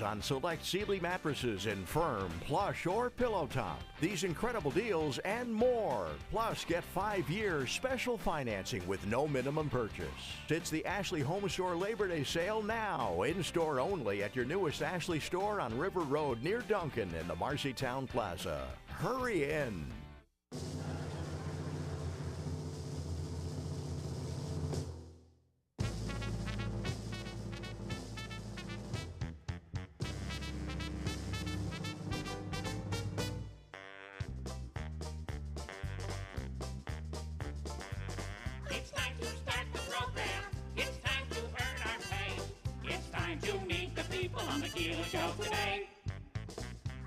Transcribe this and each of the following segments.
on select Sealy mattresses in firm, plush, or pillow top. These incredible deals and more. Plus, get 5-year special financing with no minimum purchase. It's the Ashley Home Store Labor Day sale now. In-store only at your newest Ashley store on River Road near Duncan in the Marcytown Plaza. Hurry in. Keeler Show today.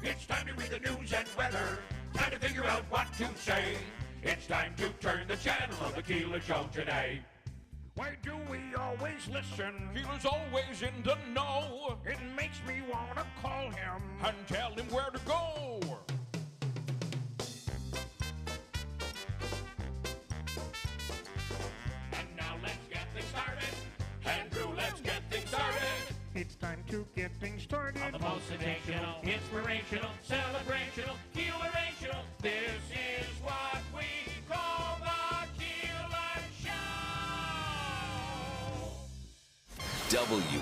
It's time to read the news and weather. Time to figure out what to say. It's time to turn the channel of the Keeler Show today. Why do we always listen? Keeler's always in the know. It makes me want to call him and tell him where to go. And now let's get things started. Andrew, let's get things started. It's time to get things started. On the most sensational, inspirational, celebrational, Keelerational. This is what we call the Keeler Show.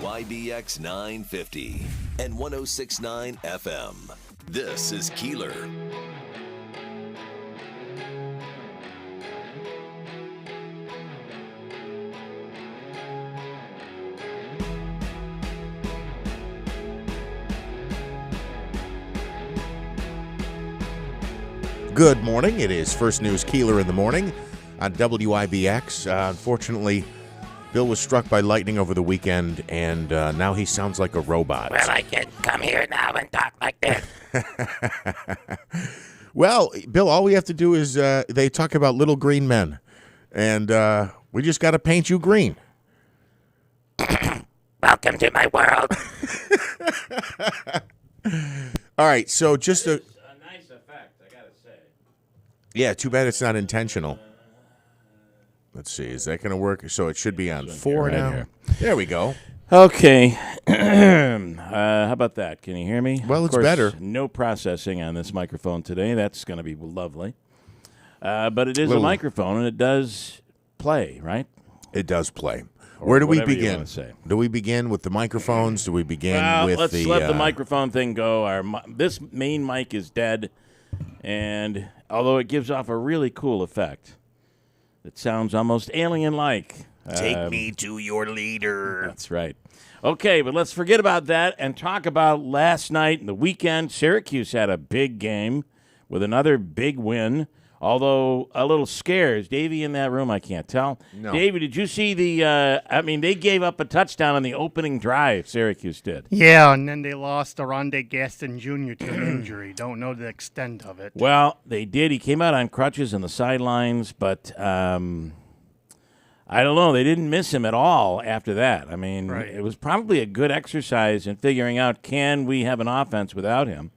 WIBX 950 and 106.9 FM. This is Keeler. Good morning. It is First News Keeler in the morning on WIBX. Unfortunately, Bill was struck by lightning over the weekend, and now he sounds like a robot. Well, I can come here now and talk like this. Well, Bill, all we have to do is they talk about little green men, and we just got to paint you green. Welcome to my world. All right, so just a nice effect, I gotta say. Yeah, too bad it's not intentional. Let's see, is that going to work? So it should be on 4 now. Here. There we go. Okay. How about that? Can you hear me? Well, of it's course, better. No processing on this microphone today. That's going to be lovely. But it is a microphone, and it does play, right? It does play. Or where do we whatever you begin? wanna say. Do we begin with the microphones? Do we begin with let's the... let the microphone thing go. This main mic is dead, and although it gives off a really cool effect, it sounds almost alien-like. Take me to your leader. That's right. Okay, but let's forget about that and talk about last night and the weekend. Syracuse had a big game with another big win, although a little scares. Davey in that room, I can't tell. No. Davey, did you see they gave up a touchdown on the opening drive, Syracuse did. Yeah, and then they lost Aronde Gaston Jr. to an injury. Don't know the extent of it. Well, they did. He came out on crutches on the sidelines, but I don't know. They didn't miss him at all after that. I mean, It was probably a good exercise in figuring out, can we have an offense without him?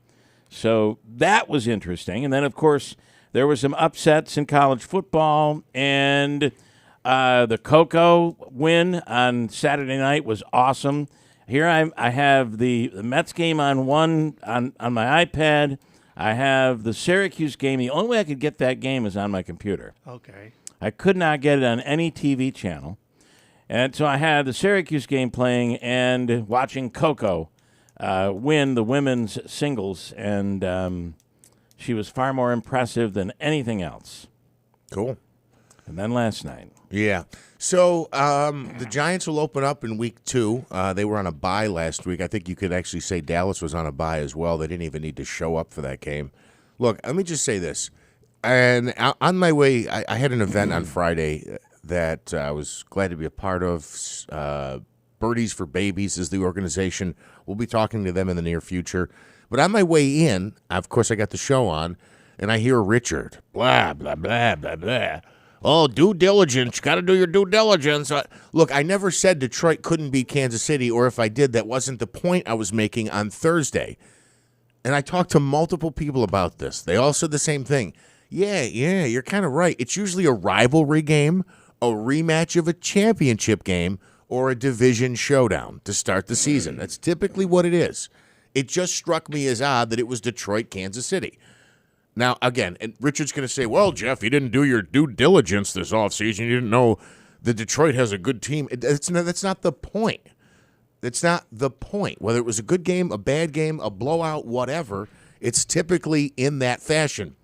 So that was interesting. And then, of course, there were some upsets in college football, and the Coco win on Saturday night was awesome. Here I have the Mets game on my iPad. I have the Syracuse game. The only way I could get that game is on my computer. Okay. I could not get it on any TV channel. And so I had the Syracuse game playing and watching Coco win the women's singles, and she was far more impressive than anything else. Cool. And then last night. Yeah. So the Giants will open up in week 2. They were on a bye last week. I think you could actually say Dallas was on a bye as well. They didn't even need to show up for that game. Look, let me just say this. And on my way, I had an event on Friday that I was glad to be a part of. Birdies for Babies is the organization. We'll be talking to them in the near future. But on my way in, of course, I got the show on, and I hear Richard, blah, blah, blah, blah, blah. Oh, due diligence. Got to do your due diligence. Look, I never said Detroit couldn't beat Kansas City, or if I did, that wasn't the point I was making on Thursday. And I talked to multiple people about this. They all said the same thing. Yeah, you're kind of right. It's usually a rivalry game, a rematch of a championship game, or a division showdown to start the season. That's typically what it is. It just struck me as odd that it was Detroit, Kansas City. Now, again, and Richard's going to say, well, Jeff, you didn't do your due diligence this offseason. You didn't know that Detroit has a good team. That's not the point. That's not the point. Whether it was a good game, a bad game, a blowout, whatever, it's typically in that fashion.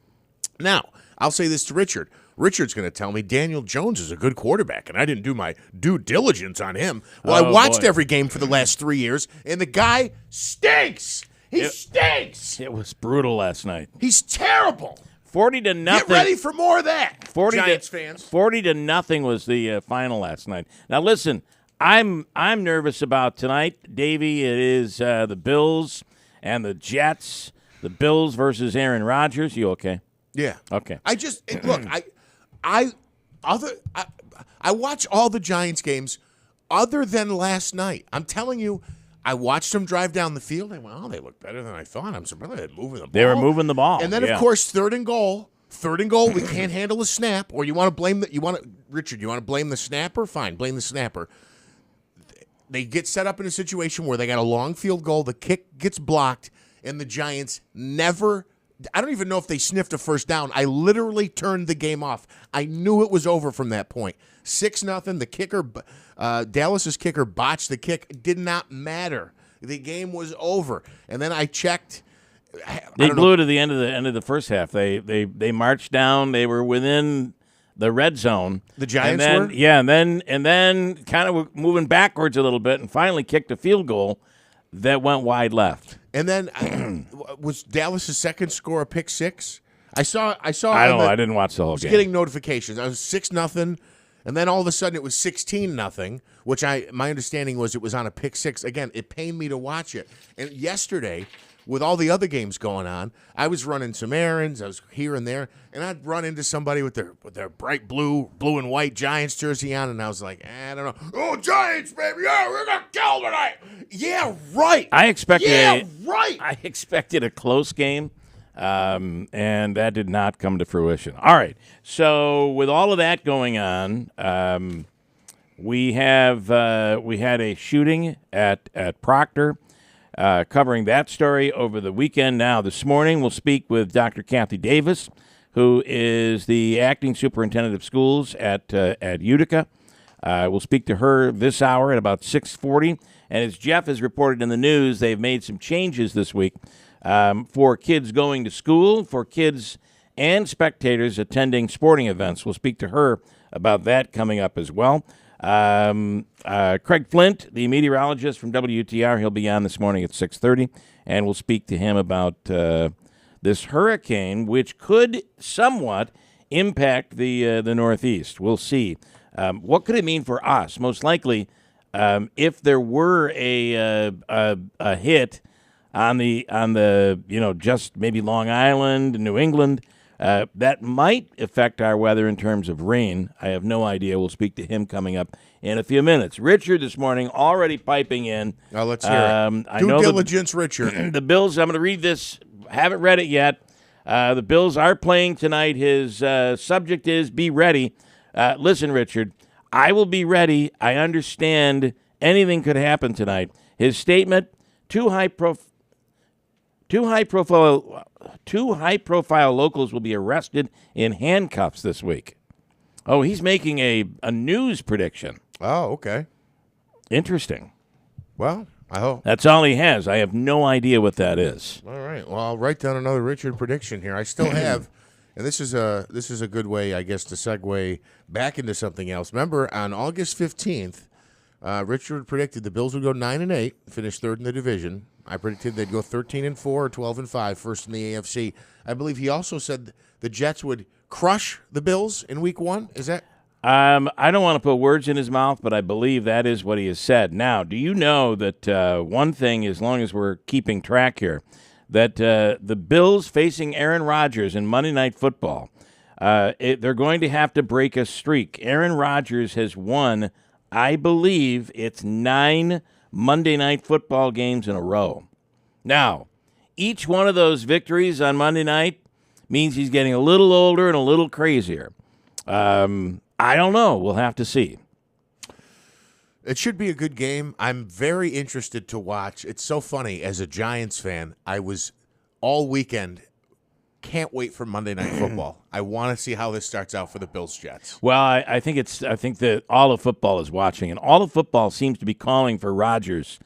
Now, I'll say this to Richard. Richard's going to tell me Daniel Jones is a good quarterback, and I didn't do my due diligence on him. Well, I watched every game for the last 3 years, and the guy stinks. He stinks. It was brutal last night. He's terrible. 40-0. Get ready for more of that, Giants fans. 40-0 was the final last night. Now, listen, I'm nervous about tonight, Davey. It is the Bills and the Jets. The Bills versus Aaron Rodgers. You okay? Yeah. Okay. I just look. I watch all the Giants games, other than last night. I'm telling you, I watched them drive down the field. I went, oh, they look better than I thought. I'm surprised they're moving the ball. They were moving the ball. And then, of course, third and goal. We can't handle a snap. Or you want to blame Richard? You want to blame the snapper? Fine, blame the snapper. They get set up in a situation where they got a long field goal. The kick gets blocked, and the Giants never. I don't even know if they sniffed a first down. I literally turned the game off. I knew it was over from that point. 6-0. The kicker, Dallas's kicker, botched the kick. It did not matter. The game was over. And then I checked. They blew it at the end of the first half. They marched down. They were within the red zone. The Giants were? Yeah, and then kind of moving backwards a little bit, and finally kicked a field goal that went wide left. And then was Dallas' second score a pick six? I saw. I don't know. I didn't watch the whole game. I was getting notifications. I was 6-0, and then all of a sudden it was 16-0, which my understanding was it was on a pick six. Again, it pained me to watch it. And yesterday, with all the other games going on, I was running some errands. I was here and there, and I'd run into somebody with their bright blue and white Giants jersey on, and I was like, I don't know. Oh, Giants, baby! Yeah, we're gonna kill tonight. Yeah, right. I expected right. I expected a close game, and that did not come to fruition. All right. So with all of that going on, we had a shooting at Proctor. Covering that story over the weekend. Now, this morning, we'll speak with Dr. Kathy Davis, who is the acting superintendent of schools at Utica. We'll speak to her this hour at about 6:40. And as Jeff has reported in the news, they've made some changes this week for kids going to school, for kids and spectators attending sporting events. We'll speak to her about that coming up as well. Craig Flint, the meteorologist from WTR, he'll be on this morning at 6:30, and we'll speak to him about this hurricane, which could somewhat impact the Northeast. We'll see. What could it mean for us? Most likely, if there were a hit on the just maybe Long Island, New England. That might affect our weather in terms of rain. I have no idea. We'll speak to him coming up in a few minutes. Richard this morning already piping in. Oh, let's hear it. Due diligence, Richard. The Bills, I'm going to read this. Haven't read it yet. The Bills are playing tonight. His subject is be ready. Listen, Richard, I will be ready. I understand anything could happen tonight. His statement, two high-profile locals will be arrested in handcuffs this week. Oh, he's making a news prediction. Oh, okay. Interesting. Well, I hope. That's all he has. I have no idea what that is. All right. Well, I'll write down another Richard prediction here. I still have, and this is a good way, I guess, to segue back into something else. Remember, on August 15th, Richard predicted the Bills would go 9-8, finish third in the division. I predicted they'd go 13-4 or 12-5, first in the AFC. I believe he also said the Jets would crush the Bills in Week 1. Is that? I don't want to put words in his mouth, but I believe that is what he has said. Now, do you know that one thing, as long as we're keeping track here, that the Bills facing Aaron Rodgers in Monday Night Football, they're going to have to break a streak. Aaron Rodgers has won, I believe, it's 9 Monday Night Football games in a row. Now, each one of those victories on Monday night means he's getting a little older and a little crazier. I don't know. We'll have to see. It should be a good game. I'm very interested to watch. It's so funny. As a Giants fan, I was all weekend. Can't wait for Monday Night Football. I want to see how this starts out for the Bills-Jets. Well, I think that all of football is watching, and all of football seems to be calling for Rodgers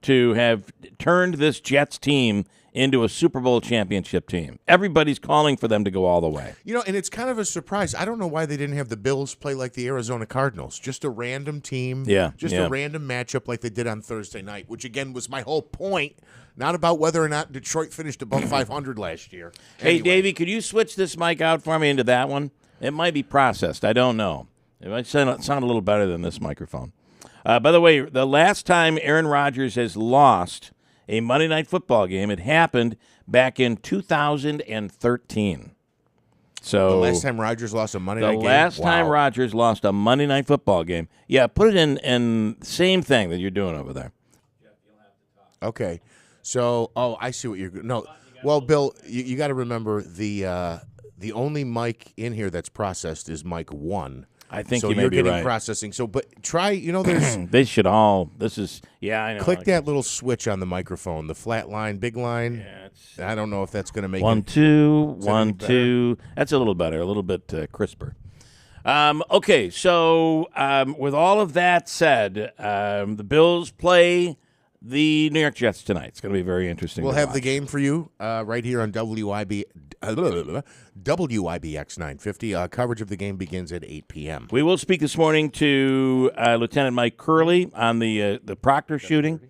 to have turned this Jets team into a Super Bowl championship team. Everybody's calling for them to go all the way. And it's kind of a surprise. I don't know why they didn't have the Bills play like the Arizona Cardinals. Just a random team. Yeah. A random matchup like they did on Thursday night, which, again, was my whole point. Not about whether or not Detroit finished above 500 last year. Hey, Davey, could you switch this mic out for me into that one? It might be processed. I don't know. It might sound a little better than this microphone. By the way, the last time Aaron Rodgers has lost a Monday Night Football game, it happened back in 2013. So the last time Rodgers lost a Monday night game? The last time Rodgers lost a Monday Night Football game. Yeah, put it in same thing that you're doing over there. Okay. So, I see what you're – no. Well, Bill, you got to remember the only mic in here that's processed is mic 1. I think so you may you're be getting right. processing. So, but try, there's they should all. This is I know. Click that little switch on the microphone, the flat line, big line. Yeah, I don't know if that's going to make 1 2 1 2. That's a little better, a little bit crisper. Okay, so with all of that said, the Bills play the New York Jets tonight. It's going to be very interesting. We'll have the game for you right here on WIBX 950. Coverage of the game begins at 8 p.m. We will speak this morning to Lieutenant Mike Curley on the Proctor shooting.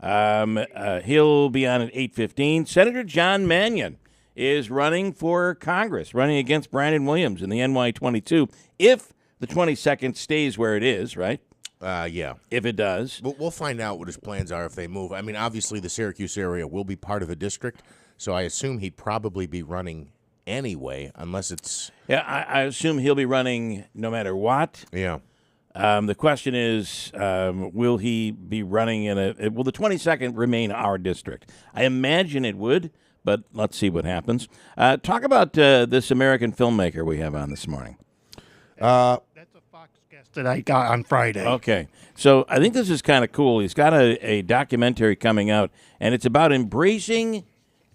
He'll be on at 8:15. Senator John Mannion is running for Congress, running against Brandon Williams in the NY22. If the 22nd stays where it is, right? Yeah. If it does. We'll find out what his plans are if they move. I mean, obviously the Syracuse area will be part of a district, so I assume he'd probably be running anyway, unless it's... Yeah, I assume he'll be running no matter what. Yeah. The question is, will he be running will the 22nd remain our district? I imagine it would, but let's see what happens. Talk about this American filmmaker we have on this morning. That's a Fox guest that I got on Friday. Okay. So I think this is kind of cool. He's got a documentary coming out, and it's about embracing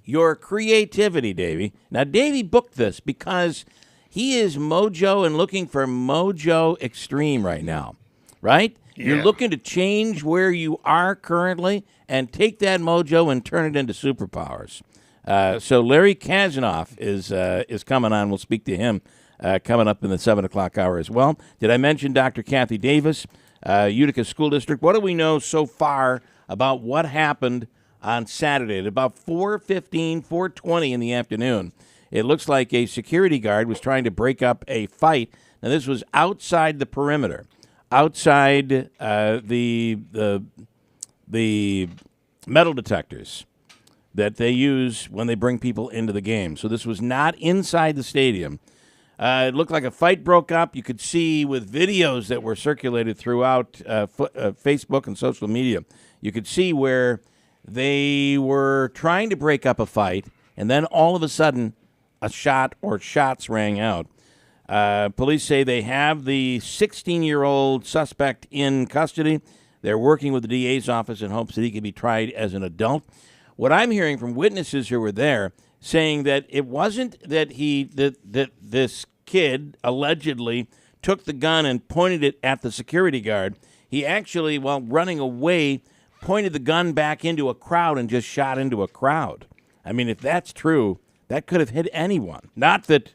your creativity, Davey. Now, Davey booked this because he is mojo and looking for mojo extreme right now, right? Yeah. You're looking to change where you are currently and take that mojo and turn it into superpowers. So Larry Kazanoff is coming on. We'll speak to him coming up in the 7 o'clock hour as well. Did I mention Dr. Kathy Davis, Utica School District? What do we know so far about what happened on Saturday at about 4:15, 4:20 in the afternoon? It looks like a security guard was trying to break up a fight. Now, this was outside the perimeter, outside the metal detectors that they use when they bring people into the game. So this was not inside the stadium. It looked like a fight broke up. You could see with videos that were circulated throughout Facebook and social media, you could see where they were trying to break up a fight, and then all of a sudden a shot or shots rang out. Police say they have the 16-year-old suspect in custody. They're working with the DA's office in hopes that he can be tried as an adult. What I'm hearing from witnesses who were there saying that it wasn't that that this kid allegedly took the gun and pointed it at the security guard. He actually, while running away, pointed the gun back into a crowd and just shot into a crowd. I mean, if that's true, that could have hit anyone. Not that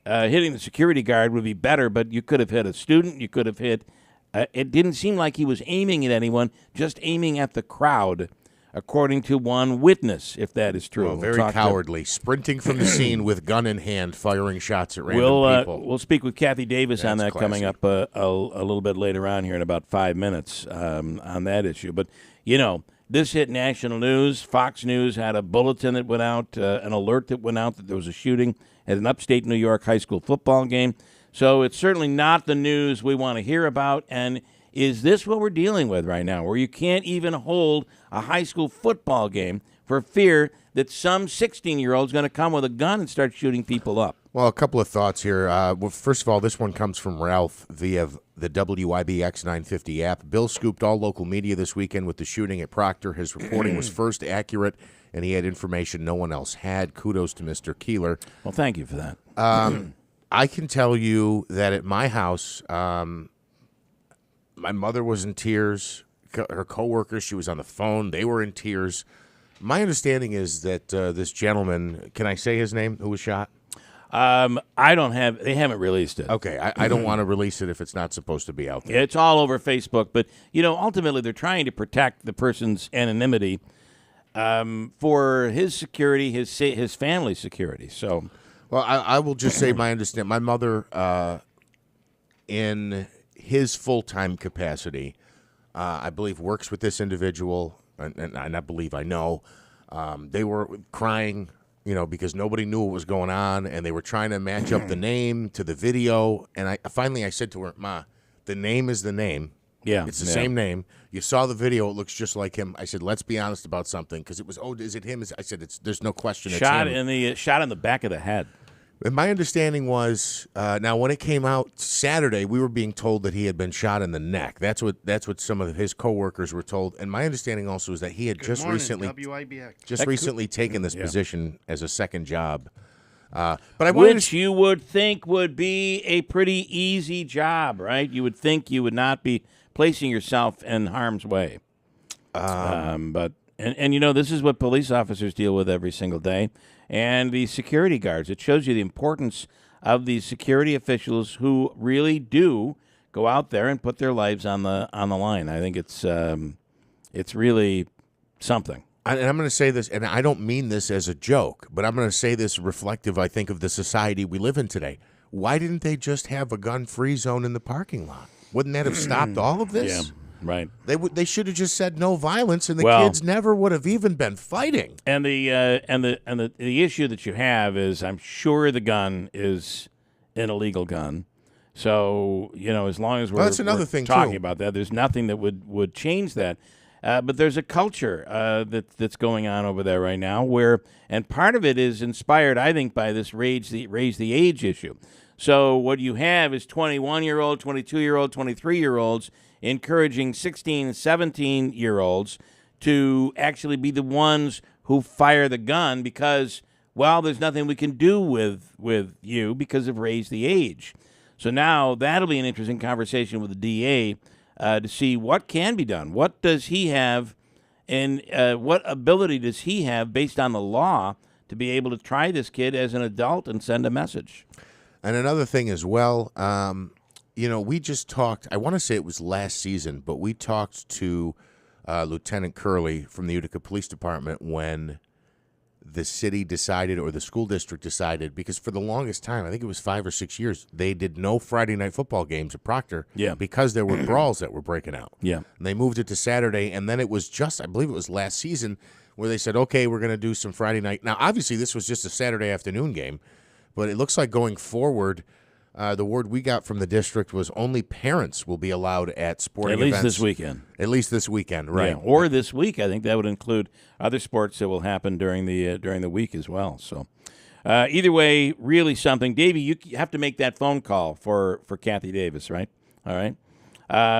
hitting the security guard would be better, but you could have hit a student. You could have hit... it didn't seem like he was aiming at anyone, just aiming at the crowd, according to one witness, if that is true. Well, very cowardly, sprinting from the scene with gun in hand, firing shots at random people. We'll speak with Kathy Davis on that coming up a little bit later on here in about 5 minutes on that issue. But, this hit national news. Fox News had a bulletin that went out, an alert that went out that there was a shooting at an upstate New York high school football game. So it's certainly not the news we want to hear about. And is this what we're dealing with right now, where you can't even hold a high school football game for fear that some 16-year-old is going to come with a gun and start shooting people up? Well, a couple of thoughts here. Well, first of all, this one comes from Ralph via the WIBX 950 app. Bill scooped all local media this weekend with the shooting at Proctor. His reporting was first accurate, and he had information no one else had. Kudos to Mr. Keeler. Well, thank you for that. I can tell you that at my house, my mother was in tears. Her coworkers, she was on the phone. They were in tears. My understanding is that this gentleman, can I say his name, who was shot? They haven't released it. Okay, I don't want to release it if it's not supposed to be out there. It's all over Facebook, but, ultimately they're trying to protect the person's anonymity for his security, his family's security. So, well, I will just say my understanding. My mother, in his full-time capacity, I believe works with this individual, and I know. They were crying, because nobody knew what was going on, and they were trying to match up the name to the video. And I finally said to her, Ma, the name is the name. Yeah. It's the same name. You saw the video. It looks just like him. I said, let's be honest about something, because it was, is it him? I said, there's no question it's him. Shot in the back of the head. And my understanding was, now when it came out Saturday, we were being told that he had been shot in the neck. That's what some of his coworkers were told. And my understanding also is that he had recently taken this position as a second job. Which you would think would be a pretty easy job, right? You would think you would not be placing yourself in harm's way. But this is what police officers deal with every single day. And the security guards. It shows you the importance of these security officials who really do go out there and put their lives on the line. I think it's really something. And I'm going to say this, and I don't mean this as a joke, but I'm going to say this reflective, I think, of the society we live in today. Why didn't they just have a gun-free zone in the parking lot? Wouldn't that have stopped all of this? Yeah. Right. They should have just said no violence, and the kids never would have even been fighting. And the issue that you have is, I'm sure the gun is an illegal gun. So as long as we're talking about that, there's nothing that would change that. But there's a culture that's going on over there right now and part of it is inspired, I think, by this raise the age issue. So what you have is 21-year-old, 22-year-old, 23-year-olds encouraging 16, 17-year-olds to actually be the ones who fire the gun because, there's nothing we can do with you because of raise the age. So now that'll be an interesting conversation with the DA to see what can be done. What does he have and what ability does he have based on the law to be able to try this kid as an adult and send a message? And another thing as well, we just talked, I want to say it was last season, but we talked to Lieutenant Curley from the Utica Police Department when the city decided, or the school district decided, because for the longest time, I think it was 5 or 6 years, they did no Friday night football games at Proctor because there were brawls that were breaking out. Yeah. And they moved it to Saturday, and then it was I believe it was last season, where they said, okay, we're going to do some Friday night. Now, obviously, this was just a Saturday afternoon game, but it looks like going forward, the word we got from the district was only parents will be allowed at sporting events. At least this weekend, right? Yeah. Or this week. I think that would include other sports that will happen during the week as well. So, either way, really something. Davey, you have to make that phone call for Kathy Davis, right? All right.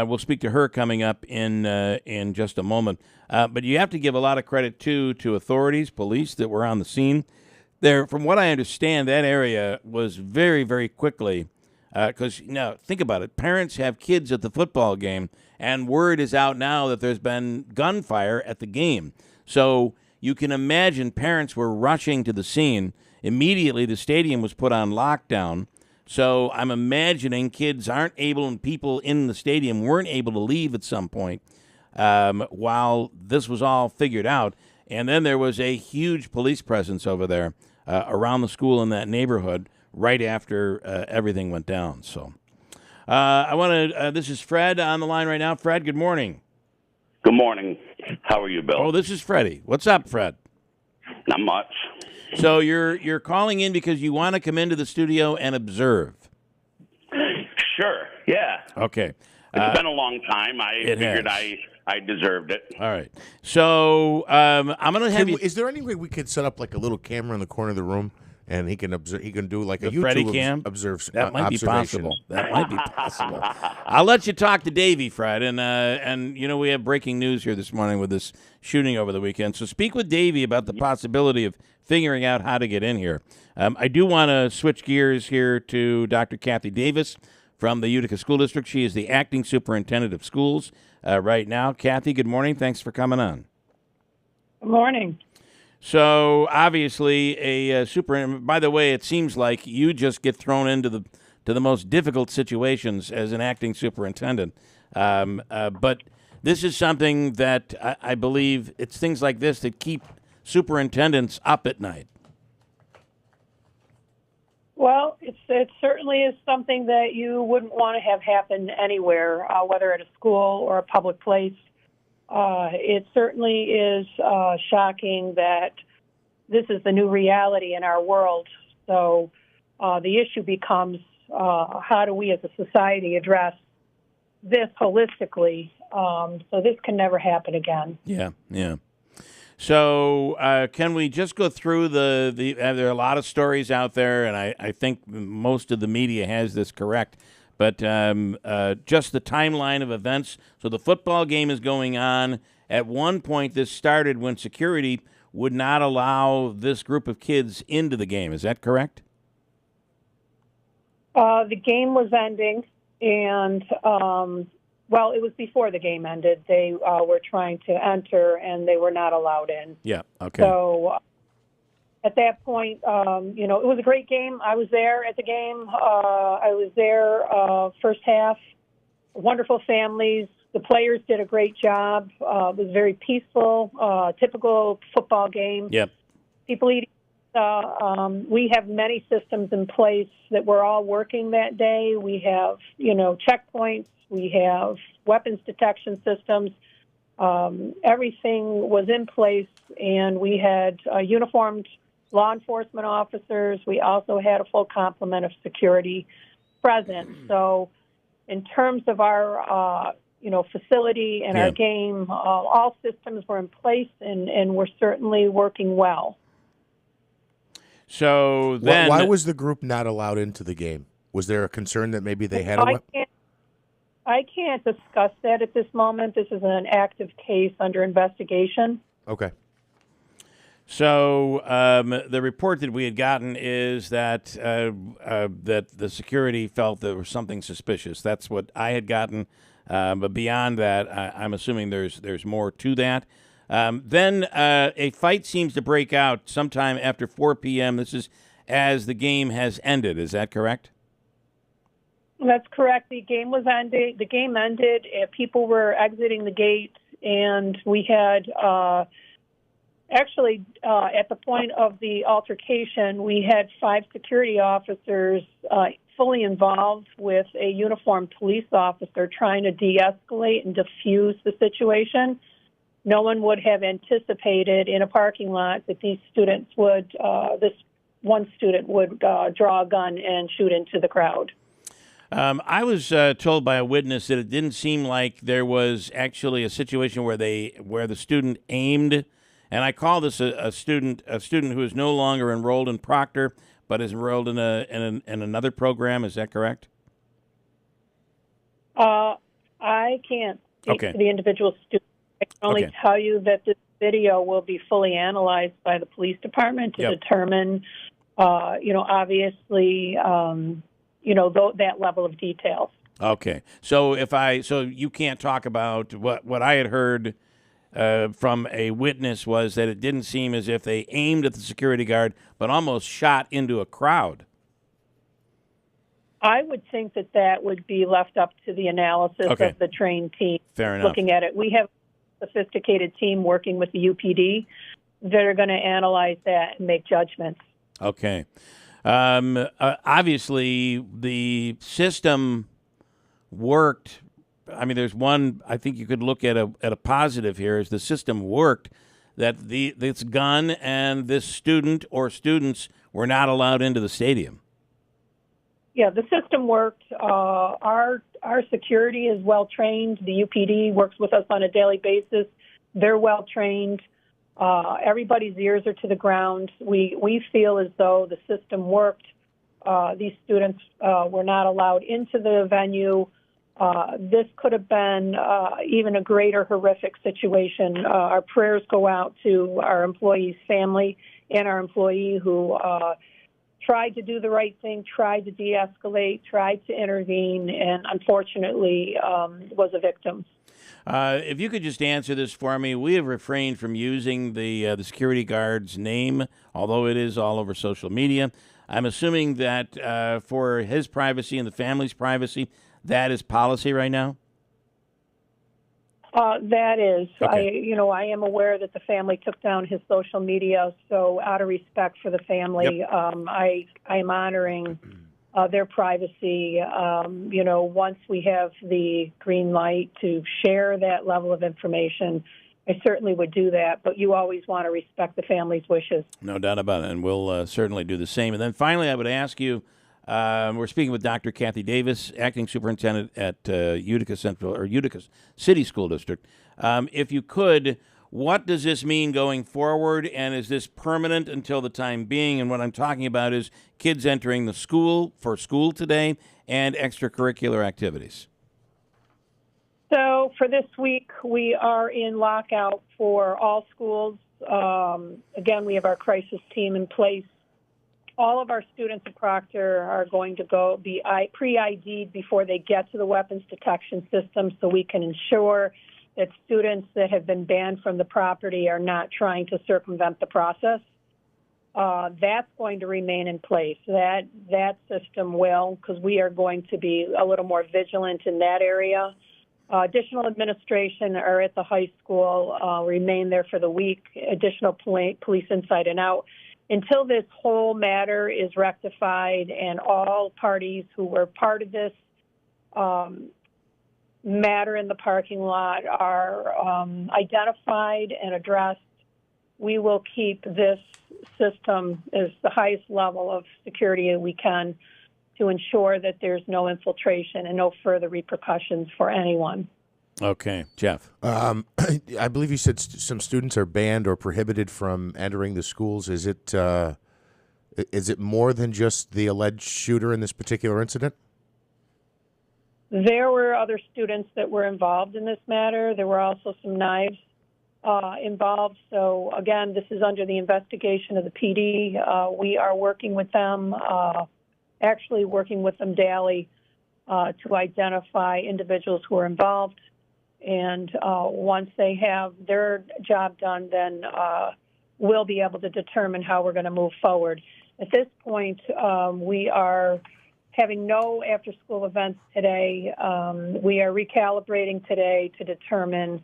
We'll speak to her coming up in just a moment. But you have to give a lot of credit to authorities, police that were on the scene. There, from what I understand, that area was very, very quickly, because, think about it. Parents have kids at the football game, and word is out now that there's been gunfire at the game. So you can imagine parents were rushing to the scene. Immediately, the stadium was put on lockdown. So I'm imagining kids aren't able, and people in the stadium weren't able to leave at some point while this was all figured out. And then there was a huge police presence over there around the school in that neighborhood right after everything went down. So I want to this is Fred on the line right now. Fred, good morning. Good morning. How are you, Bill? Oh, this is Freddie. What's up, Fred? Not much. So you're calling in because you want to come into the studio and observe. Sure, yeah. Okay. It's been a long time. I figured I deserved it. All right. So I'm going to have you... Is there any way we could set up like a little camera in the corner of the room and he can observe. He can do like The a Freddie YouTube cam? observe. That might be observation. possible. That might be possible. I'll let you talk to Davey, Fred, and we have breaking news here this morning with this shooting over the weekend. So speak with Davey about the possibility of figuring out how to get in here. I do want to switch gears here to Dr. Kathy Davis from the Utica School District. She is the acting superintendent of schools right now. Kathy, good morning. Thanks for coming on. Good morning. So obviously, by the way, it seems like you just get thrown into the most difficult situations as an acting superintendent. But this is something that I believe it's things like this that keep superintendents up at night. Well, it certainly is something that you wouldn't want to have happen anywhere, whether at a school or a public place. It certainly is shocking that this is the new reality in our world. So the issue becomes how do we as a society address this holistically so this can never happen again. Yeah. So can we just go through there are a lot of stories out there, and I think most of the media has this correct. But just the timeline of events. So the football game is going on. At one point, this started when security would not allow this group of kids into the game. Is that correct? The game was ending, and, it was before the game ended. They were trying to enter, and they were not allowed in. Yeah, okay. So at that point, it was a great game. I was there at the game. I was there first half. Wonderful families. The players did a great job. It was very peaceful, typical football game. Yep. People eating. We have many systems in place that we're all working that day. We have, checkpoints. We have weapons detection systems. Everything was in place, and we had uniformed law enforcement officers. We also had a full complement of security present. So in terms of our, facility and our game, all systems were in place, and we're certainly working well. So then, why was the group not allowed into the game? Was there a concern that maybe they had a weapon? I can't discuss that at this moment. This is an active case under investigation. Okay. So the report that we had gotten is that that the security felt there was something suspicious. That's what I had gotten. But beyond that, I'm assuming there's more to that. Then a fight seems to break out sometime after 4 p.m. This is as the game has ended. Is that correct? That's correct. The game was ended. The game ended. People were exiting the gate, and we had at the point of the altercation, we had 5 security officers fully involved with a uniformed police officer trying to de-escalate and diffuse the situation. No one would have anticipated in a parking lot that these students would, this one student would draw a gun and shoot into the crowd. I was told by a witness that it didn't seem like there was actually a situation where the student aimed, and I call this a student who is no longer enrolled in Proctor but is enrolled in another program. Is that correct? I can't speak to the individual student. I can only tell you that this video will be fully analyzed by the police department to determine, obviously, that level of detail. Okay. So you can't talk about what I had heard from a witness was that it didn't seem as if they aimed at the security guard, but almost shot into a crowd. I would think that would be left up to the analysis of the trained team. Fair enough. Looking at it. We have a sophisticated team working with the UPD that are going to analyze that and make judgments. Okay. Obviously, the system worked. I mean, there's one. I think you could look at a positive here. Is the system worked that this gun and this student or students were not allowed into the stadium? Yeah, the system worked. Our security is well trained. The UPD works with us on a daily basis. They're well trained. Everybody's ears are to the ground. We feel as though the system worked. These students were not allowed into the venue. This could have been even a greater horrific situation. Our prayers go out to our employee's family and our employee who tried to do the right thing, tried to de-escalate, tried to intervene, and unfortunately was a victim. If you could just answer this for me, we have refrained from using the security guard's name, although it is all over social media. I'm assuming that for his privacy and the family's privacy, that is policy right now? That is. Okay. I am aware that the family took down his social media, so out of respect for the family, I am honoring their privacy. Once we have the green light to share that level of information, I certainly would do that, but you always want to respect the family's wishes. No doubt about it, and we'll certainly do the same. And then finally, I would ask you, we're speaking with Dr. Kathy Davis, acting superintendent at Utica City School District. If you could, what does this mean going forward, and is this permanent until the time being? And what I'm talking about is kids entering the school for school today and extracurricular activities. So for this week, we are in lockout for all schools. Again, we have our crisis team in place. All of our students at Proctor are going to be pre-ID'd before they get to the weapons detection system so we can ensure that students that have been banned from the property are not trying to circumvent the process. That's going to remain in place. That system will, because we are going to be a little more vigilant in that area. Additional administration are at the high school, remain there for the week. Additional police inside and out. Until this whole matter is rectified and all parties who were part of this matter in the parking lot are identified and addressed, we will keep this system as the highest level of security we can to ensure that there's no infiltration and no further repercussions for anyone. Okay, Jeff. I believe you said some students are banned or prohibited from entering the schools. Is it more than just the alleged shooter in this particular incident? There were other students that were involved in this matter. There were also some knives involved. So, again, this is under the investigation of the PD. We are working with them, actually working with them daily to identify individuals who are involved. And once they have their job done, then we'll be able to determine how we're going to move forward. At this point, we are having no after-school events today. We are recalibrating today to determine,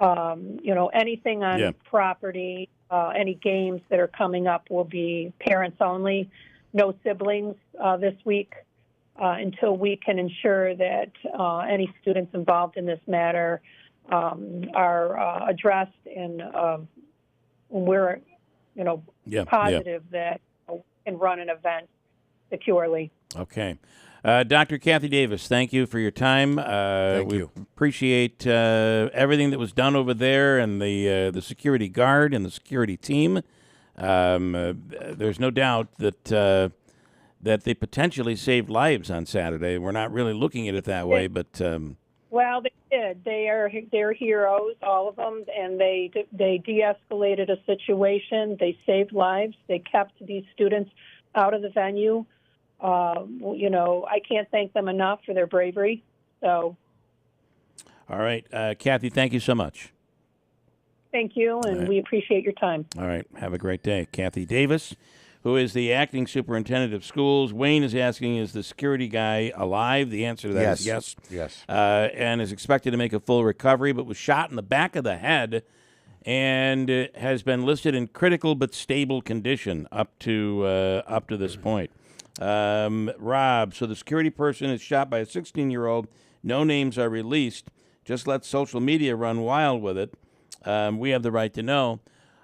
anything on property, any games that are coming up will be parents only, no siblings this week. Until we can ensure that any students involved in this matter are addressed, and we're, positive that we can run an event securely. Okay. Dr. Kathy Davis, thank you for your time. Thank you. Appreciate everything that was done over there, and the security guard and the security team. There's no doubt that they potentially saved lives on Saturday. We're not really looking at it that way, but well, they did. They're heroes, all of them, and they de-escalated a situation. They saved lives. They kept these students out of the venue. I can't thank them enough for their bravery. So, all right, Kathy, thank you so much. Thank you, and we appreciate your time. All right, have a great day, Kathy Davis, who is the acting superintendent of schools. Wayne is asking, is the security guy alive? The answer to that is yes. Yes. And is expected to make a full recovery, but was shot in the back of the head and has been listed in critical but stable condition up to this point. Rob, so the security person is shot by a 16-year-old. No names are released. Just let social media run wild with it. We have the right to know.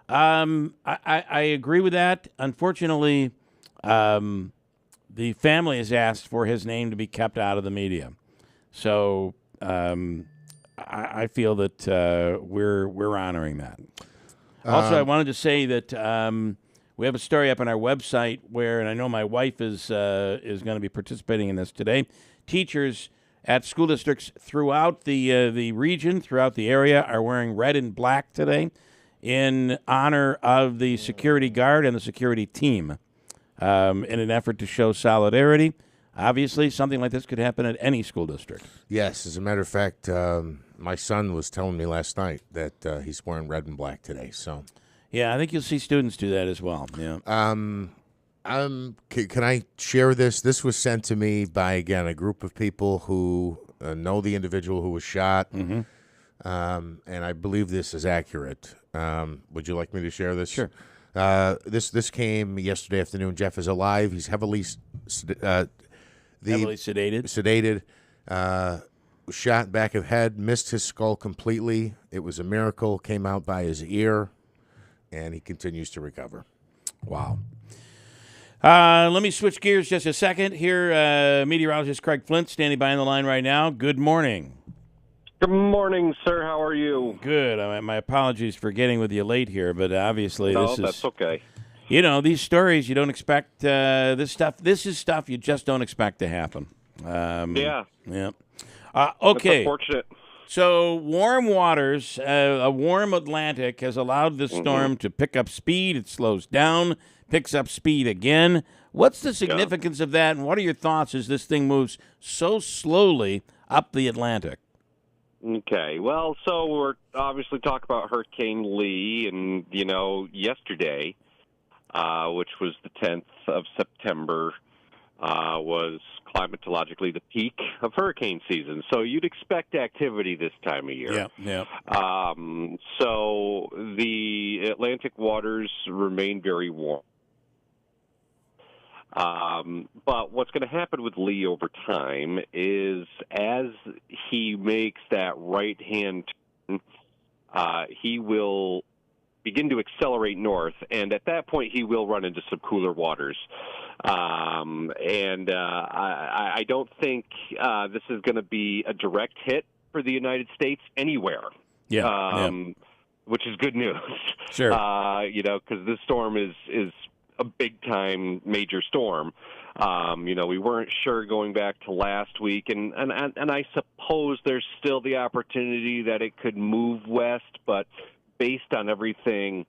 I agree with that. Unfortunately, the family has asked for his name to be kept out of the media. So I feel that we're honoring that. Also, I wanted to say that we have a story up on our website where, and I know my wife is going to be participating in this today. Teachers at school districts throughout the region, throughout the area, are wearing red and black today in honor of the security guard and the security team in an effort to show solidarity. Obviously, something like this could happen at any school district. Yes, as a matter of fact, my son was telling me last night that he's wearing red and black today. So, yeah, I think you'll see students do that as well. Yeah. Can I share this? This was sent to me by, again, a group of people who know the individual who was shot, and I believe this is accurate. Would you like me to share this? Sure. This came yesterday afternoon. Jeff is alive. He's heavily sedated. Shot back of head, missed his skull completely. It was a miracle. Came out by his ear, and he continues to recover. Wow. Let me switch gears just a second. Here, meteorologist Craig Flint standing by on the line right now. Good morning. Good morning, sir. How are you? Good. My apologies for getting with you late here, but obviously that's okay. You know, these stories you don't expect. This is stuff you just don't expect to happen. Yeah. Okay. That's unfortunate. So warm waters, a warm Atlantic has allowed the storm to pick up speed. It slows down, picks up speed again. What's the significance of that, and what are your thoughts as this thing moves so slowly up the Atlantic? Okay. Well, so we're obviously talking about Hurricane Lee, and, yesterday, which was the 10th of September, was climatologically the peak of hurricane season. So you'd expect activity this time of year. Yeah. So the Atlantic waters remain very warm. But what's going to happen with Lee over time is as he makes that right-hand turn, he will begin to accelerate north, and at that point he will run into some cooler waters. I don't think this is going to be a direct hit for the United States anywhere. Which is good news. Sure. Because this storm is a big-time major storm. We weren't sure going back to last week, and I suppose there's still the opportunity that it could move west, but based on everything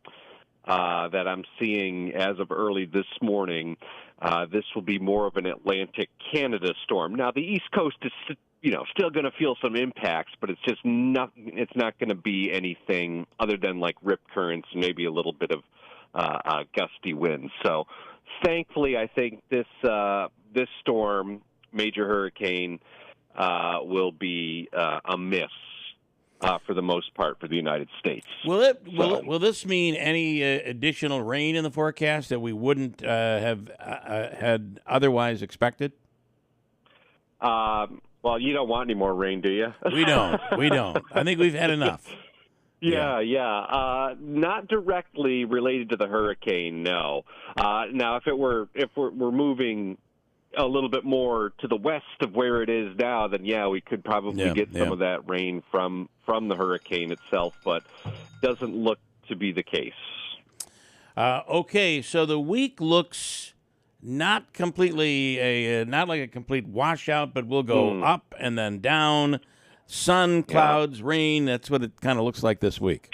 that I'm seeing as of early this morning, this will be more of an Atlantic Canada storm. Now, the East Coast is, still going to feel some impacts, but it's just not. It's not going to be anything other than like rip currents and maybe a little bit of gusty winds. So, thankfully, I think this storm, major hurricane, will be a miss. For the most part, for the United States. Will this mean any additional rain in the forecast that we wouldn't have had otherwise expected? Well, you don't want any more rain, do you? We don't. I think we've had enough. Yeah. Not directly related to the hurricane, no. Now, if we're moving a little bit more to the west of where it is now, then we could probably get some of that rain from the hurricane itself, but doesn't look to be the case. Okay, so the week looks not completely not like a complete washout, but we'll go up and then down. Sun, clouds, rain. That's what it kind of looks like this week.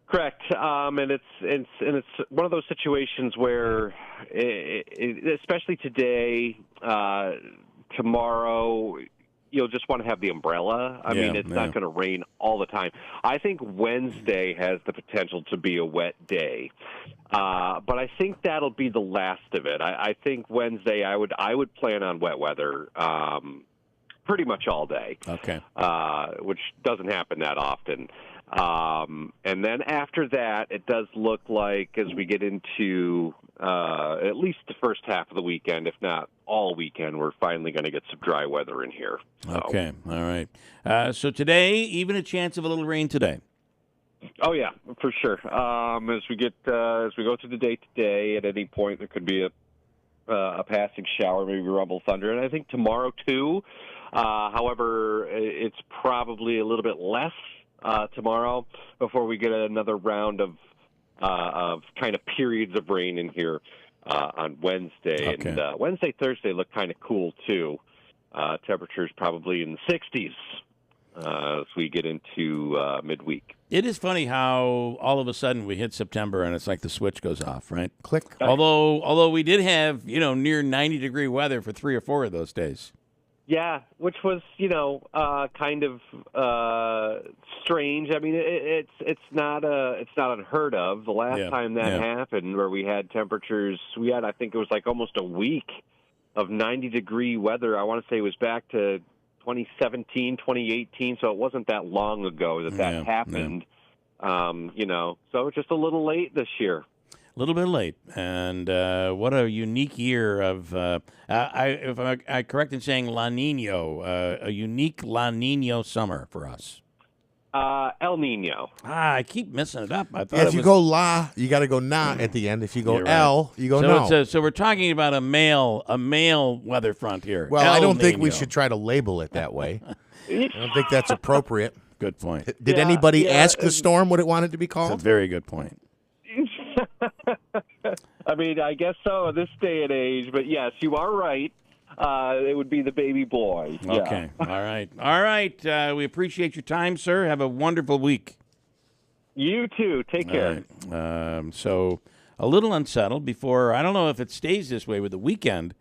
Correct, and it's one of those situations where, especially today, tomorrow, you'll just want to have the umbrella. I mean, it's not going to rain all the time. I think Wednesday has the potential to be a wet day, but I think that'll be the last of it. I think Wednesday, I would plan on wet weather. Pretty much all day. Okay. Which doesn't happen that often. And then after that, it does look like as we get into at least the first half of the weekend, if not all weekend, we're finally going to get some dry weather in here. So. Okay. All right. So today, even a chance of a little rain today. Oh yeah, for sure. As we go through the day today, at any point there could be a passing shower, maybe rumble thunder, and I think tomorrow too. However, it's probably a little bit less tomorrow before we get another round of of kind of periods of rain in here on Wednesday. Okay. And Wednesday, Thursday look kind of cool, too. Temperatures probably in the 60s as we get into midweek. It is funny how all of a sudden we hit September and it's like the switch goes off, right? Click. Although we did have, near 90-degree weather for 3 or 4 of those days. Yeah, which was, kind of strange. I mean, it's not unheard of. The last time that happened, where we had temperatures, I think it was like almost a week of 90-degree weather. I want to say it was back to 2017, 2018, so it wasn't that long ago that happened. So just a little late this year. A little bit late, and what a unique year of, if I'm correct in saying La Nino, a unique La Nino summer for us. El Nino. I keep messing it up. I thought if you go La, you got to go Na at the end. If you go El, you go No. So we're talking about a male weather front here. Well, El I don't think Nino. we should try to label it that way. I don't think that's appropriate. Good point. Did anybody ask the storm what it wanted to be called? That's a very good point. I mean, I guess so in this day and age, but yes, you are right. It would be the baby boy. Yeah. Okay. All right. We appreciate your time, sir. Have a wonderful week. You too. Take care. Right. So a little unsettled before, I don't know if it stays this way with the weekend.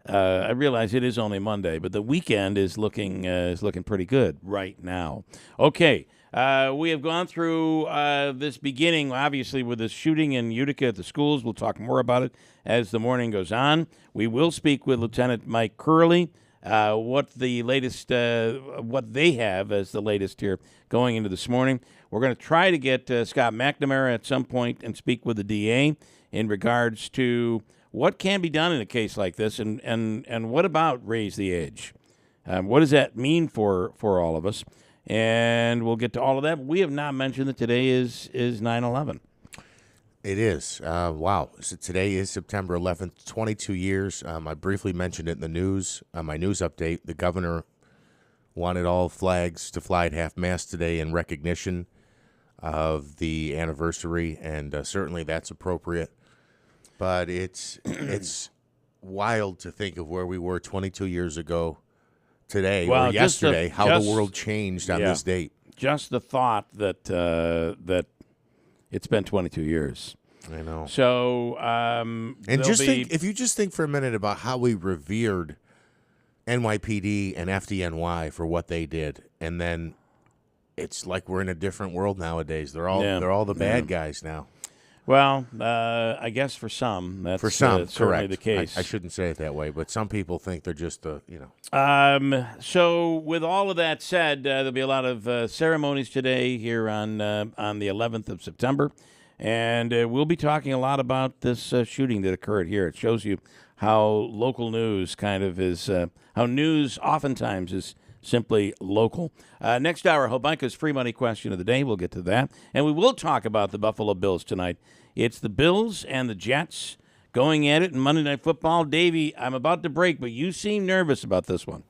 I realize it is only Monday, but the weekend is looking pretty good right now. Okay. We have gone through this beginning, obviously, with the shooting in Utica at the schools. We'll talk more about it as the morning goes on. We will speak with Lieutenant Mike Curley, what the latest, what they have as the latest here going into this morning. We're going to try to get Scott McNamara at some point and speak with the DA in regards to what can be done in a case like this, and what about raise the age? What does that mean for all of us? And we'll get to all of that. We have not mentioned that today is 9/11. It is. Wow. So today is September 11th, 22 years. I briefly mentioned it in the news, my news update. The governor wanted all flags to fly at half-mast today in recognition of the anniversary, and certainly that's appropriate. But it's wild to think of where we were 22 years ago today or yesterday, how the world changed on this date. Just the thought that it's been 22 years. I know. So, and if you just think for a minute about how we revered NYPD and FDNY for what they did, and then it's like we're in a different world nowadays. They're all the bad guys now. Well, I guess for some, that's certainly correct. the case. I shouldn't say it that way, but some people think they're just So, with all of that said, there'll be a lot of ceremonies today here on the 11th of September, and we'll be talking a lot about this shooting that occurred here. It shows you how local news kind of is, how news oftentimes is simply local. Next hour, Hobanka's free money question of the day. We'll get to that. And we will talk about the Buffalo Bills tonight. It's the Bills and the Jets going at it in Monday Night Football. Davey, I'm about to break, but you seem nervous about this one.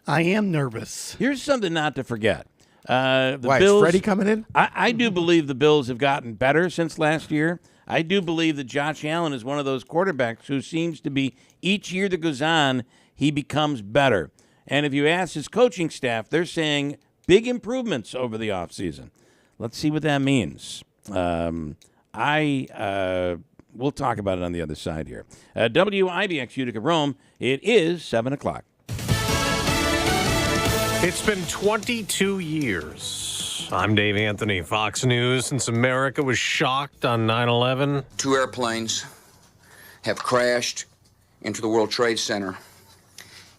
I am nervous. Here's something not to forget. Why, Bills, is Freddie coming in? I do believe the Bills have gotten better since last year. I do believe that Josh Allen is one of those quarterbacks who seems to be, each year that goes on, he becomes better. And if you ask his coaching staff, they're saying big improvements over the offseason. Let's see what that means. We'll talk about it on the other side here. WIBX Utica Rome, it is 7 o'clock. It's been 22 years. I'm Dave Anthony, Fox News. Since America was shocked on 9/11. 2 airplanes have crashed into the World Trade Center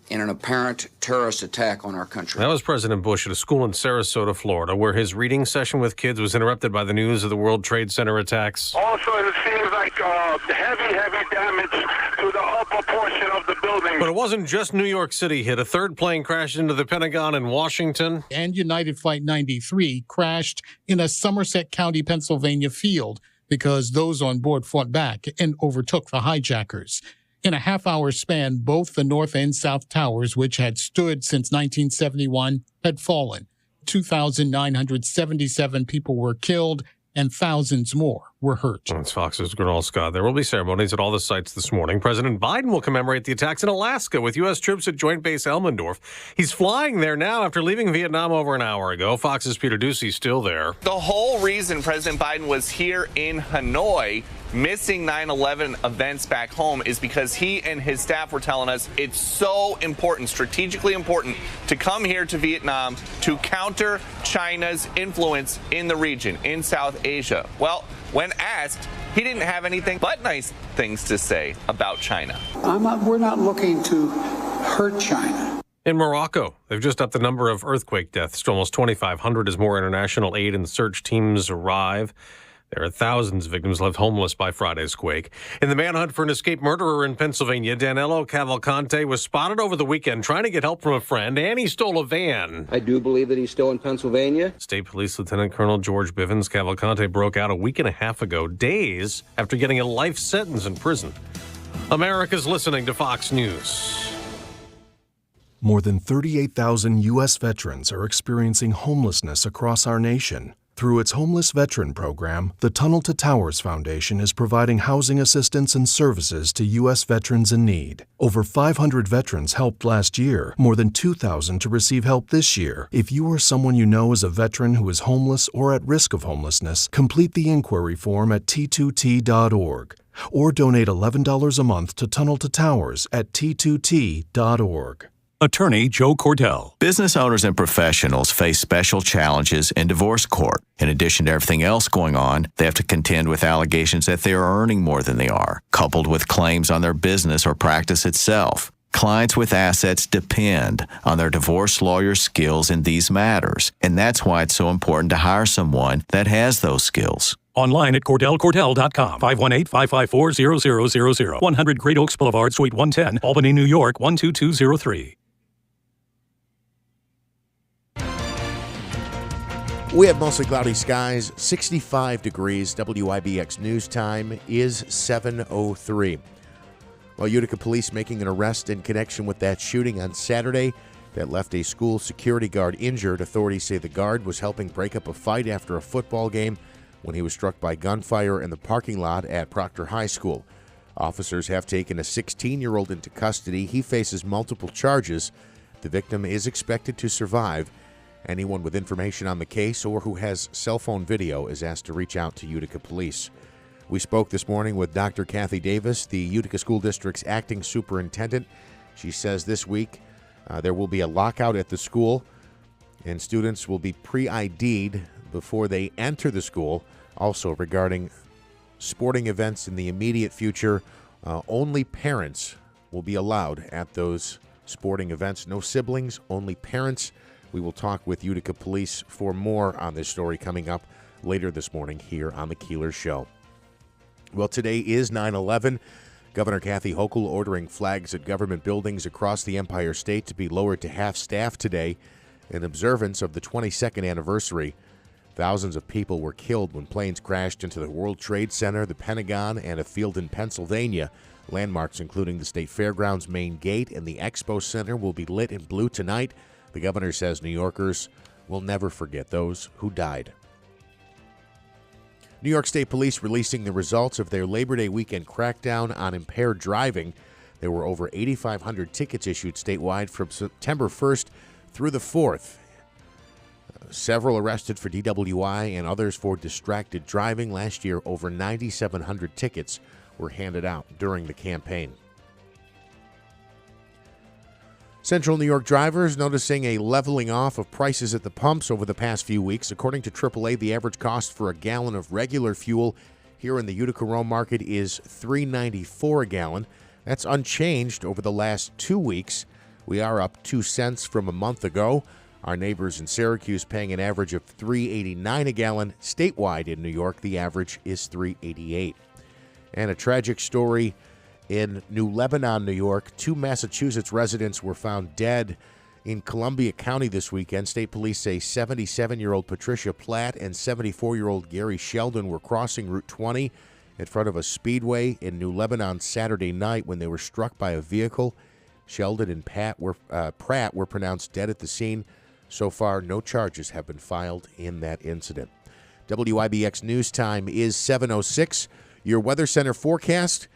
in an apparent terrorist attack on our country. That was President Bush at a school in Sarasota, Florida, where his reading session with kids was interrupted by the news of the World Trade Center attacks. Also, it seems like heavy damage to the upper portion of the building. But it wasn't just New York City hit. A third plane crashed into the Pentagon in Washington. And United Flight 93 crashed in a Somerset County, Pennsylvania field because those on board fought back and overtook the hijackers. In a half-hour span, both the North and South Towers, which had stood since 1971, had fallen. 2,977 people were killed and thousands more were hurt. That's Fox's Gernal Scott. There will be ceremonies at all the sites this morning. President Biden will commemorate the attacks in Alaska with U.S. troops at Joint Base Elmendorf. He's flying there now after leaving Vietnam over an hour ago. Fox's Peter Ducey's still there. The whole reason President Biden was here in Hanoi, missing 9/11 events back home, is because he and his staff were telling us it's so important, strategically important, to come here to Vietnam to counter China's influence in the region, in South Asia. Well, when asked, he didn't have anything but nice things to say about China. We're not looking to hurt China. In Morocco, they've just upped the number of earthquake deaths to almost 2,500 as more international aid and search teams arrive. There are thousands of victims left homeless by Friday's quake. In the manhunt for an escaped murderer in Pennsylvania, Danilo Cavalcante was spotted over the weekend trying to get help from a friend, and he stole a van. I do believe that he's still in Pennsylvania. State Police Lieutenant Colonel George Bivens. Cavalcante broke out a week and a half ago, days after getting a life sentence in prison. America's listening to Fox News. More than 38,000 U.S. veterans are experiencing homelessness across our nation. Through its Homeless Veteran Program, the Tunnel to Towers Foundation is providing housing assistance and services to U.S. veterans in need. Over 500 veterans helped last year, more than 2,000 to receive help this year. If you or someone you know is a veteran who is homeless or at risk of homelessness, complete the inquiry form at t2t.org or donate $11 a month to Tunnel to Towers at t2t.org. Attorney Joe Cordell. Business owners and professionals face special challenges in divorce court. In addition to everything else going on, they have to contend with allegations that they are earning more than they are, coupled with claims on their business or practice itself. Clients with assets depend on their divorce lawyer's skills in these matters, and that's why it's so important to hire someone that has those skills. Online at CordellCordell.com, 518-554-0000, 100 Great Oaks Boulevard, Suite 110, Albany, New York, 12203. We have mostly cloudy skies, 65 degrees. WIBX News Time is 7:03. Well, Utica police making an arrest in connection with that shooting on Saturday that left a school security guard injured. Authorities say the guard was helping break up a fight after a football game when he was struck by gunfire in the parking lot at Proctor High School. Officers have taken a 16-year-old into custody. He faces multiple charges. The victim is expected to survive. Anyone with information on the case or who has cell phone video is asked to reach out to Utica Police. We spoke this morning with Dr. Kathy Davis, the Utica School District's acting superintendent. She says this week there will be a lockout at the school, and students will be pre-ID'd before they enter the school. Also, regarding sporting events in the immediate future, only parents will be allowed at those sporting events. No siblings, only parents. We will talk with Utica Police for more on this story coming up later this morning here on the Keeler Show. Well, today is 9/11. Governor Kathy Hochul ordering flags at government buildings across the Empire State to be lowered to half-staff today in observance of the 22nd anniversary. Thousands of people were killed when planes crashed into the World Trade Center, the Pentagon, and a field in Pennsylvania. Landmarks including the State Fairgrounds main gate and the Expo Center will be lit in blue tonight. The governor says New Yorkers will never forget those who died. New York State Police releasing the results of their Labor Day weekend crackdown on impaired driving. There were over 8,500 tickets issued statewide from September 1st through the 4th. Several arrested for DWI and others for distracted driving. Last year, over 9,700 tickets were handed out during the campaign. Central New York drivers noticing a leveling off of prices at the pumps over the past few weeks. According to AAA, the average cost for a gallon of regular fuel here in the Utica-Rome market is $3.94 a gallon. That's unchanged over the last 2 weeks. We are up 2 cents from a month ago. Our neighbors in Syracuse paying an average of $3.89 a gallon. Statewide in New York, the average is $3.88. And a tragic story in New Lebanon, New York. 2 Massachusetts residents were found dead in Columbia County this weekend. State police say 77-year-old Patricia Platt and 74-year-old Gary Sheldon were crossing Route 20 in front of a speedway in New Lebanon Saturday night when they were struck by a vehicle. Sheldon and Pratt were pronounced dead at the scene. So far, no charges have been filed in that incident. WIBX News Time is 7:06. Your Weather Center forecast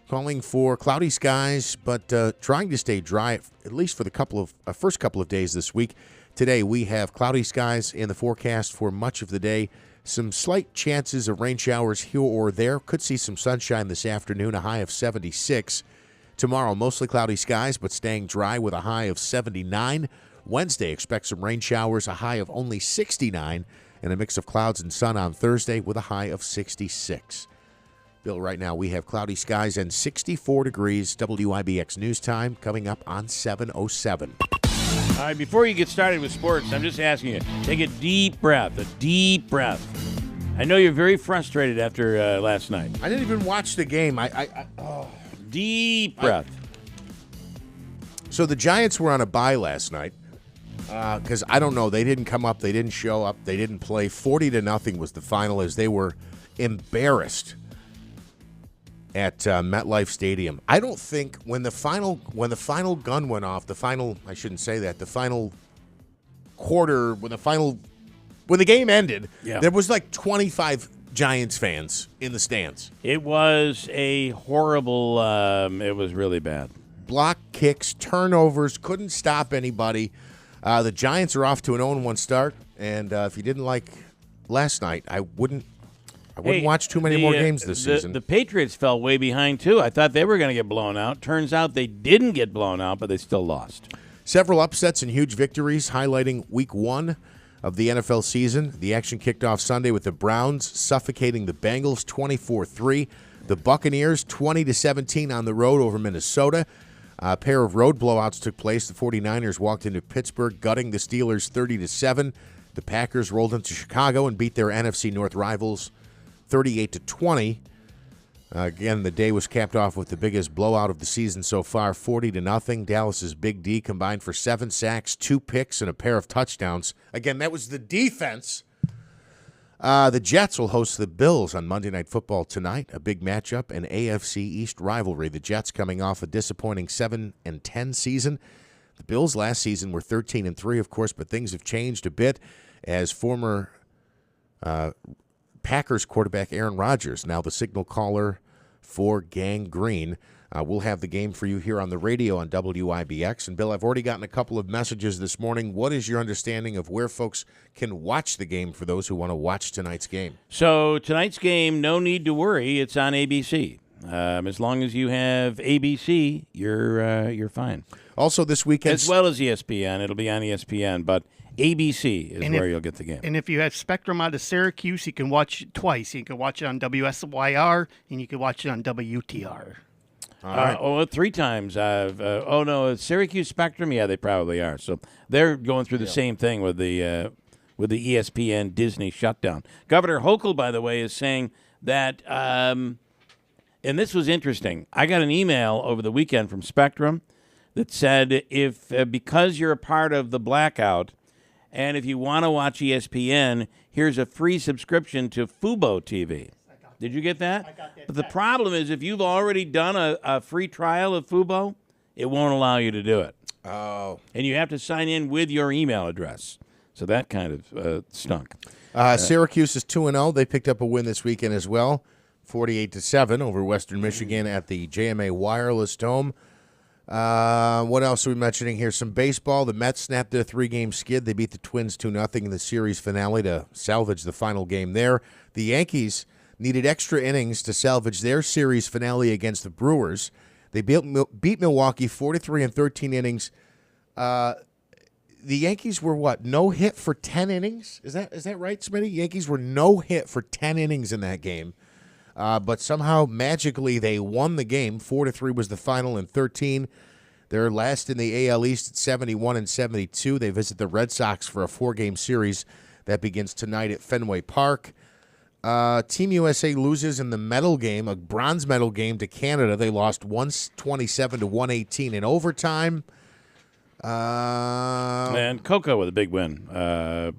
calling for cloudy skies, but trying to stay dry at least for the first couple of days this week. Today we have cloudy skies in the forecast for much of the day. Some slight chances of rain showers here or there. Could see some sunshine this afternoon, a high of 76. Tomorrow, mostly cloudy skies, but staying dry with a high of 79. Wednesday, expect some rain showers, a high of only 69, and a mix of clouds and sun on Thursday with a high of 66. Bill, right now we have cloudy skies and 64 degrees. WIBX News Time coming up on 7:07. All right, before you get started with sports, I'm just asking you, take a deep breath, I know you're very frustrated after last night. I didn't even watch the game. Deep breath. So the Giants were on a bye last night because, I don't know, they didn't come up, they didn't show up, they didn't play. 40-0 was the final as they were embarrassed at MetLife Stadium. I don't think when the final gun went off, the final quarter, when the game ended, there was like 25 Giants fans in the stands. It was a horrible, it was really bad. Block kicks, turnovers, couldn't stop anybody. The Giants are off to an 0-1 start, and if you didn't like last night, I wouldn't watch too many more games this season. The Patriots fell way behind, too. I thought they were going to get blown out. Turns out they didn't get blown out, but they still lost. Several upsets and huge victories highlighting week 1 of the NFL season. The action kicked off Sunday with the Browns suffocating the Bengals 24-3. The Buccaneers 20-17 on the road over Minnesota. A pair of road blowouts took place. The 49ers walked into Pittsburgh, gutting the Steelers 30-7. The Packers rolled into Chicago and beat their NFC North rivals 38-20. Again, the day was capped off with the biggest blowout of the season so far, 40-0. Dallas's Big D combined for 7 sacks, 2 picks, and a pair of touchdowns. Again, that was the defense. The Jets will host the Bills on Monday Night Football tonight, a big matchup, an AFC East rivalry. The Jets coming off a disappointing 7-10 season. The Bills last season were 13-3, of course, but things have changed a bit as former Packers quarterback Aaron Rodgers, now the signal caller for Gang Green. We'll have the game for you here on the radio on WIBX. And, Bill, I've already gotten a couple of messages this morning. What is your understanding of where folks can watch the game for those who want to watch tonight's game? So tonight's game, no need to worry. It's on ABC. As long as you have ABC, you're fine. Also this weekend, as well as ESPN, it'll be on ESPN, but ABC is where you'll get the game. And if you have Spectrum out of Syracuse, you can watch it twice. You can watch it on WSYR, and you can watch it on WTR. All right. 3 times. Syracuse Spectrum? Yeah, they probably are. So they're going through the same thing with the ESPN Disney shutdown. Governor Hochul, by the way, is saying that, and this was interesting. I got an email over the weekend from Spectrum that said because you're a part of the blackout, and if you want to watch ESPN, here's a free subscription to Fubo TV. Did you get that? I got that. But the problem is if you've already done a free trial of Fubo, it won't allow you to do it. Oh. And you have to sign in with your email address. So that kind of stunk. Syracuse is 2-0. They picked up a win this weekend as well, 48-7 over Western Michigan at the JMA Wireless Dome. What else are we mentioning here? Some baseball. The Mets snapped their 3-game skid. They beat the Twins 2-0 in the series finale to salvage the final game there. The Yankees needed extra innings to salvage their series finale against the Brewers. They beat Milwaukee 43-13 innings. The Yankees were no hit for 10 innings? Is that right, Smitty? Yankees were no hit for 10 innings in that game. But somehow, magically, they won the game. 4-3 was the final in 13. They're last in the AL East at 71-72. They visit the Red Sox for a 4-game series that begins tonight at Fenway Park. Team USA loses in the medal game, a bronze medal game to Canada. They lost 127-118 in overtime. And Coco with a big win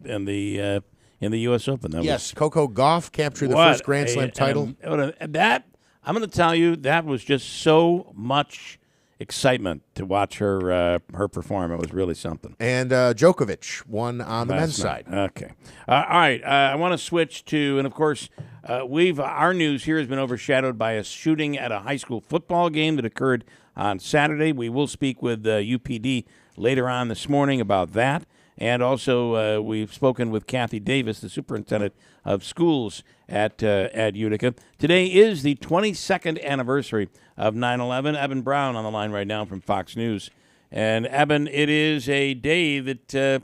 in the U.S. Open. Coco Gauff captured the first Grand Slam title. I'm going to tell you, that was just so much excitement to watch her perform. It was really something. And Djokovic won on the men's side. Okay. All right. I want to switch to, and of course, our news here has been overshadowed by a shooting at a high school football game that occurred on Saturday. We will speak with UPD later on this morning about that. And also, we've spoken with Kathy Davis, the superintendent of schools at Utica. Today is the 22nd anniversary of 9/11. Eben Brown on the line right now from Fox News. And, Eben, it is a day that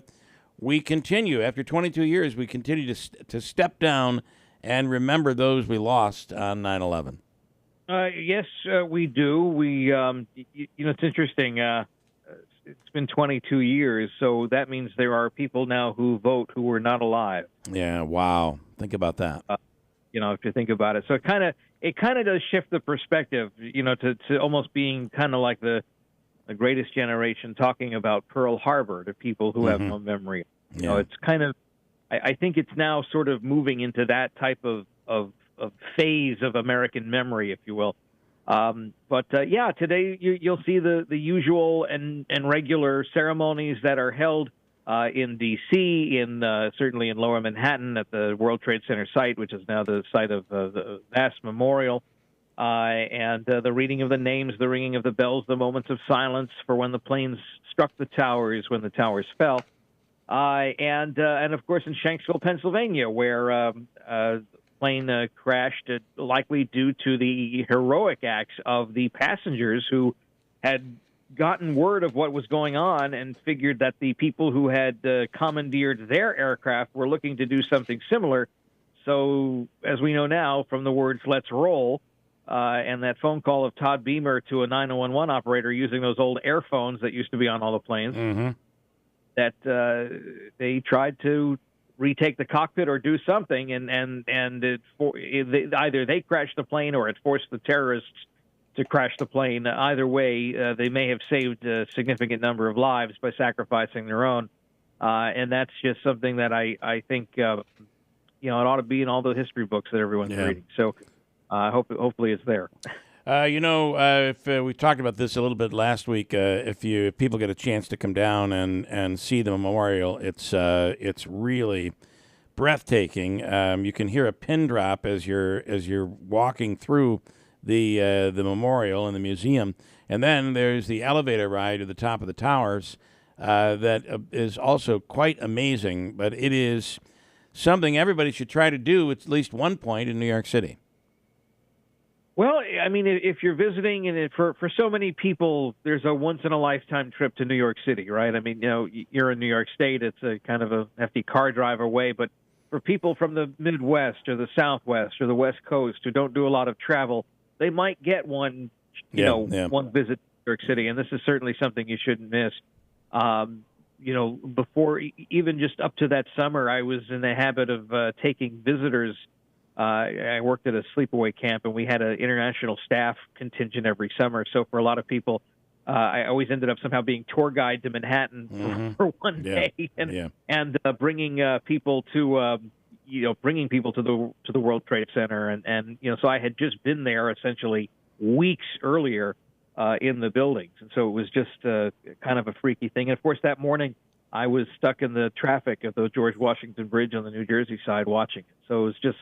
we continue. After 22 years, we continue to step down and remember those we lost on 9/11. Yes, we do. It's interesting. It's been 22 years, so that means there are people now who vote who were not alive. Yeah, wow. Think about that. If you think about it. So it kind of does shift the perspective, to almost being kind of like the greatest generation talking about Pearl Harbor to people who have no memory. It's kind of, I think it's now sort of moving into that type of phase of American memory, if you will. Today you'll see the usual and regular ceremonies that are held in D.C., certainly in Lower Manhattan at the World Trade Center site, which is now the site of the vast memorial, and the reading of the names, the ringing of the bells, the moments of silence for when the planes struck the towers, when the towers fell, and of course in Shanksville, Pennsylvania, where plane crashed, likely due to the heroic acts of the passengers who had gotten word of what was going on and figured that the people who had commandeered their aircraft were looking to do something similar. So, as we know now from the words "let's roll," and that phone call of Todd Beamer to a 911 operator using those old air phones that used to be on all the planes, that they tried to retake the cockpit or do something, and either they crashed the plane or it forced the terrorists to crash the plane. Either way, they may have saved a significant number of lives by sacrificing their own, and that's just something that I think it ought to be in all the history books that everyone's reading. So hopefully it's there. If we talked about this a little bit last week, if people get a chance to come down and see the memorial, it's really breathtaking. You can hear a pin drop as you're walking through the memorial and the museum, and then there's the elevator ride to the top of the towers that is also quite amazing. But it is something everybody should try to do at least one point in New York City. Well, I mean, if you're visiting, and for so many people, there's a once-in-a-lifetime trip to New York City, right? I mean, you're in New York State. It's a kind of a hefty car drive away. But for people from the Midwest or the Southwest or the West Coast who don't do a lot of travel, they might get one visit to New York City. And this is certainly something you shouldn't miss. Before, even just up to that summer, I was in the habit of taking visitors. I worked at a sleepaway camp, and we had an international staff contingent every summer. So for a lot of people, I always ended up somehow being tour guide to Manhattan for one day, and bringing people to the World Trade Center, and so I had just been there essentially weeks earlier in the buildings, and so it was just kind of a freaky thing. And of course, that morning I was stuck in the traffic at the George Washington Bridge on the New Jersey side watching it. So it was just,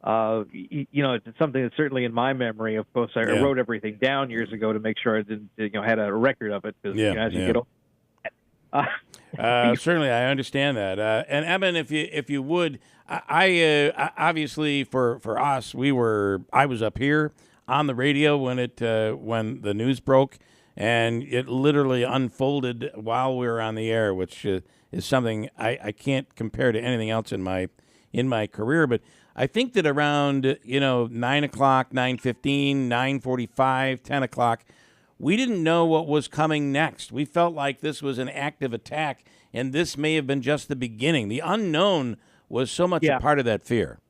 it's something that's certainly in my memory. Of course, I wrote everything down years ago to make sure I didn't, had a record of it. Because as you get older. Certainly, I understand that. And Eben, if you would, I obviously for us, I was up here on the radio when the news broke. And it literally unfolded while we were on the air, which is something I can't compare to anything else in my career. But I think that around 9 o'clock, 9:15, 9:45, 10 o'clock, we didn't know what was coming next. We felt like this was an active attack, and this may have been just the beginning. The unknown was so much a part of that fear.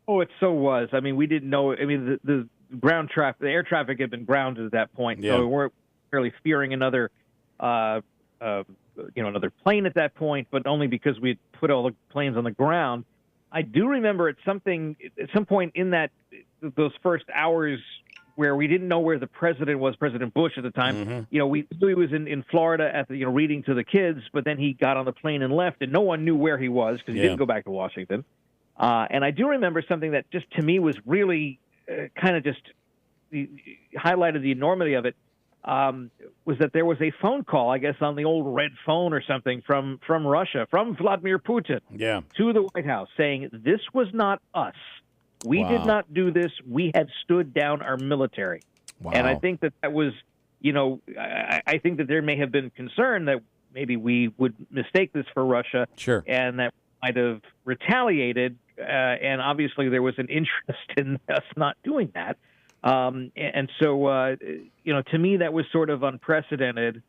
Oh, it so was. I mean, we didn't know. I mean, the ground traffic, the air traffic had been grounded at that point, so we weren't really fearing another plane at that point, but only because we had put all the planes on the ground. I do remember at some point in those first hours where we didn't know where the president was, President Bush at the time. You know, we knew he was in Florida at the, reading to the kids, but then he got on the plane and left, and no one knew where he was because he didn't go back to Washington. And I do remember something that just to me was really kind of just highlighted the enormity of it. Was that there was a phone call, I guess, on the old red phone or something from Russia, from Vladimir Putin to the White House saying, this was not us. We did not do this. We had stood down our military. And I think that was, I think that there may have been concern that maybe we would mistake this for Russia. Sure. And that might have retaliated. And obviously there was an interest in us not doing that. And so, to me, that was sort of unprecedented,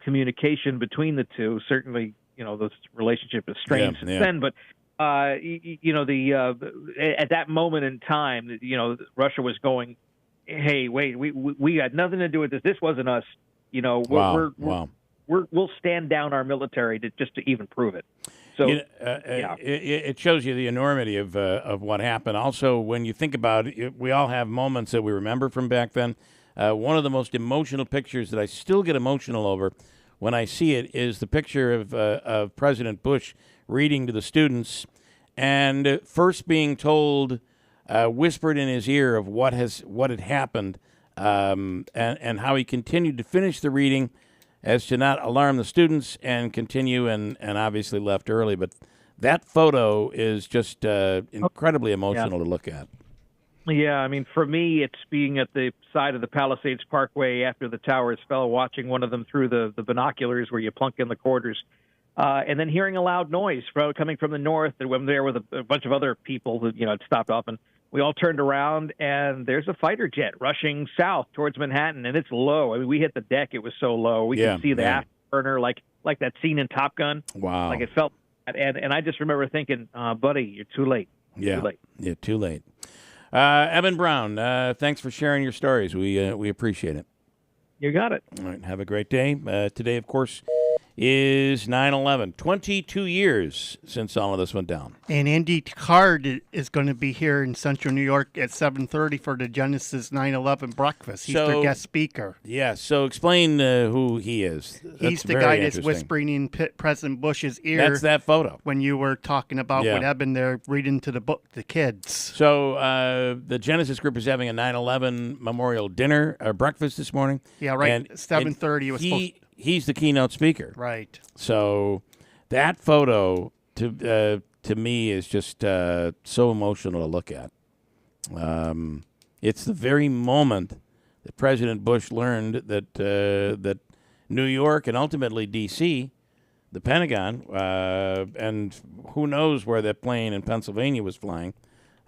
communication between the two. Certainly, the relationship is strained since then. But, at that moment in time, Russia was going, hey, wait, we had nothing to do with this. This wasn't us. We'll stand down our military just to even prove it. So it shows you the enormity of what happened. Also, when you think about it, we all have moments that we remember from back then. One of the most emotional pictures that I still get emotional over when I see it is the picture of President Bush reading to the students and first being told, whispered in his ear of what had happened, and how he continued to finish the reading as to not alarm the students and continue and obviously left early. But that photo is just incredibly emotional to look at. Yeah, I mean, for me, it's being at the side of the Palisades Parkway after the towers fell, watching one of them through the binoculars where you plunk in the quarters, and then hearing a loud noise coming from the north. And when there with a bunch of other people who, had stopped off, and we all turned around, and there's a fighter jet rushing south towards Manhattan, and it's low. I mean, we hit the deck; it was so low. We could see the afterburner, like that scene in Top Gun. Wow! Like it felt, and I just remember thinking, "Buddy, you're too late. Too late. Yeah, too late." Evan Brown, thanks for sharing your stories. We appreciate it. You got it. All right, have a great day. Today, of course, is 9/11. 22 years since all of this went down. And Andy Card is going to be here in Central New York at 7:30 for the Genesis 9/11 breakfast. He's their guest speaker. Yeah, so explain who he is. He's the guy that's whispering in President Bush's ear. That's that photo. When you were talking about what happened there, reading to the kids. So the Genesis group is having a 9/11 memorial dinner or breakfast this morning. Yeah, right. And 7:30 was supposed to... He's the keynote speaker. Right. So that photo to me is just so emotional to look at. It's the very moment that President Bush learned that New York and ultimately D.C., the Pentagon, and who knows where that plane in Pennsylvania was flying,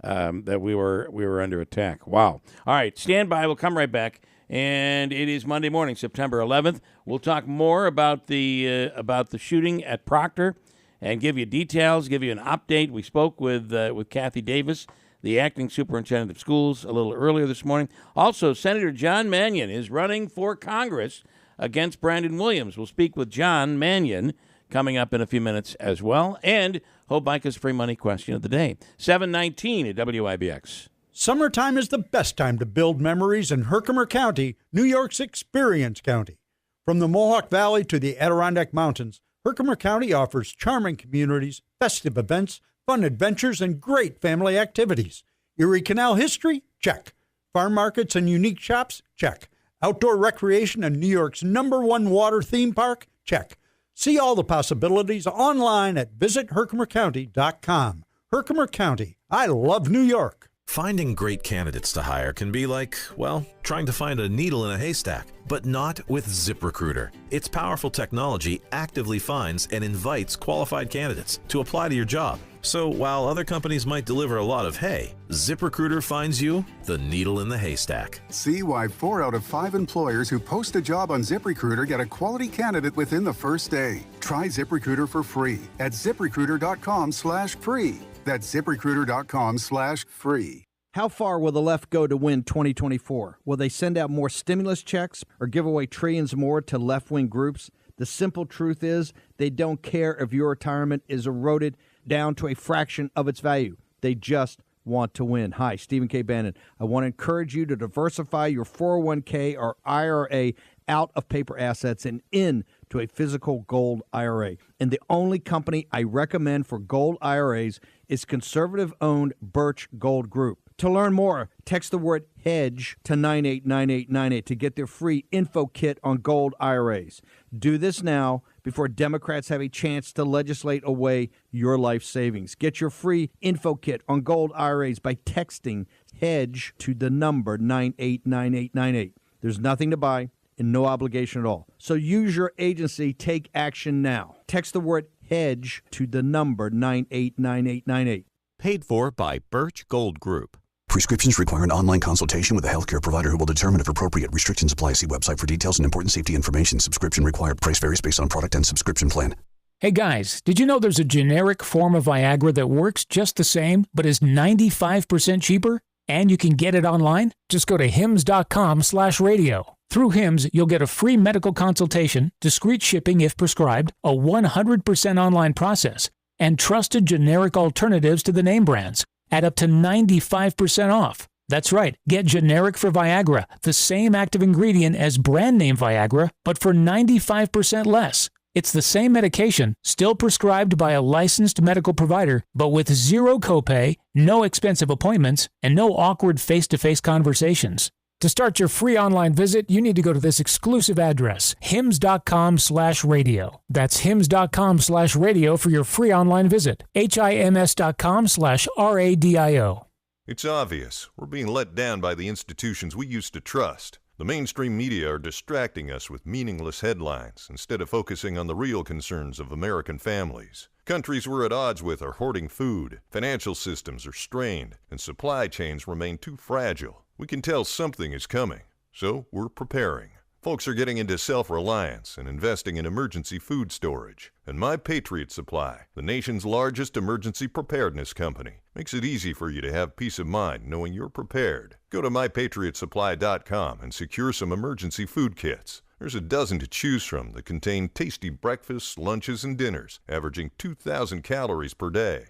that we were under attack. Wow. All right, stand by. We'll come right back. And it is Monday morning, September 11th. We'll talk more about the shooting at Proctor and give you details, give you an update. We spoke with Kathy Davis, the acting superintendent of schools, a little earlier this morning. Also, Senator John Mannion is running for Congress against Brandon Williams. We'll speak with John Mannion coming up in a few minutes as well. And Hope Micah's free money question of the day, 7:19 at WIBX. Summertime is the best time to build memories in Herkimer County, New York's Experience County. From the Mohawk Valley to the Adirondack Mountains, Herkimer County offers charming communities, festive events, fun adventures, and great family activities. Erie Canal history? Check. Farm markets and unique shops? Check. Outdoor recreation and New York's #1 water theme park? Check. See all the possibilities online at visitherkimercounty.com. Herkimer County. I love New York. Finding great candidates to hire can be like, well, trying to find a needle in a haystack, but not with ZipRecruiter. Its powerful technology actively finds and invites qualified candidates to apply to your job. So while other companies might deliver a lot of hay, ZipRecruiter finds you the needle in the haystack. See why 4 out of 5 employers who post a job on ZipRecruiter get a quality candidate within the first day. Try ZipRecruiter for free at ZipRecruiter.com/free. That's ZipRecruiter.com/free. How far will the left go to win 2024? Will they send out more stimulus checks or give away trillions more to left-wing groups? The simple truth is they don't care if your retirement is eroded down to a fraction of its value. They just want to win. Hi, Stephen K. Bannon. I want to encourage you to diversify your 401k or IRA out of paper assets and into a physical gold IRA. And the only company I recommend for gold IRAs is conservative-owned Birch Gold Group. To learn more, text the word HEDGE to 989898 to get their free info kit on gold IRAs. Do this now before Democrats have a chance to legislate away your life savings. Get your free info kit on gold IRAs by texting HEDGE to the number 989898. There's nothing to buy and no obligation at all. So use your agency. Take action now. Text the word HEDGE to the number 989898. Paid for by Birch Gold Group. Prescriptions require an online consultation with a healthcare provider who will determine if appropriate. Restrictions apply. See website for details and important safety information. Subscription required. Price varies based on product and subscription plan. Hey guys, did you know there's a generic form of Viagra that works just the same, but is 95% cheaper? And you can get it online? Just go to hims.com/radio. Through Hims, you'll get a free medical consultation, discreet shipping if prescribed, a 100% online process, and trusted generic alternatives to the name brands at up to 95% off. That's right, get generic for Viagra, the same active ingredient as brand name Viagra, but for 95% less. It's the same medication, still prescribed by a licensed medical provider, but with zero copay, no expensive appointments, and no awkward face-to-face conversations. To start your free online visit, you need to go to this exclusive address, hims.com/radio. That's hims.com/radio for your free online visit. HIMS.com/RADIO. It's obvious. We're being let down by the institutions we used to trust. The mainstream media are distracting us with meaningless headlines instead of focusing on the real concerns of American families. Countries we're at odds with are hoarding food, financial systems are strained, and supply chains remain too fragile. We can tell something is coming, so we're preparing. Folks are getting into self-reliance and investing in emergency food storage. And My Patriot Supply, the nation's largest emergency preparedness company, makes it easy for you to have peace of mind knowing you're prepared. Go to MyPatriotSupply.com and secure some emergency food kits. There's a dozen to choose from that contain tasty breakfasts, lunches, and dinners, averaging 2,000 calories per day.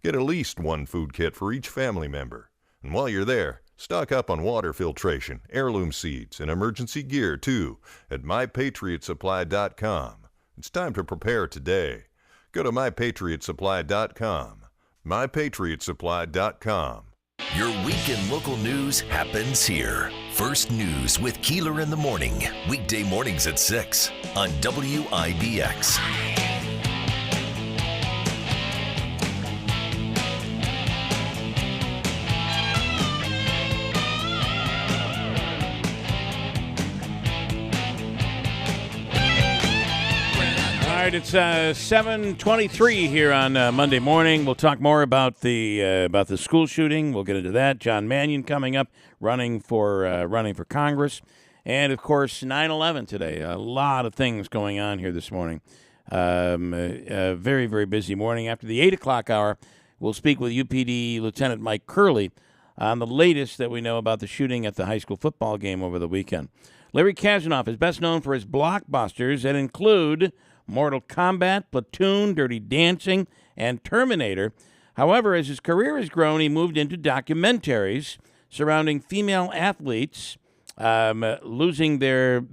Get at least one food kit for each family member. And while you're there, stock up on water filtration, heirloom seeds, and emergency gear, too, at MyPatriotSupply.com. It's time to prepare today. Go to MyPatriotSupply.com. MyPatriotSupply.com. Your weekend local news happens here. First News with Keeler in the morning. Weekday mornings at 6 on WIBX. All right, it's 7:23 here on Monday morning. We'll talk more about the school shooting. We'll get into that. John Mannion coming up, running for Congress, and of course 9/11 today. A lot of things going on here this morning. A very, very busy morning. After the 8 o'clock hour, we'll speak with UPD Lieutenant Mike Curley on the latest that we know about the shooting at the high school football game over the weekend. Larry Kazanoff is best known for his blockbusters that include Mortal Kombat, Platoon, Dirty Dancing, and Terminator. However, as his career has grown, he moved into documentaries surrounding female athletes losing their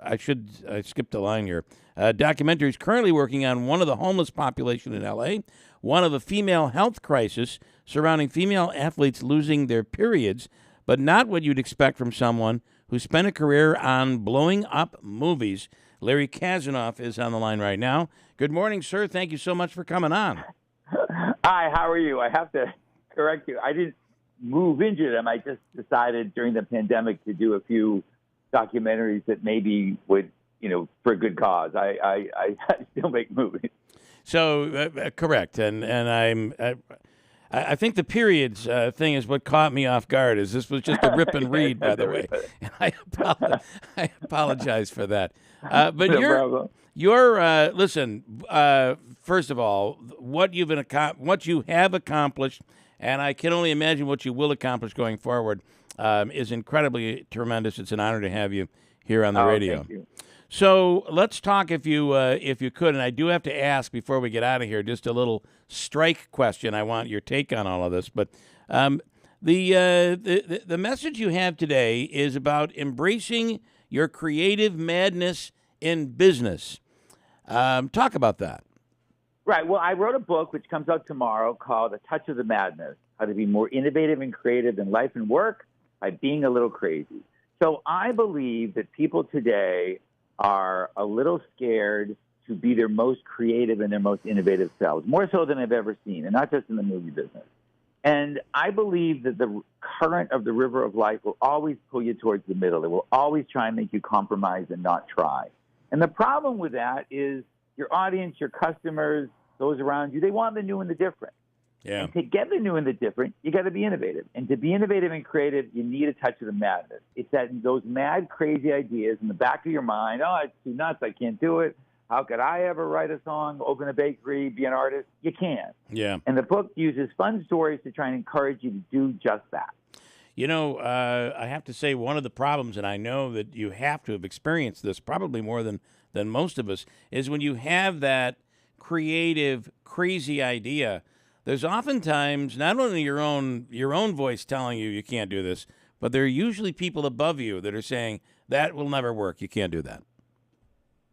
I skipped a line here. Documentaries currently working on one of the homeless population in L.A., one of a female health crisis surrounding female athletes losing their periods, but not what you'd expect from someone who spent a career on blowing up movies. Larry Kazanoff is on the line right now. Good morning, sir. Thank you so much for coming on. Hi, how are you? I have to correct you. I didn't move into them. I just decided during the pandemic to do a few documentaries that maybe would, for a good cause. I still make movies. So, correct. And I think the periods thing is what caught me off guard. This was just a rip and read, by the way. And I apologize for that. But no listen. First of all, what you have accomplished, and I can only imagine what you will accomplish going forward, is incredibly tremendous. It's an honor to have you here on the radio. Thank you. So let's talk, if you could, and I do have to ask before we get out of here, just a little strike question. I want your take on all of this. But The message you have today is about embracing your creative madness in business. Talk about that. Right. Well, I wrote a book which comes out tomorrow called A Touch of the Madness, How to Be More Innovative and Creative in Life and Work by Being a Little Crazy. So I believe that people today are a little scared to be their most creative and their most innovative selves, more so than I've ever seen, and not just in the movie business. And I believe that the current of the river of life will always pull you towards the middle. It will always try and make you compromise and not try. And the problem with that is your audience, your customers, those around you, they want the new and the different. Yeah. And to get the new and the different, you got to be innovative. And to be innovative and creative, you need a touch of the madness. It's that those mad, crazy ideas in the back of your mind. Oh, it's too nuts. I can't do it. How could I ever write a song, open a bakery, be an artist? You can't. Yeah. And the book uses fun stories to try and encourage you to do just that. You know, I have to say one of the problems, and I know that you have to have experienced this probably more than most of us, is when you have that creative, crazy idea, there's oftentimes not only your own voice telling you can't do this, but there are usually people above you that are saying, that will never work. You can't do that.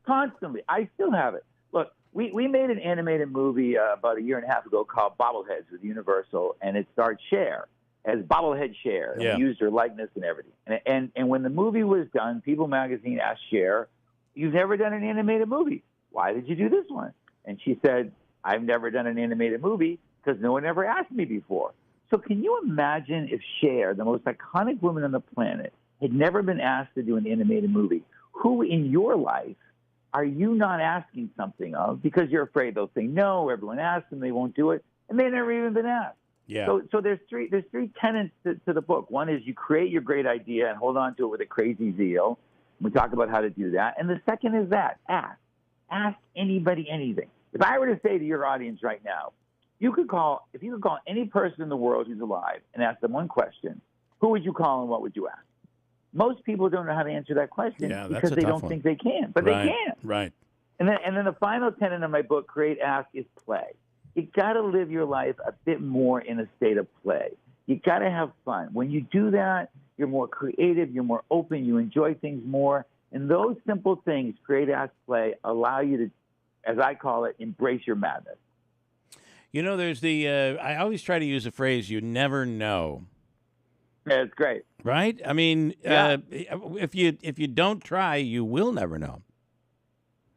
Constantly. I still have it. Look, we made an animated movie about a year and a half ago called Bobbleheads with Universal, and it starred Cher as Bobblehead Cher. Yeah. And we used her likeness and everything. And when the movie was done, People magazine asked Cher, "You've never done an animated movie. Why did you do this one?" And she said, "I've never done an animated movie because no one ever asked me before." So can you imagine if Cher, the most iconic woman on the planet, had never been asked to do an animated movie? Who in your life are you not asking something of because you're afraid they'll say no, everyone asks them, they won't do it, and they've never even been asked? Yeah. So there's three tenets to the book. One is you create your great idea and hold on to it with a crazy zeal. We talk about how to do that. And the second is that ask anybody anything. If I were to say to your audience right now, if you could call any person in the world who's alive and ask them one question, who would you call and what would you ask? Most people don't know how to answer that question because they don't think they can, but they can. Right. And then the final tenet of my book, Create, Ask, is play. You got to live your life a bit more in a state of play. You got to have fun. When you do that, you're more creative, you're more open, you enjoy things more. And those simple things, Create, Ask, Play, allow you to, as I call it, embrace your madness. You know, there's I always try to use a phrase, you never know. Yeah, it's great. Right? I mean, if you don't try, you will never know.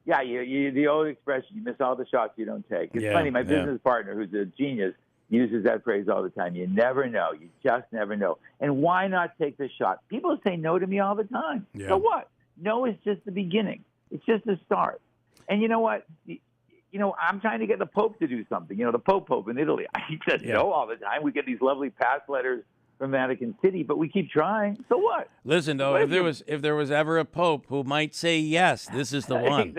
Yeah, you the old expression, you miss all the shots you don't take. It's funny, my business partner, who's a genius, uses that phrase all the time. You never know. You just never know. And why not take the shot? People say no to me all the time. Yeah. So what? No is just the beginning. It's just the start. And you know what? I'm trying to get the Pope to do something. The Pope in Italy. He says no all the time. We get these lovely pass letters from Vatican City, but we keep trying. So what? Listen, though, if there was ever a pope who might say yes, this is the one.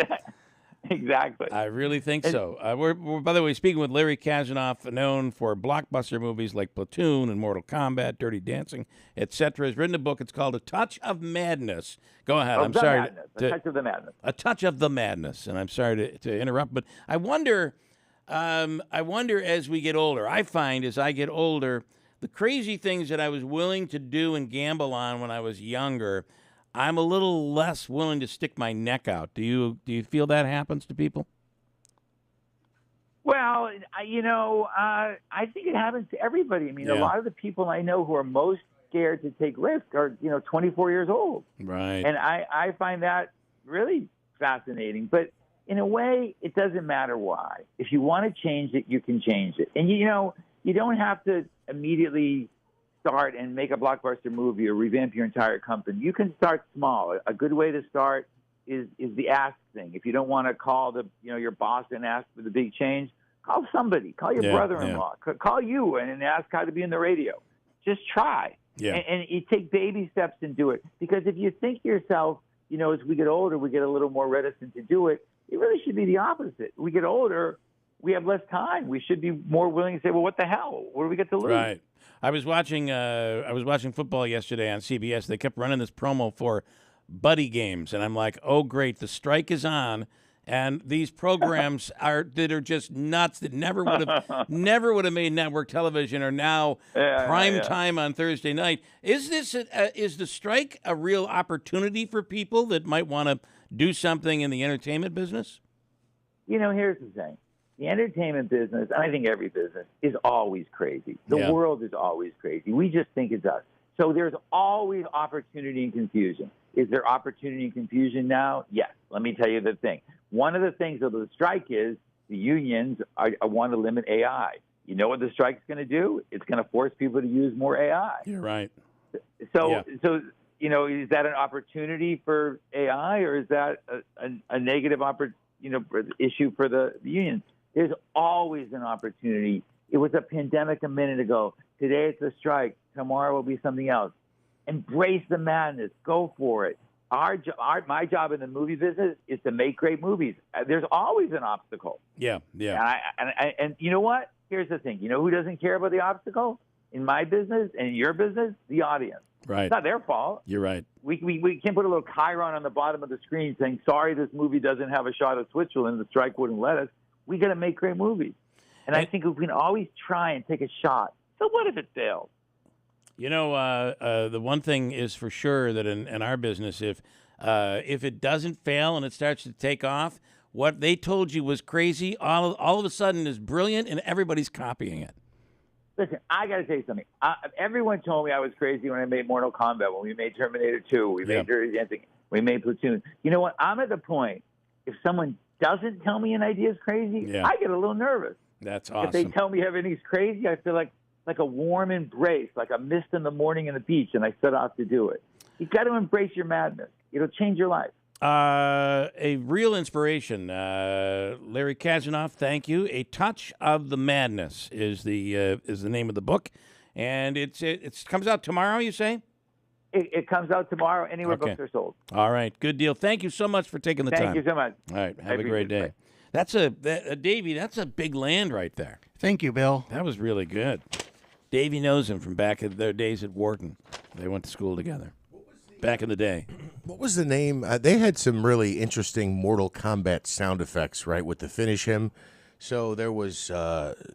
Exactly. I really think so. We're by the way speaking with Larry Kazanoff, known for blockbuster movies like Platoon and Mortal Kombat, Dirty Dancing, etc. He's written a book. It's called A Touch of Madness. Go ahead. A Touch of the Madness. A Touch of the Madness. And I'm sorry to interrupt, but I wonder as we get older. I find as I get older, the crazy things that I was willing to do and gamble on when I was younger, I'm a little less willing to stick my neck out. Do you feel that happens to people? Well, I think it happens to everybody. I mean, a lot of the people I know who are most scared to take risks are, 24 years old. Right. And I find that really fascinating. But in a way, it doesn't matter why. If you want to change it, you can change it. And, you don't have to immediately start and make a blockbuster movie or revamp your entire company. You can start small. A good way to start is the ask thing. If you don't want to call your boss and ask for the big change, call somebody. Call your brother-in-law. Call you and ask how to be in the radio. Just try. Yeah. And you take baby steps and do it. Because if you think to yourself, as we get older, we get a little more reticent to do it, it really should be the opposite. We get older, we have less time. We should be more willing to say, well, what the hell? What do we get to lose? Right. I was watching football yesterday on CBS. They kept running this promo for buddy games, and I'm like, oh, great, the strike is on, And these programs are just nuts that never would have made network television are now prime time on Thursday night. Is the strike a real opportunity for people that might want to do something in the entertainment business? Here's the thing. The entertainment business, and I think every business, is always crazy. The world is always crazy. We just think it's us. So there's always opportunity and confusion. Is there opportunity and confusion now? Yes. Let me tell you the thing. One of the things of the strike is the unions want to limit AI. You know what the strike's going to do? It's going to force people to use more AI. You're right. So is that an opportunity for AI, or is that a negative issue for the unions? There's always an opportunity. It was a pandemic a minute ago. Today it's a strike. Tomorrow will be something else. Embrace the madness. Go for it. My job in the movie business is to make great movies. There's always an obstacle. Yeah. And you know what? Here's the thing. You know who doesn't care about the obstacle? In my business and in your business, the audience. Right. It's not their fault. You're right. We can't put a little chyron on the bottom of the screen saying, sorry, this movie doesn't have a shot of Switzerland. The strike wouldn't let us. We got to make great movies. And I think we can always try and take a shot. So what if it fails? The one thing is for sure that in our business, if it doesn't fail and it starts to take off, what they told you was crazy, all of a sudden is brilliant, and everybody's copying it. Listen, I got to tell you something. Everyone told me I was crazy when I made Mortal Kombat, when we made Terminator 2, we made Dirty Dancing, we made Platoon. You know what? I'm at the point, if someone doesn't tell me an idea is crazy, I get a little nervous. That's awesome. If they tell me everything's crazy, I feel like a warm embrace, like a mist in the morning on the beach, and I set off to do it. You've got to embrace your madness. It'll change your life. A real inspiration. Larry Kazanoff, thank you. A Touch of the Madness is the name of the book, and it comes out tomorrow, you say? It comes out tomorrow, anywhere books are sold. All right, good deal. Thank you so much for taking the time. Thank you so much. All right, have a great day. Davey, that's a big land right there. Thank you, Bill. That was really good. Davey knows him from back in their days at Wharton. They went to school together back in the day. What was the name? They had some really interesting Mortal Kombat sound effects, right, with the finish him. So there was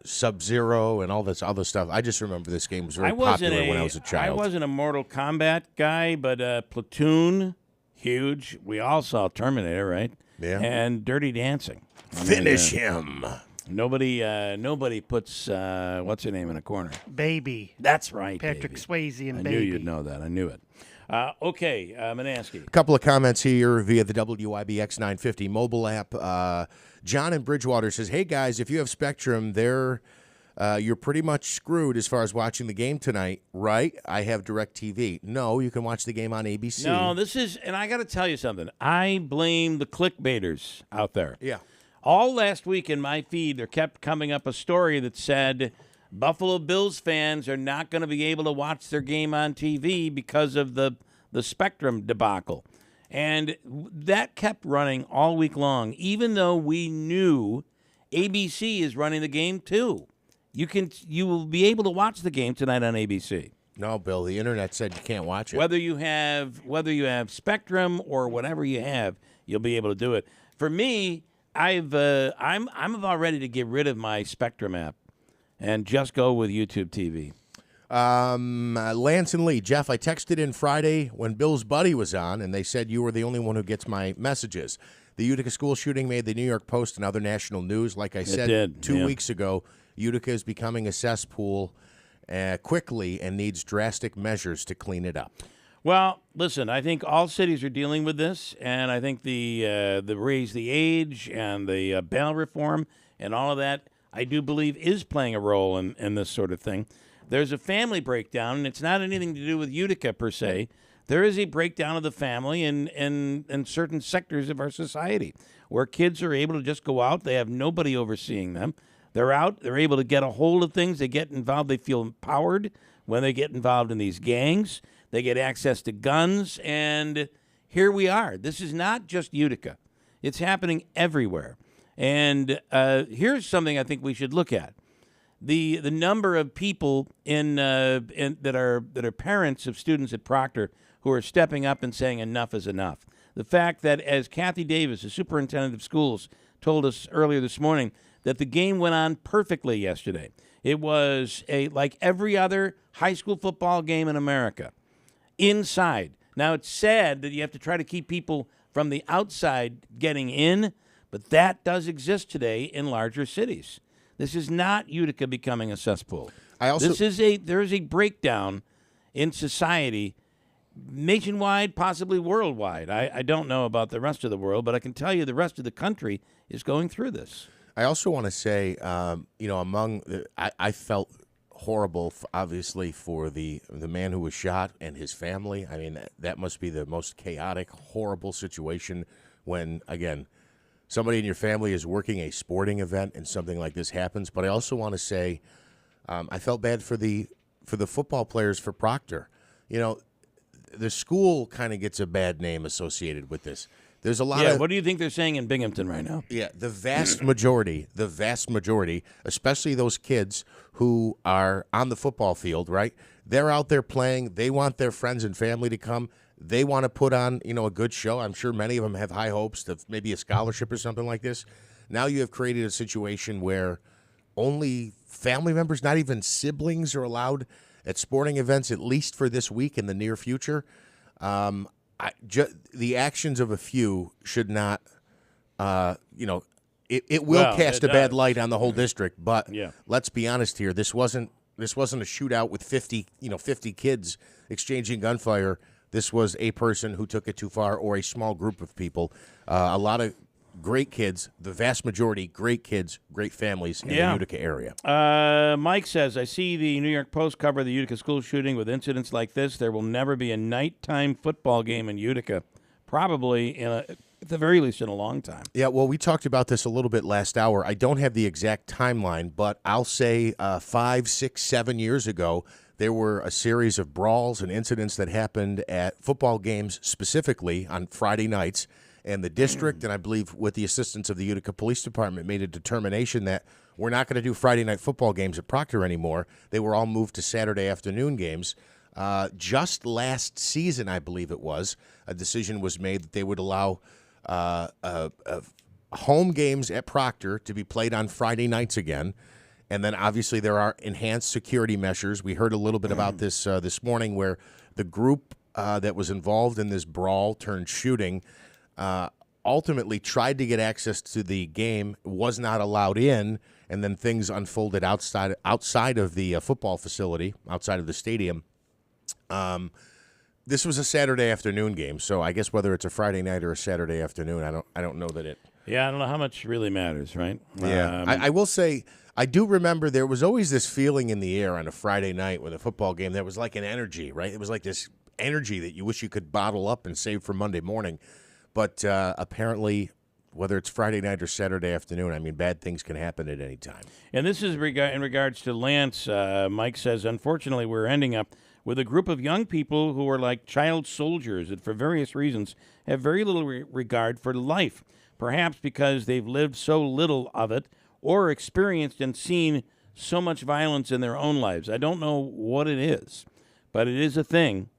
Sub-Zero and all this other stuff. I just remember this game was very popular when I was a child. I wasn't a Mortal Kombat guy, but Platoon, huge. We all saw Terminator, right? Yeah. And Dirty Dancing. Finish him. Nobody puts what's her name in a corner. Baby. That's right. Patrick Swayze and I Baby. knew you'd know that. I knew it. Okay, Manansky. A couple of comments here via the WIBX 950 mobile app. John in Bridgewater says, "Hey guys, if you have Spectrum, you're pretty much screwed as far as watching the game tonight, right? I have DirecTV. No, you can watch the game on ABC. No, and I got to tell you something. I blame the clickbaiters out there. Yeah. All last week in my feed, there kept coming up a story that said Buffalo Bills fans are not going to be able to watch their game on TV because of the Spectrum debacle. And that kept running all week long, even though we knew ABC is running the game too. You will be able to watch the game tonight on ABC. No, Bill, the internet said you can't watch it. Whether you have Spectrum or whatever you have, you'll be able to do it. For me, I'm about ready to get rid of my Spectrum app and just go with YouTube TV. Lance and Lee, Jeff, I texted in Friday when Bill's buddy was on, and they said you were the only one who gets my messages. The Utica school shooting made the New York Post and other national news. Like I said 2 weeks ago, Utica is becoming a cesspool quickly and needs drastic measures to clean it up. Well, listen, I think all cities are dealing with this, and I think the raise the age and the bail reform and all of that, I do believe is playing a role in this sort of thing. There's a family breakdown, and it's not anything to do with Utica per se. There is a breakdown of the family in certain sectors of our society where kids are able to just go out. They have nobody overseeing them. They're out. They're able to get a hold of things. They get involved. They feel empowered when they get involved in these gangs. They get access to guns, and here we are. This is not just Utica. It's happening everywhere. And here's something I think we should look at. the number of people that are parents of students at Proctor who are stepping up and saying enough is enough. The fact that, as Kathy Davis, the superintendent of schools, told us earlier this morning, that the game went on perfectly yesterday. It was like every other high school football game in America, inside. Now, it's sad that you have to try to keep people from the outside getting in, but that does exist today in larger cities. This is not Utica becoming a cesspool. There is a breakdown in society, nationwide, possibly worldwide. I don't know about the rest of the world, but I can tell you the rest of the country is going through this. I also want to say, I felt horrible, obviously, for the man who was shot and his family. I mean, that must be the most chaotic, horrible situation when, again, somebody in your family is working a sporting event and something like this happens. But I also want to say, I felt bad for the football players for Proctor. You know, the school kind of gets a bad name associated with this. There's a lot of... what do you think they're saying in Binghamton right now? Yeah, the vast majority, especially those kids who are on the football field, right? They're out there playing. They want their friends and family to come. They want to put on, a good show. I'm sure many of them have high hopes of maybe a scholarship or something like this. Now you have created a situation where only family members, not even siblings, are allowed at sporting events, at least for this week in the near future. The actions of a few should not, it will cast a bad light on the whole district. But let's be honest here. This wasn't a shootout with 50 kids exchanging gunfire. This was a person who took it too far, or a small group of people. A lot of great kids, the vast majority, great kids, great families in the Utica area. Mike says, I see the New York Post cover the Utica school shooting with incidents like this. There will never be a nighttime football game in Utica, probably at the very least in a long time. Yeah, well, we talked about this a little bit last hour. I don't have the exact timeline, but I'll say 5, 6, 7 years ago, there were a series of brawls and incidents that happened at football games, specifically on Friday nights. And the district, and I believe with the assistance of the Utica Police Department, made a determination that we're not going to do Friday night football games at Proctor anymore. They were all moved to Saturday afternoon games. Just last season, I believe it was, a decision was made that they would allow home games at Proctor to be played on Friday nights again. And then obviously there are enhanced security measures. We heard a little bit about this this morning, where the group that was involved in this brawl turned shooting ultimately tried to get access to the game, was not allowed in, and then things unfolded outside of the football facility, outside of the stadium. This was a Saturday afternoon game, so I guess whether it's a Friday night or a Saturday afternoon, I don't know that it. Yeah, I don't know how much really matters, right? Yeah, I will say I do remember there was always this feeling in the air on a Friday night with a football game. There was like an energy, right? It was like this energy that you wish you could bottle up and save for Monday morning. But apparently, whether it's Friday night or Saturday afternoon, I mean, bad things can happen at any time. And this is in regards to Lance. Mike says, unfortunately, we're ending up with a group of young people who are like child soldiers that, for various reasons, have very little regard for life. Perhaps because they've lived so little of it or experienced and seen so much violence in their own lives. I don't know what it is, but it is a thing.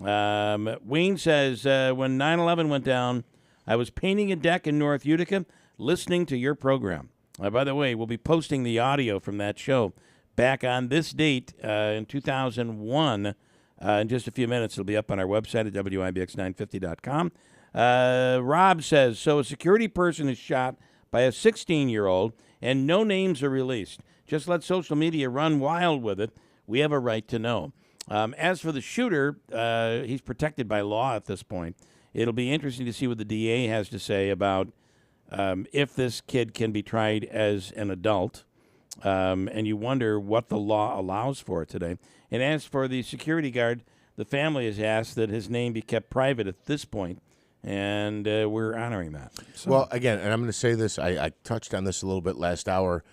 Wayne says, when 9/11 went down, I was painting a deck in North Utica, listening to your program. By the way, we'll be posting the audio from that show back on this date in 2001. In just a few minutes, it'll be up on our website at WIBX950.com. Rob says, so a security person is shot by a 16-year-old and no names are released. Just let social media run wild with it. We have a right to know. As for the shooter, he's protected by law at this point. It'll be interesting to see what the DA has to say about if this kid can be tried as an adult. And you wonder what the law allows for today. And as for the security guard, the family has asked that his name be kept private at this point, and we're honoring that. So. Well, again, and I'm going to say this, I touched on this a little bit last hour.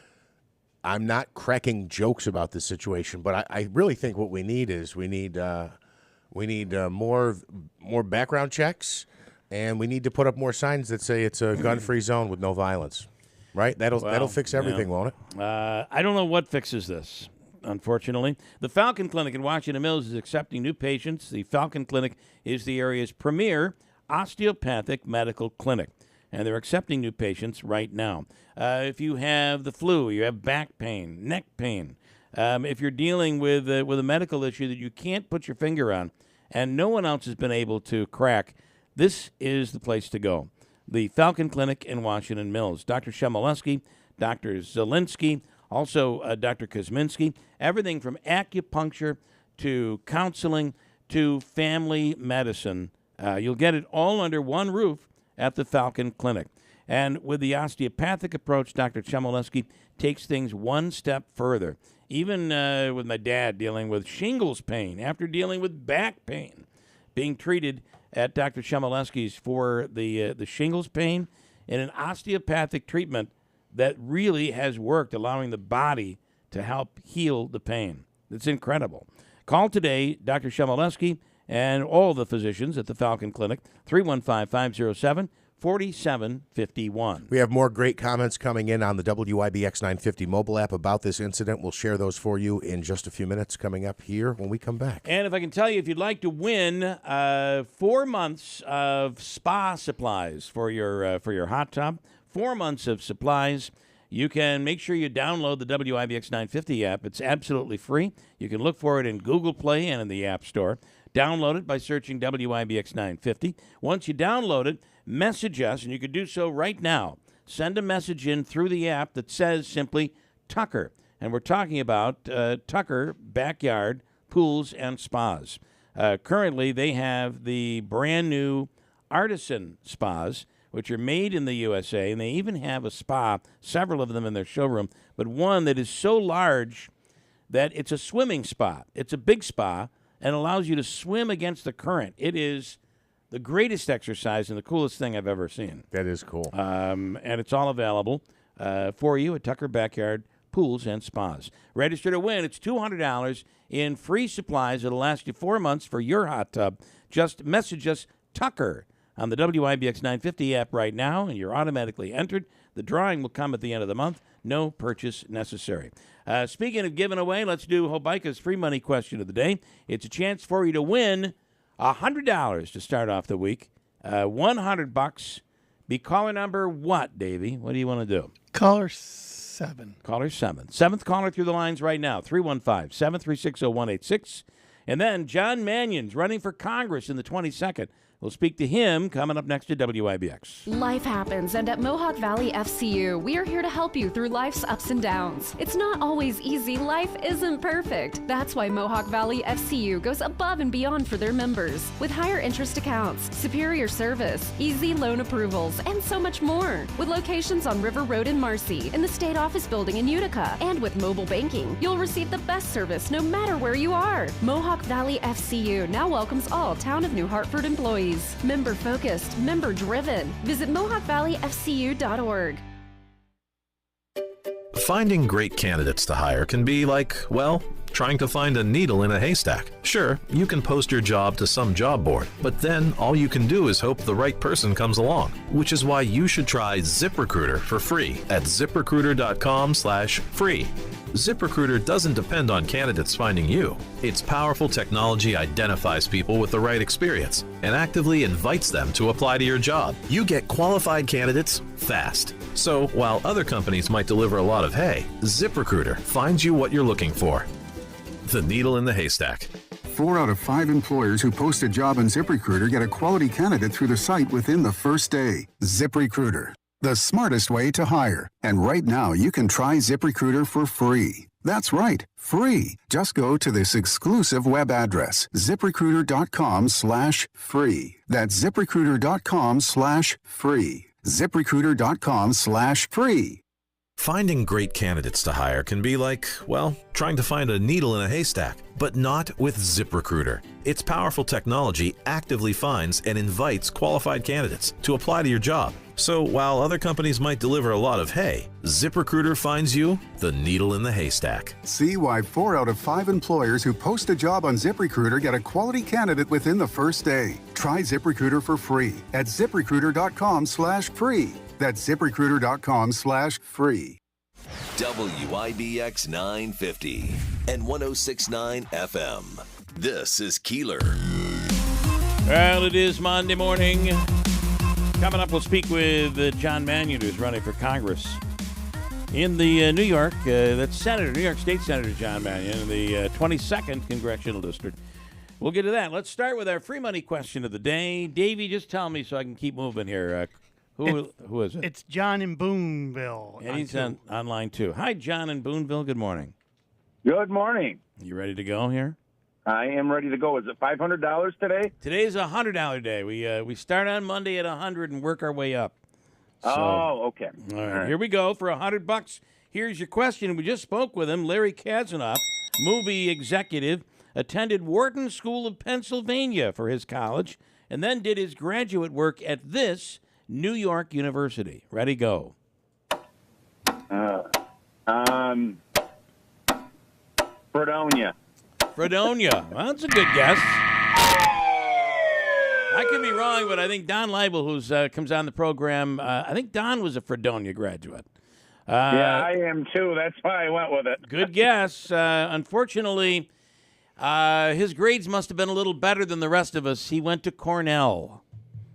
I'm not cracking jokes about this situation, but I really think what we need is more background checks, and we need to put up more signs that say it's a gun-free zone with no violence. right? That'll fix everything, won't it? I don't know what fixes this, unfortunately. The Falcon Clinic in Washington Mills is accepting new patients. The Falcon Clinic is the area's premier osteopathic medical clinic, and they're accepting new patients right now. If you have the flu, you have back pain, neck pain, if you're dealing with a medical issue that you can't put your finger on and no one else has been able to crack, this is the place to go. The Falcon Clinic in Washington Mills. Dr. Shemaleski, Dr. Zielinski, also Dr. Kosminski, everything from acupuncture to counseling to family medicine. You'll get it all under one roof at the Falcon Clinic. And with the osteopathic approach, Dr. Shemaleski takes things one step further. Even with my dad dealing with shingles pain, after dealing with back pain, being treated at Dr. Shemaleski's for the shingles pain, and an osteopathic treatment that really has worked, allowing the body to help heal the pain. It's incredible. Call today, Dr. Shemaleski and all the physicians at the Falcon Clinic, 315-507-4751. We have more great comments coming in on the WIBX 950 mobile app about this incident. We'll share those for you in just a few minutes coming up here when we come back. And if I can tell you, if you'd like to win 4 months of spa supplies for your hot tub, 4 months of supplies, you can make sure you download the WIBX 950 app. It's absolutely free. You can look for it in Google Play and in the App Store. Download it by searching WIBX 950. Once you download it, message us, and you can do so right now. Send a message in through the app that says simply Tucker. And we're talking about Tucker Backyard Pools and Spas. Currently, they have the brand new Artisan Spas, which are made in the USA, and they even have a spa, several of them in their showroom, but one that is so large that it's a swimming spa. It's a big spa and allows you to swim against the current. It is the greatest exercise and the coolest thing I've ever seen. That is cool. And it's all available for you at Tucker Backyard Pools and Spas. Register to win. It's $200 in free supplies. It'll last you 4 months for your hot tub. Just message us Tucker on the WIBX 950 app right now, and you're automatically entered. The drawing will come at the end of the month. No purchase necessary. Speaking of giving away, let's do Hobica's free money question of the day. It's a chance for you to win $100 to start off the week. $100. Be caller number what, Davey? What do you want to do? Caller 7. Caller 7. Seventh caller through the lines right now, 315-736-0186. And then John Mannion's running for Congress in the 22nd. We'll speak to him coming up next to WIBX. Life happens, and at Mohawk Valley FCU, we are here to help you through life's ups and downs. It's not always easy. Life isn't perfect. That's why Mohawk Valley FCU goes above and beyond for their members with higher interest accounts, superior service, easy loan approvals, and so much more. With locations on River Road in Marcy, in the State Office Building in Utica, and with mobile banking, you'll receive the best service no matter where you are. Mohawk Valley FCU now welcomes all Town of New Hartford employees. Member-focused, member-driven. Visit MohawkValleyFCU.org. Finding great candidates to hire can be like, well, trying to find a needle in a haystack. Sure, you can post your job to some job board, but then all you can do is hope the right person comes along, which is why you should try ZipRecruiter for free at ZipRecruiter.com/free. ZipRecruiter doesn't depend on candidates finding you. Its powerful technology identifies people with the right experience and actively invites them to apply to your job. You get qualified candidates fast. So while other companies might deliver a lot of hay, ZipRecruiter finds you what you're looking for. The needle in the haystack. 4 out of 5 employers who post a job on ZipRecruiter get a quality candidate through the site within the first day. ZipRecruiter, the smartest way to hire. And right now, you can try ZipRecruiter for free. That's right, free. Just go to this exclusive web address, ZipRecruiter.com/free. That's ZipRecruiter.com/free. ZipRecruiter.com/free. Finding great candidates to hire can be like, well, trying to find a needle in a haystack, but not with ZipRecruiter. Its powerful technology actively finds and invites qualified candidates to apply to your job. So while other companies might deliver a lot of hay, ZipRecruiter finds you the needle in the haystack. See why 4 out of 5 employers who post a job on ZipRecruiter get a quality candidate within the first day. Try ZipRecruiter for free at ZipRecruiter.com/free. That's ZipRecruiter.com/free. WIBX 950 and 106.9 FM. This is Keeler. Well, it is Monday morning. Coming up, we'll speak with John Mannion, who's running for Congress in the New York, that's New York State Senator John Mannion in the 22nd Congressional District. We'll get to that. Let's start with our free money question of the day. Davey, just tell me so I can keep moving here. Who is it? It's John in Boonville. And he's on line too. Hi, John in Boonville. Good morning. Good morning. You ready to go here? I am ready to go. Is it $500 today? Today's a $100 day. We start on Monday at 100 and work our way up. So, okay. All right, here we go for $100. Here's your question. We just spoke with him. Larry Kazanoff, movie executive, attended Wharton School of Pennsylvania for his college, and then did his graduate work at this New York University. Ready, go. Fredonia. Fredonia. Well, that's a good guess. I could be wrong, but I think Don Leibel, who comes on the program, I think Don was a Fredonia graduate. Yeah, I am too. That's why I went with it. Good guess. Unfortunately, his grades must have been a little better than the rest of us. He went to Cornell.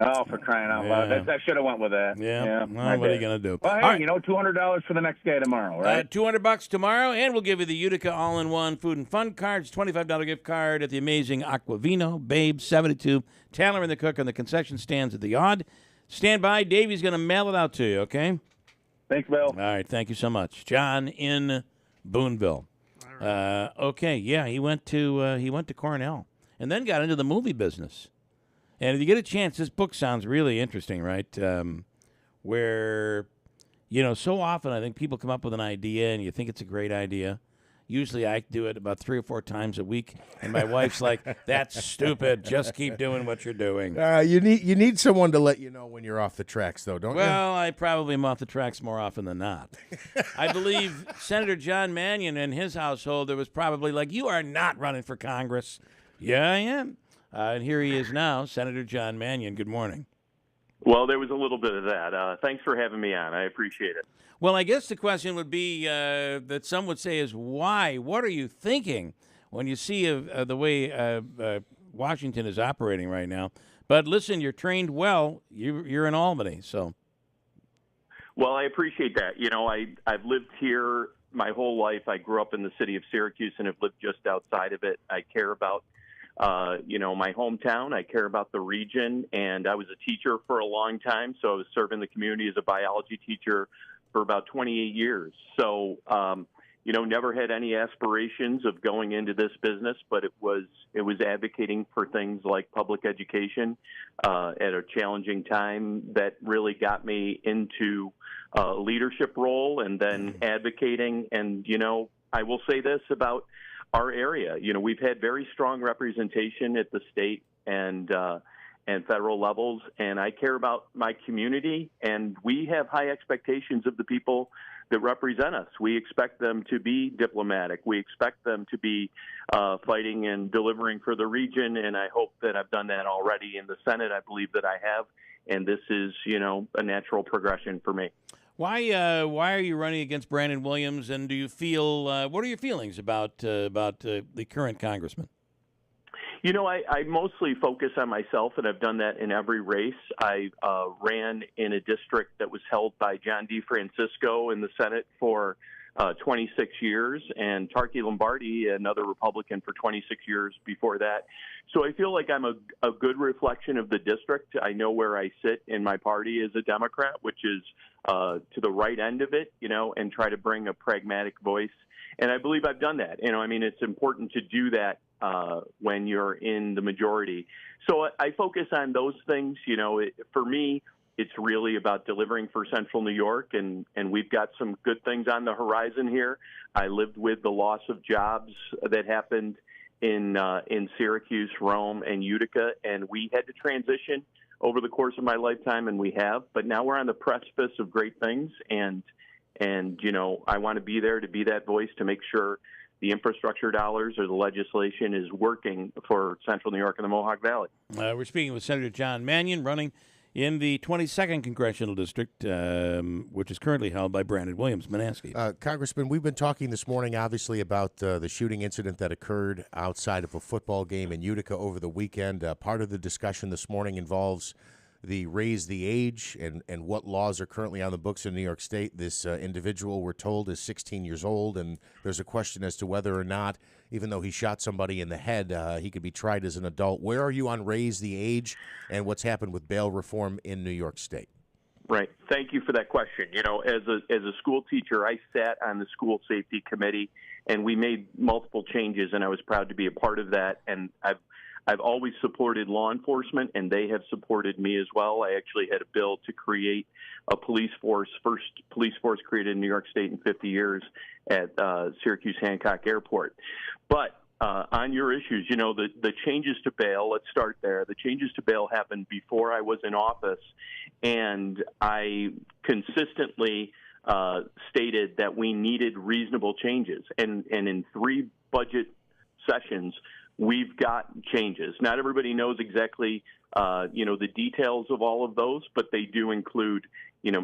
Oh, for crying out loud. I should have went with that. Yeah. Well, what are you going to do? Well, hey, right. $200 for the next guy tomorrow, right? $200 tomorrow, and we'll give you the Utica All-in-One Food and Fun cards, $25 gift card at the amazing Aquavino, Babe, 72, Taylor and the Cook on the concession stands at the Odd. Stand by. Davey's going to mail it out to you, okay? Thanks, Bill. All right, thank you so much. John in Boonville. Okay, yeah, he went to Cornell and then got into the movie business. And if you get a chance, this book sounds really interesting, right? Where, so often I think people come up with an idea and you think it's a great idea. Usually I do it about 3 or 4 times a week, and my wife's like, "That's stupid. Just keep doing what you're doing." You need someone to let you know when you're off the tracks, though, don't you? Well, I probably am off the tracks more often than not. I believe Senator John Mannion and his household, there was probably like, "You are not running for Congress." Yeah, I am. And here he is now, Senator John Mannion. Good morning. Well, there was a little bit of that. Thanks for having me on. I appreciate it. Well, I guess the question would be that some would say is why? What are you thinking when you see the way Washington is operating right now? But listen, you're trained well. You're in Albany, so. Well, I appreciate that. I've lived here my whole life. I grew up in the city of Syracuse and have lived just outside of it. I care about my hometown. I care about the region, and I was a teacher for a long time, so I was serving the community as a biology teacher for about 28 years. So, never had any aspirations of going into this business, but it was advocating for things like public education at a challenging time that really got me into a leadership role and then advocating. And, I will say this about our area. We've had very strong representation at the state and federal levels, and I care about my community, and we have high expectations of the people that represent us. We expect them to be diplomatic. We expect them to be fighting and delivering for the region, and I hope that I've done that already in the Senate. I believe that I have, and this is, a natural progression for me. Why are you running against Brandon Williams, and do you feel what are your feelings about the current congressman? I mostly focus on myself, and I've done that in every race. I ran in a district that was held by John DeFrancisco in the Senate for 26 years, and Tarky Lombardi, another Republican, for 26 years before that. So I feel like I'm a good reflection of the district. I know where I sit in my party as a Democrat, which is to the right end of it, and try to bring a pragmatic voice. And I believe I've done that. It's important to do that when you're in the majority. So I focus on those things. For me, it's really about delivering for Central New York, and we've got some good things on the horizon here. I lived with the loss of jobs that happened in Syracuse, Rome, and Utica, and we had to transition over the course of my lifetime, and we have. But now we're on the precipice of great things, and I want to be there to be that voice to make sure the infrastructure dollars or the legislation is working for Central New York and the Mohawk Valley. We're speaking with Senator John Mannion, running in the 22nd Congressional District, which is currently held by Brandon Williams. Manaski. Congressman, we've been talking this morning, obviously, about the shooting incident that occurred outside of a football game in Utica over the weekend. Part of the discussion this morning involves the raise the age and what laws are currently on the books in New York State. This individual, we're told, is 16 years old, and there's a question as to whether or not, even though he shot somebody in the head, he could be tried as an adult. Where are you on raise the age and what's happened with bail reform in New York State? Right. Thank you for that question. You know, as a school teacher, I sat on the school safety committee, and we made multiple changes, and I was proud to be a part of that. And I've always supported law enforcement, and they have supported me as well. I actually had a bill to create a police force, first police force created in New York State in 50 years at Syracuse Hancock Airport. But on your issues, you know, the changes to bail, let's start there. The changes to bail happened before I was in office, and I consistently stated that we needed reasonable changes. And in 3 budget sessions, we've got changes. Not everybody knows exactly, the details of all of those, but they do include,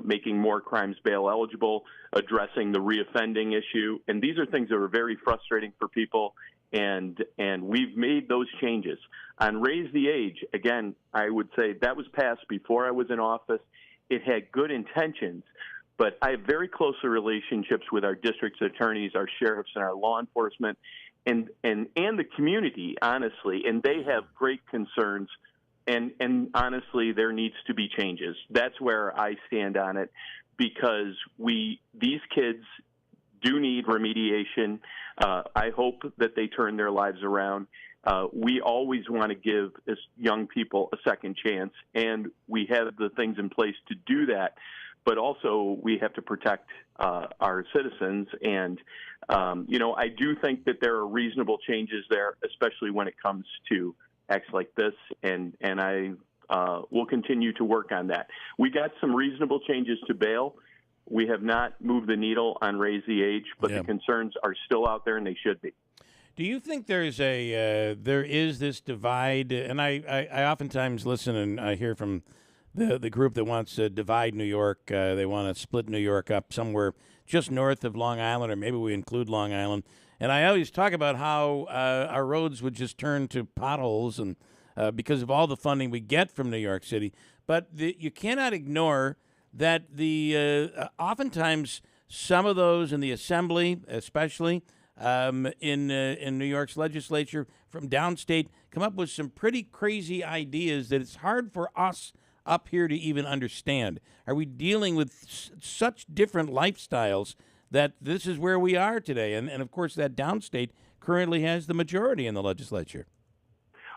making more crimes bail eligible, addressing the reoffending issue. And these are things that are very frustrating for people. And we've made those changes. On raise the age, again, I would say that was passed before I was in office. It had good intentions, but I have very close relationships with our district's attorneys, our sheriffs, and our law enforcement, and the community, honestly, and they have great concerns. And honestly, there needs to be changes. That's where I stand on it, because these kids do need remediation. I hope that they turn their lives around. We always want to give young people a second chance, and we have the things in place to do that. But also, we have to protect our citizens. And, I do think that there are reasonable changes there, especially when it comes to acts like this. And I will continue to work on that. We got some reasonable changes to bail. We have not moved the needle on raise the age, but the concerns are still out there, and they should be. Do you think there is this divide? And I oftentimes listen and I hear from the group that wants to divide New York. They want to split New York up somewhere just north of Long Island, or maybe we include Long Island. And I always talk about how our roads would just turn to potholes, and because of all the funding we get from New York City. But you cannot ignore that oftentimes some of those in the Assembly, especially in New York's legislature from downstate, come up with some pretty crazy ideas that it's hard for us up here to even understand. Are we dealing with such different lifestyles that this is where we are today? And of course, that downstate currently has the majority in the legislature.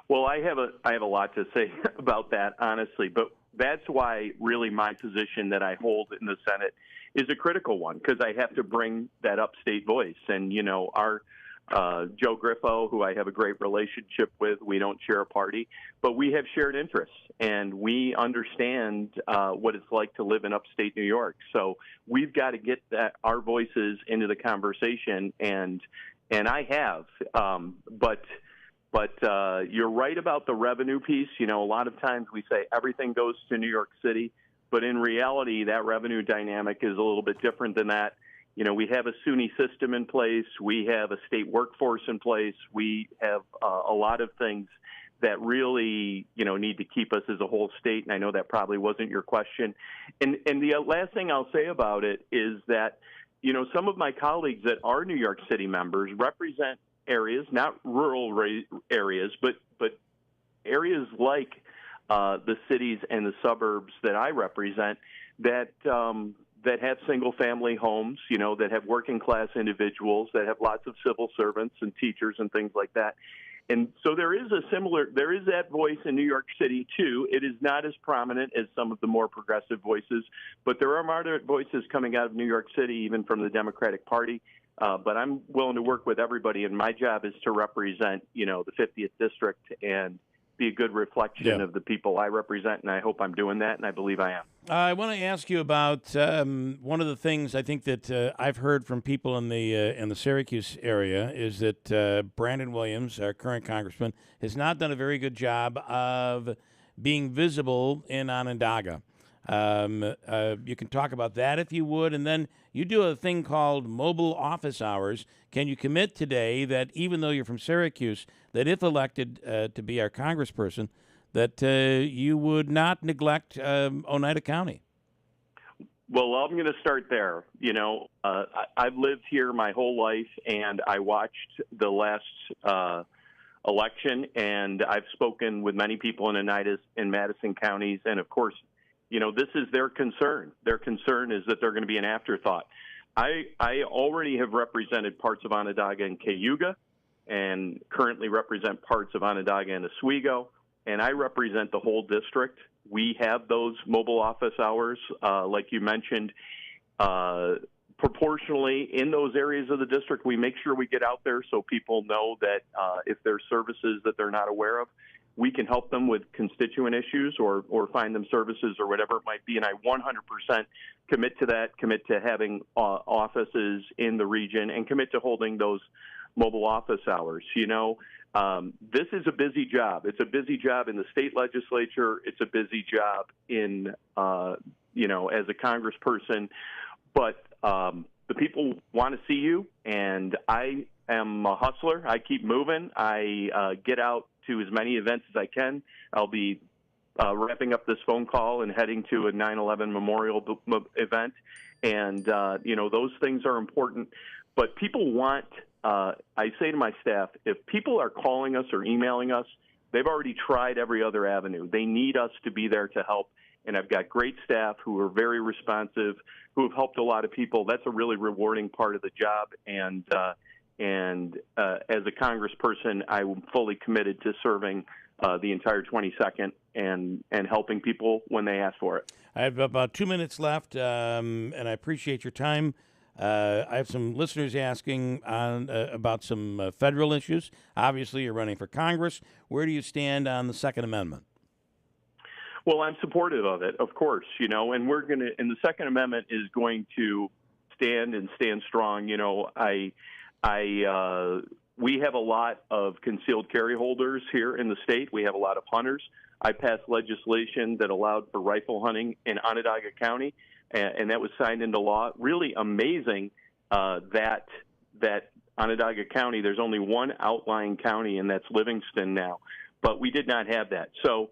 Well, I have a lot to say about that, honestly, but that's why really my position that I hold in the Senate is a critical one, because I have to bring that upstate voice. And, our Joe Griffo, who I have a great relationship with, we don't share a party, but we have shared interests, and we understand what it's like to live in upstate New York. So we've got to get our voices into the conversation, and I have. But you're right about the revenue piece. A lot of times we say everything goes to New York City, but in reality, that revenue dynamic is a little bit different than that. We have a SUNY system in place. We have a state workforce in place. We have a lot of things that really, need to keep us as a whole state. And I know that probably wasn't your question. And the last thing I'll say about it is that, some of my colleagues that are New York City members represent areas, not rural areas, but areas like the cities and the suburbs that I represent that have single-family homes, that have working-class individuals, that have lots of civil servants and teachers and things like that. And so there is that voice in New York City, too. It is not as prominent as some of the more progressive voices, but there are moderate voices coming out of New York City, even from the Democratic Party. But I'm willing to work with everybody, and my job is to represent, the 50th district and be a good reflection of the people I represent, and I hope I'm doing that, and I believe I am. I want to ask you about one of the things I think that I've heard from people in the Syracuse area is that Brandon Williams, our current congressman, has not done a very good job of being visible in Onondaga. You can talk about that if you would, and then you do a thing called mobile office hours. Can you commit today that even though you're from Syracuse, that if elected to be our congressperson, that you would not neglect Oneida County? Well, I'm going to start there. I've lived here my whole life, and I watched the last election, and I've spoken with many people in Oneida and Madison counties, and of course, this is their concern. Their concern is that they're going to be an afterthought. I already have represented parts of Onondaga and Cayuga, and currently represent parts of Onondaga and Oswego, and I represent the whole district. We have those mobile office hours, like you mentioned, proportionally in those areas of the district. We make sure we get out there so people know that if there's services that they're not aware of, we can help them with constituent issues or find them services or whatever it might be. And I 100% commit to that, commit to having offices in the region, and commit to holding those mobile office hours. This is a busy job. It's a busy job in the state legislature. It's a busy job in, as a congressperson. But the people want to see you, and I am a hustler. I keep moving. I get out to as many events as I can. I'll be wrapping up this phone call and heading to a 9/11 memorial event. And, those things are important. But people want, I say to my staff, if people are calling us or emailing us, they've already tried every other avenue. They need us to be there to help. And I've got great staff who are very responsive, who have helped a lot of people. That's a really rewarding part of the job. And as a congressperson, I'm fully committed to serving the entire 22nd and helping people when they ask for it. I have about 2 minutes left, and I appreciate your time. I have some listeners asking about some federal issues. Obviously, you're running for Congress. Where do you stand on the Second Amendment? Well, I'm supportive of it, of course, and and the Second Amendment is going to stand strong. We have a lot of concealed carry holders here in the state. We have a lot of hunters. I passed legislation that allowed for rifle hunting in Onondaga County, and that was signed into law. Really amazing that Onondaga County, there's only one outlying county, and that's Livingston now. But we did not have that. So,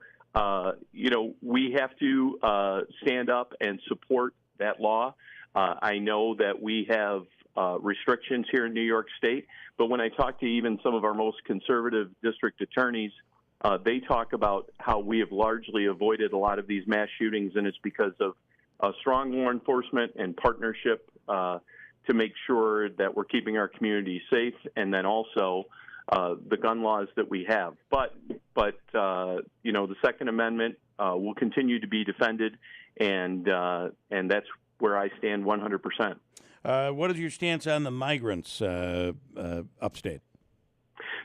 we have to stand up and support that law. I know that we have restrictions here in New York State, but when I talk to even some of our most conservative district attorneys, they talk about how we have largely avoided a lot of these mass shootings, and it's because of strong law enforcement and partnership to make sure that we're keeping our community safe, and then also the gun laws that we have. But the Second Amendment will continue to be defended, and that's where I stand 100%. What is your stance on the migrants upstate?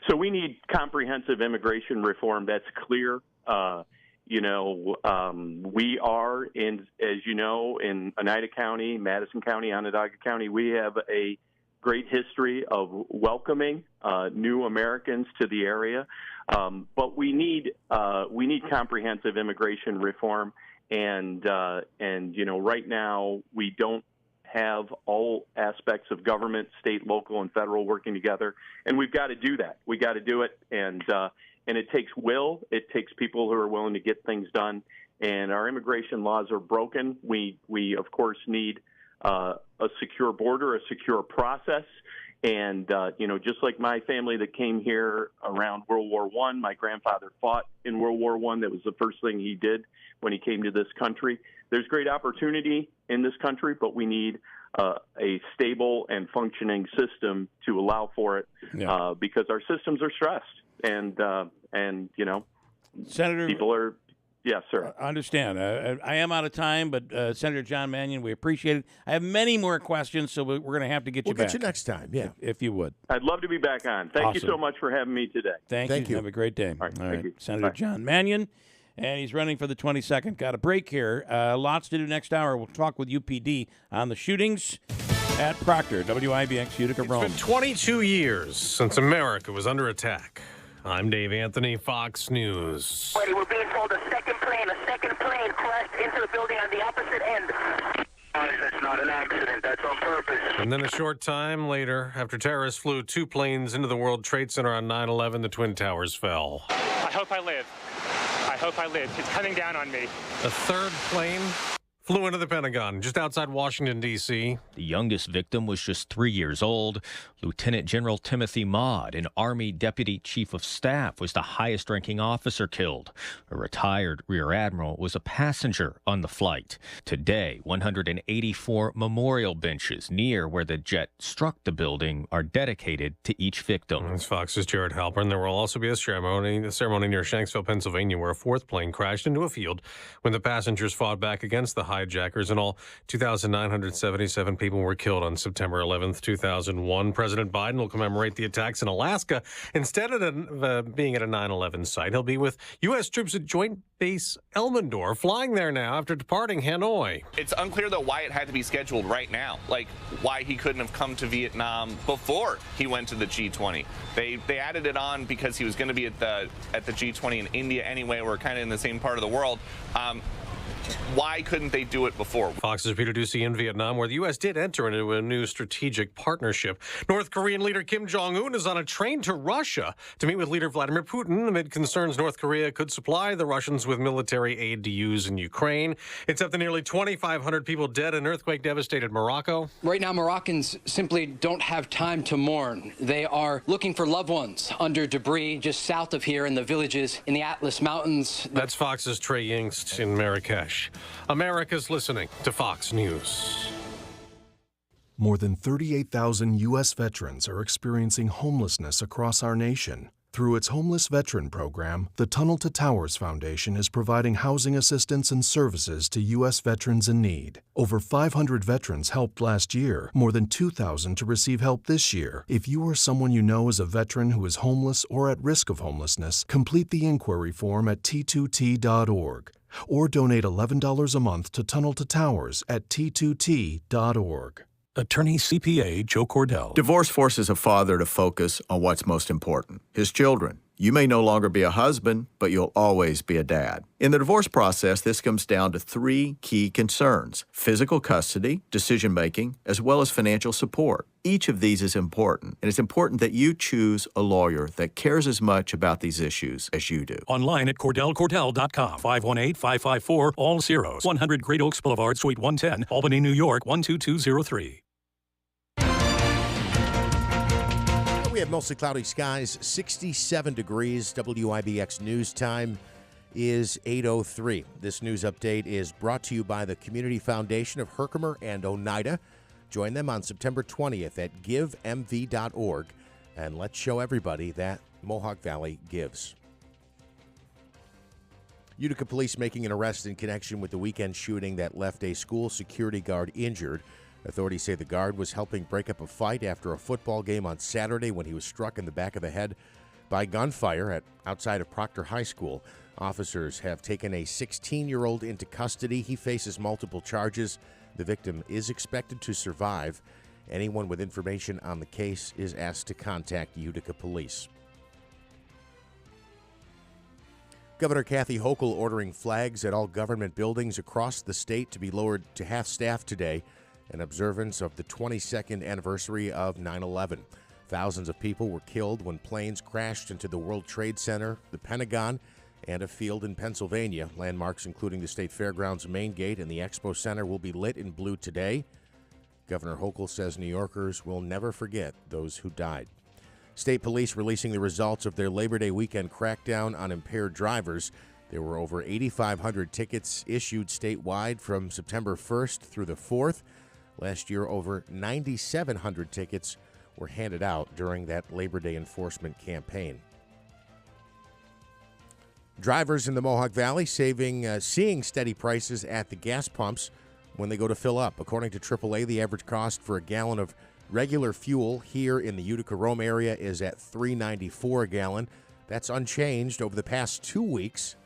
So we need comprehensive immigration reform. That's clear. We are in Oneida County, Madison County, Onondaga County. We have a great history of welcoming new Americans to the area, but we need comprehensive immigration reform. And right now we don't have all aspects of government, state, local, and federal working together, and we've got to do that. We got to do it, and it takes will. It takes people who are willing to get things done. And our immigration laws are broken. We of course need a secure border, a secure process, and just like my family that came here around World War I, my grandfather fought in World War I. That was the first thing he did when he came to this country. There's great opportunity in this country, but we need a stable and functioning system to allow for it, because our systems are stressed, and Senator, people are. Yes, sir. I understand. I am out of time, but Senator John Mannion, we appreciate it. I have many more questions, so we're going to have to get you back. We'll get you next time, yeah. If you would. I'd love to be back on. Thank you Awesome. so much for having me today. Thank you. Have a great day. All right. Thank you. Senator Bye. John Mannion, and he's running for the 22nd. Got a break here. Lots to do next hour. We'll talk with UPD on the shootings at Proctor, WIBX, Utica, Rome. It's been 22 years since America was under attack. I'm Dave Anthony, Fox News. We're being told a second plane, a second plane crashed into the building on the opposite end. That's not an accident. That's on purpose. And then a short time later, after terrorists flew 2 planes into the World Trade Center on 9/11, the Twin Towers fell. I hope I live. I hope I live. It's coming down on me. A third plane flew into the Pentagon, just outside Washington, D.C. The youngest victim was just 3 years old. Lieutenant General Timothy Maude, an Army Deputy Chief of Staff, was the highest-ranking officer killed. A retired Rear Admiral was a passenger on the flight. Today, 184 memorial benches near where the jet struck the building are dedicated to each victim. That's Fox's Jared Halpern. There will also be a ceremony near Shanksville, Pennsylvania, where a fourth plane crashed into a field when the passengers fought back against the hijackers. In all, 2,977 people were killed on September 11th, 2001. President Biden will commemorate the attacks in Alaska. Instead of being at a 9/11 site, he'll be with U.S. troops at Joint Base Elmendorf, flying there now after departing Hanoi. It's unclear, though, why it had to be scheduled right now, like why he couldn't have come to Vietnam before he went to the G20. They added it on because he was going to be at the G20 in India anyway. We're kind of in the same part of the world. Why couldn't they do it before? Fox's Peter Doocy in Vietnam, where the U.S. did enter into a new strategic partnership. North Korean leader Kim Jong-un is on a train to Russia to meet with leader Vladimir Putin amid concerns North Korea could supply the Russians with military aid to use in Ukraine. It's up to nearly 2,500 people dead in earthquake-devastated Morocco. Right now, Moroccans simply don't have time to mourn. They are looking for loved ones under debris just south of here in the villages in the Atlas Mountains. That's Fox's Trey Yingst in Marrakesh. America's listening to Fox News. More than 38,000 U.S. veterans are experiencing homelessness across our nation. Through its Homeless Veteran Program, the Tunnel to Towers Foundation is providing housing assistance and services to U.S. veterans in need. Over 500 veterans helped last year, more than 2,000 to receive help this year. If you or someone you know is a veteran who is homeless or at risk of homelessness, complete the inquiry form at t2t.org. Or donate $11 a month to Tunnel to Towers at t2t.org. Attorney CPA Joe Cordell. Divorce forces a father to focus on what's most important, his children. You may no longer be a husband, but you'll always be a dad. In the divorce process, this comes down to 3 key concerns: physical custody, decision-making, as well as financial support. Each of these is important, and it's important that you choose a lawyer that cares as much about these issues as you do. Online at CordellCordell.com. 518-554, all zeros. 100 Great Oaks Boulevard, Suite 110, Albany, New York, 12203. We have mostly cloudy skies, 67 degrees. WIBX News Time is 8:03. This news update is brought to you by the Community Foundation of Herkimer and Oneida. Join them on September 20th at givemv.org, and let's show everybody that Mohawk Valley gives. Utica police making an arrest in connection with the weekend shooting that left a school security guard injured. Authorities say the guard was helping break up a fight after a football game on Saturday when he was struck in the back of the head by gunfire outside of Proctor High School. Officers have taken a 16-year-old into custody. He faces multiple charges. The victim is expected to survive. Anyone with information on the case is asked to contact Utica Police. Governor Kathy Hochul ordering flags at all government buildings across the state to be lowered to half-staff today in observance of the 22nd anniversary of 9/11. Thousands of people were killed when planes crashed into the World Trade Center, the Pentagon, and a field in Pennsylvania. Landmarks including the State Fairgrounds main gate and the Expo Center will be lit in blue today. Governor Hochul says New Yorkers will never forget those who died. State police releasing the results of their Labor Day weekend crackdown on impaired drivers. There were over 8,500 tickets issued statewide from September 1st through the 4th. Last year, over 9,700 tickets were handed out during that Labor Day enforcement campaign. Drivers in the Mohawk Valley seeing steady prices at the gas pumps when they go to fill up. According to AAA, the average cost for a gallon of regular fuel here in the Utica-Rome area is at $3.94 a gallon. That's unchanged over the past 2 weeks.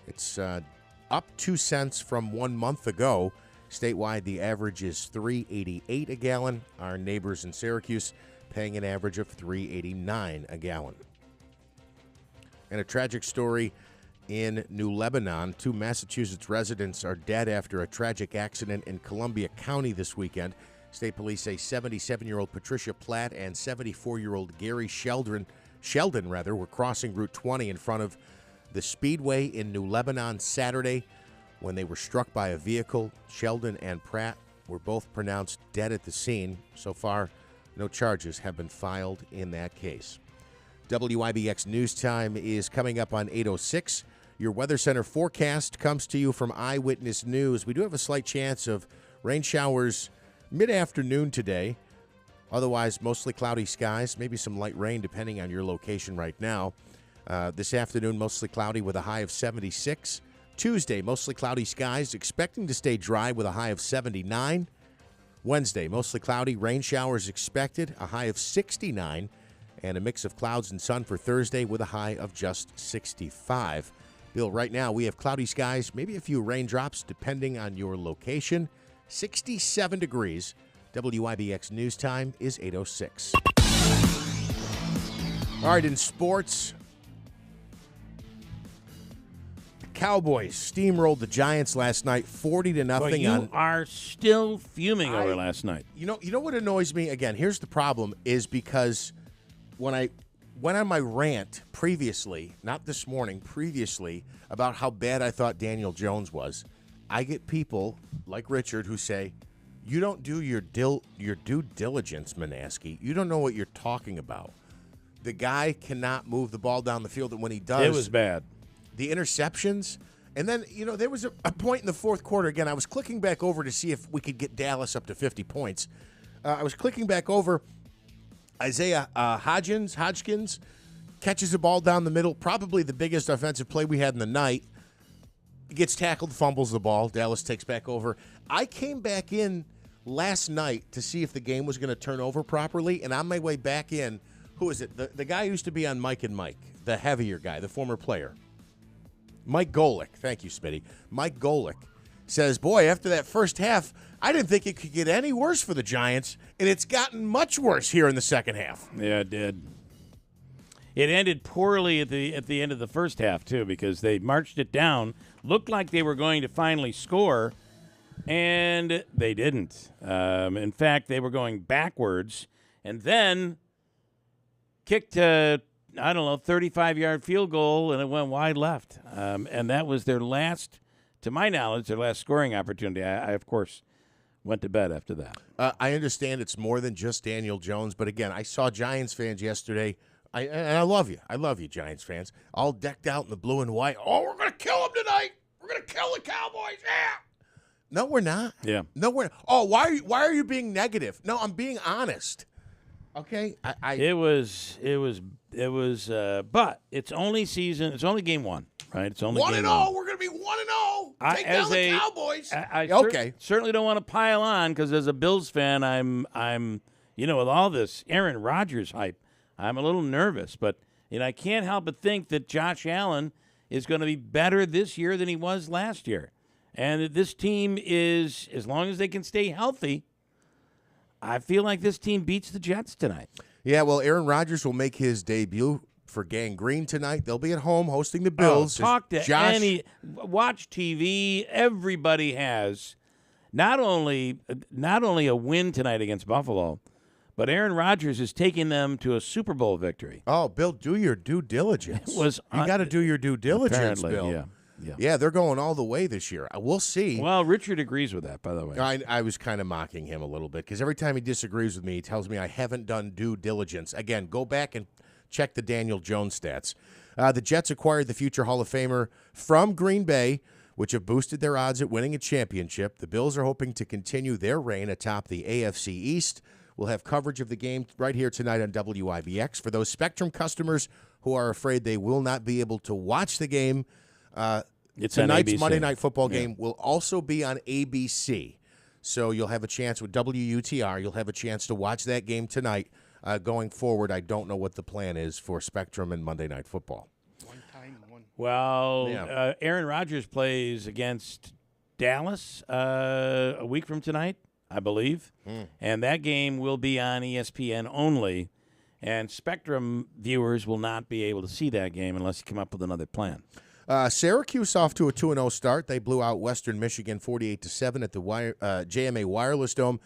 It's up 2 cents from 1 month ago. Statewide, the average is $3.88 a gallon. Our neighbors in Syracuse paying an average of $3.89 a gallon. And a tragic story in New Lebanon. 2 Massachusetts residents are dead after a tragic accident in Columbia County this weekend. State police say 77-year-old Patricia Platt and 74-year-old Gary Sheldon were crossing Route 20 in front of the Speedway in New Lebanon Saturday when they were struck by a vehicle. Sheldon and Pratt were both pronounced dead at the scene. So far, no charges have been filed in that case. WIBX News Time is coming up on 8:06. Your Weather Center forecast comes to you from Eyewitness News. We do have a slight chance of rain showers mid-afternoon today. Otherwise, mostly cloudy skies, maybe some light rain depending on your location right now. This afternoon, mostly cloudy with a high of 76. Tuesday, mostly cloudy skies, expecting to stay dry with a high of 79. Wednesday, mostly cloudy, rain showers expected, a high of 69. And a mix of clouds and sun for Thursday with a high of just 65. Bill, right now we have cloudy skies, maybe a few raindrops depending on your location. 67 degrees. WIBX News Time is 8:06. All right, in sports, the Cowboys steamrolled the Giants last night, 40-0. Well, you are still fuming over last night. You know what annoys me? Again, here's the problem, is because when I went on my rant previously, not this morning, previously, about how bad I thought Daniel Jones was, I get people like Richard who say, you don't do your due diligence, Manaski. You don't know what you're talking about. The guy cannot move the ball down the field, and when he does, It was bad. The interceptions. And then, there was a point in the fourth quarter. Again, I was clicking back over to see if we could get Dallas up to 50 points. I was clicking back over. Isaiah Hodgkins catches the ball down the middle, probably the biggest offensive play we had in the night. Gets tackled, fumbles the ball. Dallas takes back over. I came back in last night to see if the game was going to turn over properly, and on my way back in, who is it? The guy who used to be on Mike and Mike, the heavier guy, the former player. Mike Golick. Thank you, Smitty. Mike Golick says, boy, after that first half, I didn't think it could get any worse for the Giants, and it's gotten much worse here in the second half. Yeah, it did. It ended poorly at the end of the first half, too, because they marched it down, looked like they were going to finally score, and they didn't. In fact, they were going backwards, and then kicked a, 35-yard field goal, and it went wide left. And that was their last, to my knowledge, their last scoring opportunity. I of course, went to bed after that. I understand it's more than just Daniel Jones, but again, I saw Giants fans yesterday. And I love you. I love you, Giants fans. All decked out in the blue and white. Oh, we're going to kill them tonight. We're going to kill the Cowboys. Yeah. No, we're not. Yeah. No, we're not. Oh, why are you being negative? No, I'm being honest. Okay? It was, but it's only game one, right? It's only 1-0. We're going to be 1-0. Take down the Cowboys. I certainly don't want to pile on because as a Bills fan, I'm with all this Aaron Rodgers hype, I'm a little nervous, but I can't help but think that Josh Allen is going to be better this year than he was last year. And that this team is, as long as they can stay healthy, I feel like this team beats the Jets tonight. Yeah, well, Aaron Rodgers will make his debut for Gang Green tonight. They'll be at home hosting the Bills. Watch TV. Everybody has not only a win tonight against Buffalo, but Aaron Rodgers is taking them to a Super Bowl victory. Oh, Bill, do your due diligence. You got to do your due diligence, Bill. Yeah, they're going all the way this year. We'll see. Well, Richard agrees with that, by the way. I was kind of mocking him a little bit because every time he disagrees with me, he tells me I haven't done due diligence. Again, go back and check the Daniel Jones stats. The Jets acquired the future Hall of Famer from Green Bay, which have boosted their odds at winning a championship. The Bills are hoping to continue their reign atop the AFC East. We'll have coverage of the game right here tonight on WIBX. For those Spectrum customers who are afraid they will not be able to watch the game, tonight's Monday Night Football game will also be on ABC. So you'll have a chance with WUTR. You'll have a chance to watch that game tonight. Going forward, I don't know what the plan is for Spectrum and Monday Night Football. Aaron Rodgers plays against Dallas a week from tonight, I believe. And that game will be on ESPN only. And Spectrum viewers will not be able to see that game unless you come up with another plan. Syracuse off to a 2-0 start. They blew out Western Michigan 48-7 at the JMA Wireless Dome.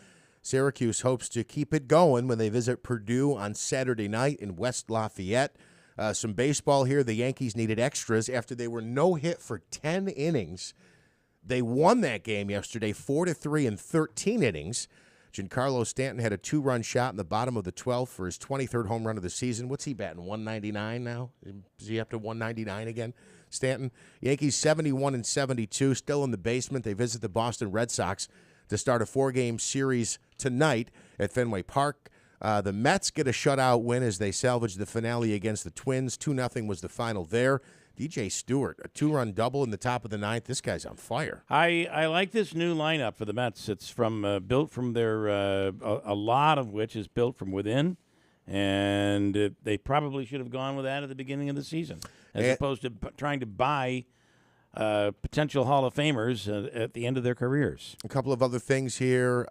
Syracuse hopes to keep it going when they visit Purdue on Saturday night in West Lafayette. Some baseball here. The Yankees needed extras after they were no hit for 10 innings. They won that game yesterday 4-3 in 13 innings. Giancarlo Stanton had a 2-run shot in the bottom of the 12th for his 23rd home run of the season. What's he batting, 199 now? Is he up to 199 again, Stanton? Yankees 71-72, still in the basement. They visit the Boston Red Sox to start a 4-game series tonight at Fenway Park. The Mets get a shutout win as they salvage the finale against the Twins. 2-0 was the final there. DJ Stewart, a 2-run double in the top of the 9th. This guy's on fire. I like this new lineup for the Mets. It's from built from their a lot of which is built from within, and they probably should have gone with that at the beginning of the season, as opposed to trying to buy potential Hall of Famers at the end of their careers. A couple of other things here.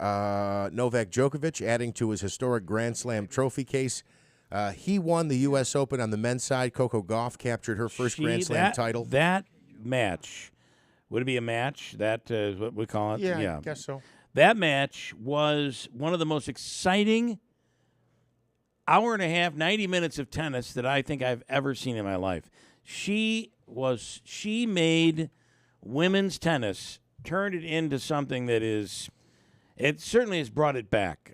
Novak Djokovic adding to his historic Grand Slam trophy case. He won the U.S. Open on the men's side. Coco Gauff captured her first Grand Slam title. That match, would it be a match? That is what we call it? Yeah, I guess so. That match was one of the most exciting hour and a half, 90 minutes of tennis that I think I've ever seen in my life. She made women's tennis, turned it into something that is, it certainly has brought it back.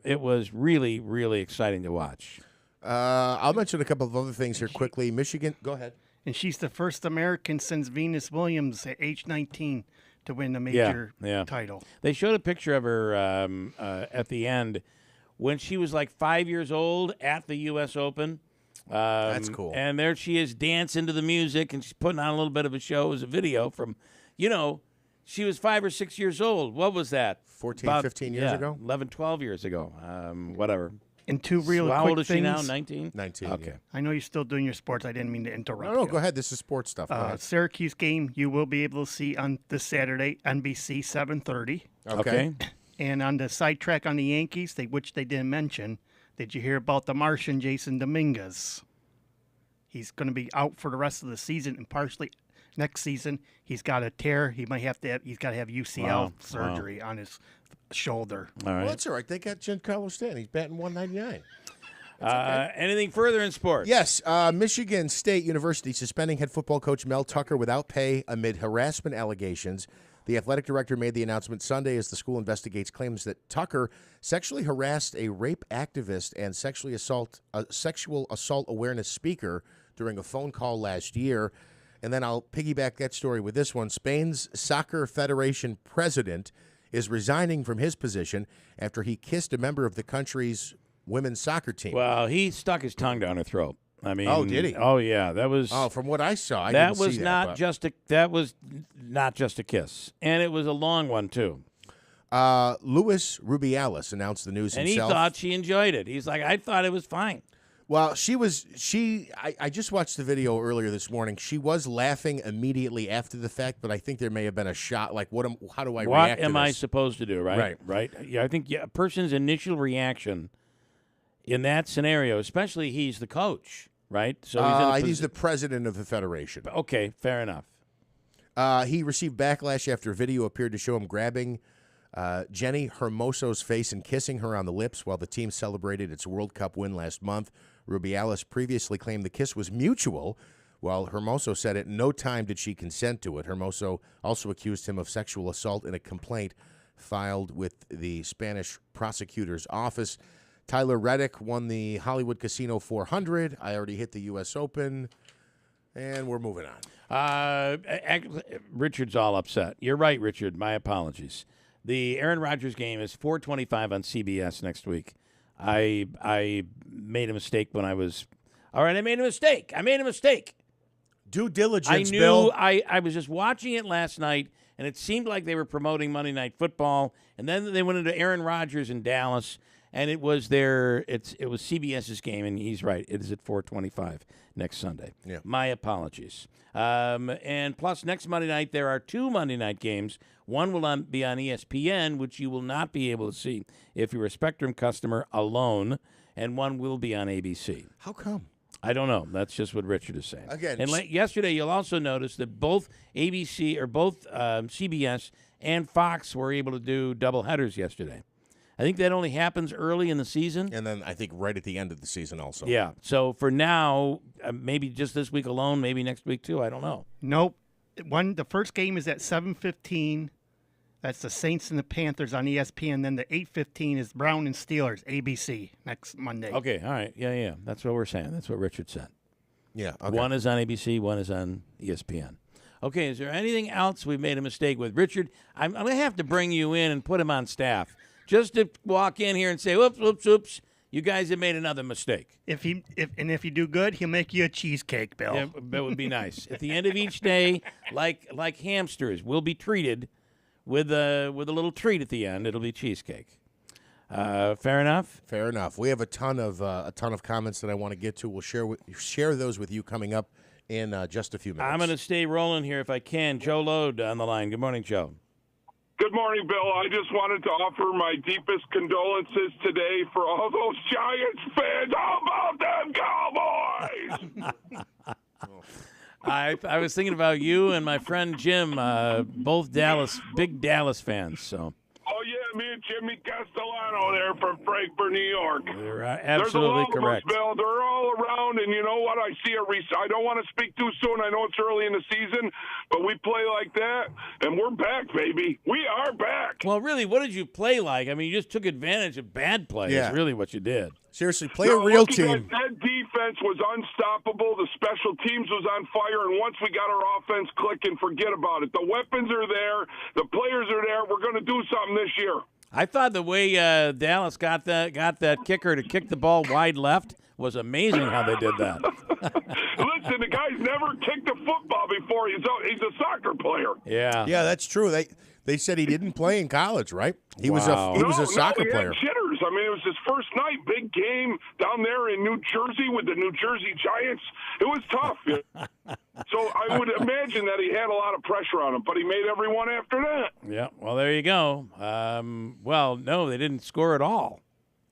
It was really, really exciting to watch. I'll mention a couple of other things here quickly. Michigan, go ahead. And she's the first American since Venus Williams at age 19 to win a major title. They showed a picture of her at the end when she was like 5 years old at the U.S. Open. That's cool. And there she is dancing to the music, and she's putting on a little bit of a show. It was a video from, she was 5 or 6 years old. What was that? 15 years ago? 11, 12 years ago. Whatever. And two real how quick old is things. she now? 19? 19. Okay. Yeah. I know you're still doing your sports. I didn't mean to interrupt. No, go ahead. This is sports stuff. Go ahead. Syracuse game you will be able to see on this Saturday, NBC 7:30. Okay. And on the sidetrack on the Yankees, which they didn't mention, did you hear about the Martian, Jason Dominguez? He's going to be out for the rest of the season and partially next season. He's got a tear. He's got to have UCL surgery on his shoulder. All right. Well, that's all right. They got Giancarlo Stanton. He's batting 199. Anything further in sports? Yes. Michigan State University suspending head football coach Mel Tucker without pay amid harassment allegations. The athletic director made the announcement Sunday as the school investigates claims that Tucker sexually harassed a rape activist and sexual assault awareness speaker during a phone call last year. And then I'll piggyback that story with this one. Spain's Soccer Federation president is resigning from his position after he kissed a member of the country's women's soccer team. Well, he stuck his tongue down her throat. I mean, oh, did he? Oh, yeah. That was. Oh, from what I saw, that was not just a kiss, and it was a long one too. Luis Rubiales announced the news and himself. And he thought she enjoyed it. He's like, I thought it was fine. Well, I just watched the video earlier this morning. She was laughing immediately after the fact, but I think there may have been a shot. Like, how do I react to this? What am I supposed to do, right? Right. Yeah, I think a person's initial reaction in that scenario, especially he's the coach, right? So he's the president of the federation. Okay, fair enough. He received backlash after a video appeared to show him grabbing Jenny Hermoso's face and kissing her on the lips while the team celebrated its World Cup win last month. Rubiales previously claimed the kiss was mutual, while Hermoso said at no time did she consent to it. Hermoso also accused him of sexual assault in a complaint filed with the Spanish prosecutor's office. Tyler Reddick won the Hollywood Casino 400. I already hit the U.S. Open, and we're moving on. Richard's all upset. You're right, Richard. My apologies. The Aaron Rodgers game is 4:25 on CBS next week. I made a mistake when I was. All right, I made a mistake. Due diligence, I knew. Bill. I was just watching it last night, and it seemed like they were promoting Monday Night Football, and then they went into Aaron Rodgers in Dallas, and it was it was CBS's game, and he's right. It is at 4:25 next Sunday. Yeah. My apologies. And plus, next Monday night, there are two Monday night games. One will be on ESPN, which you will not be able to see if you're a Spectrum customer alone, and one will be on ABC. How come? I don't know. That's just what Richard is saying. Again, and yesterday you'll also notice that both CBS and Fox were able to do double headers yesterday. I think that only happens early in the season. And then I think right at the end of the season also. Yeah. So for now, maybe just this week alone, maybe next week too. I don't know. Nope. The first game is at 7:15. That's the Saints and the Panthers on ESPN. Then the 8:15 is Brown and Steelers, ABC, next Monday. Okay. All right. Yeah. That's what we're saying. That's what Richard said. Yeah. Okay. One is on ABC. One is on ESPN. Okay. Is there anything else we've made a mistake with? Richard, I'm going to have to bring you in and put him on staff. Just to walk in here and say, oops, you guys have made another mistake. If you do good, he'll make you a cheesecake, Bill. Yeah, that would be nice. At the end of each day, like hamsters, we'll be treated with a little treat at the end. It'll be cheesecake. Fair enough? Fair enough. We have a ton of comments that I want to get to. We'll share those with you coming up in just a few minutes. I'm going to stay rolling here if I can. Joe Lode on the line. Good morning, Joe. Good morning, Bill. I just wanted to offer my deepest condolences today for all those Giants fans. How about them Cowboys? I was thinking about you and my friend Jim, both big Dallas fans. So. Oh, yeah, me and Jimmy Castellano there from Frankfort, New York. You're absolutely correct. Bill. They're all around, and you know what? I see I don't want to speak too soon. I know it's early in the season, but we play like that, and we're back, baby. We are back. Well, really, what did you play like? I mean, you just took advantage of bad play. Yeah. Is really what you did. Seriously, play a real team. That defense was unstoppable. The special teams was on fire, and once we got our offense clicking, forget about it. The weapons are there. The players are there. We're going to do something this year. I thought the way Dallas got that kicker to kick the ball wide left was amazing how they did that. Listen, the guy's never kicked a football before. He's a soccer player. Yeah. Yeah, that's true. They said he didn't play in college, right? He was a soccer player. He had jitters. I mean, it was his first night, big game down there in New Jersey with the New Jersey Giants. It was tough. So I would imagine that he had a lot of pressure on him, but he made everyone after that. Yeah, well, there you go. Well, no, they didn't score at all.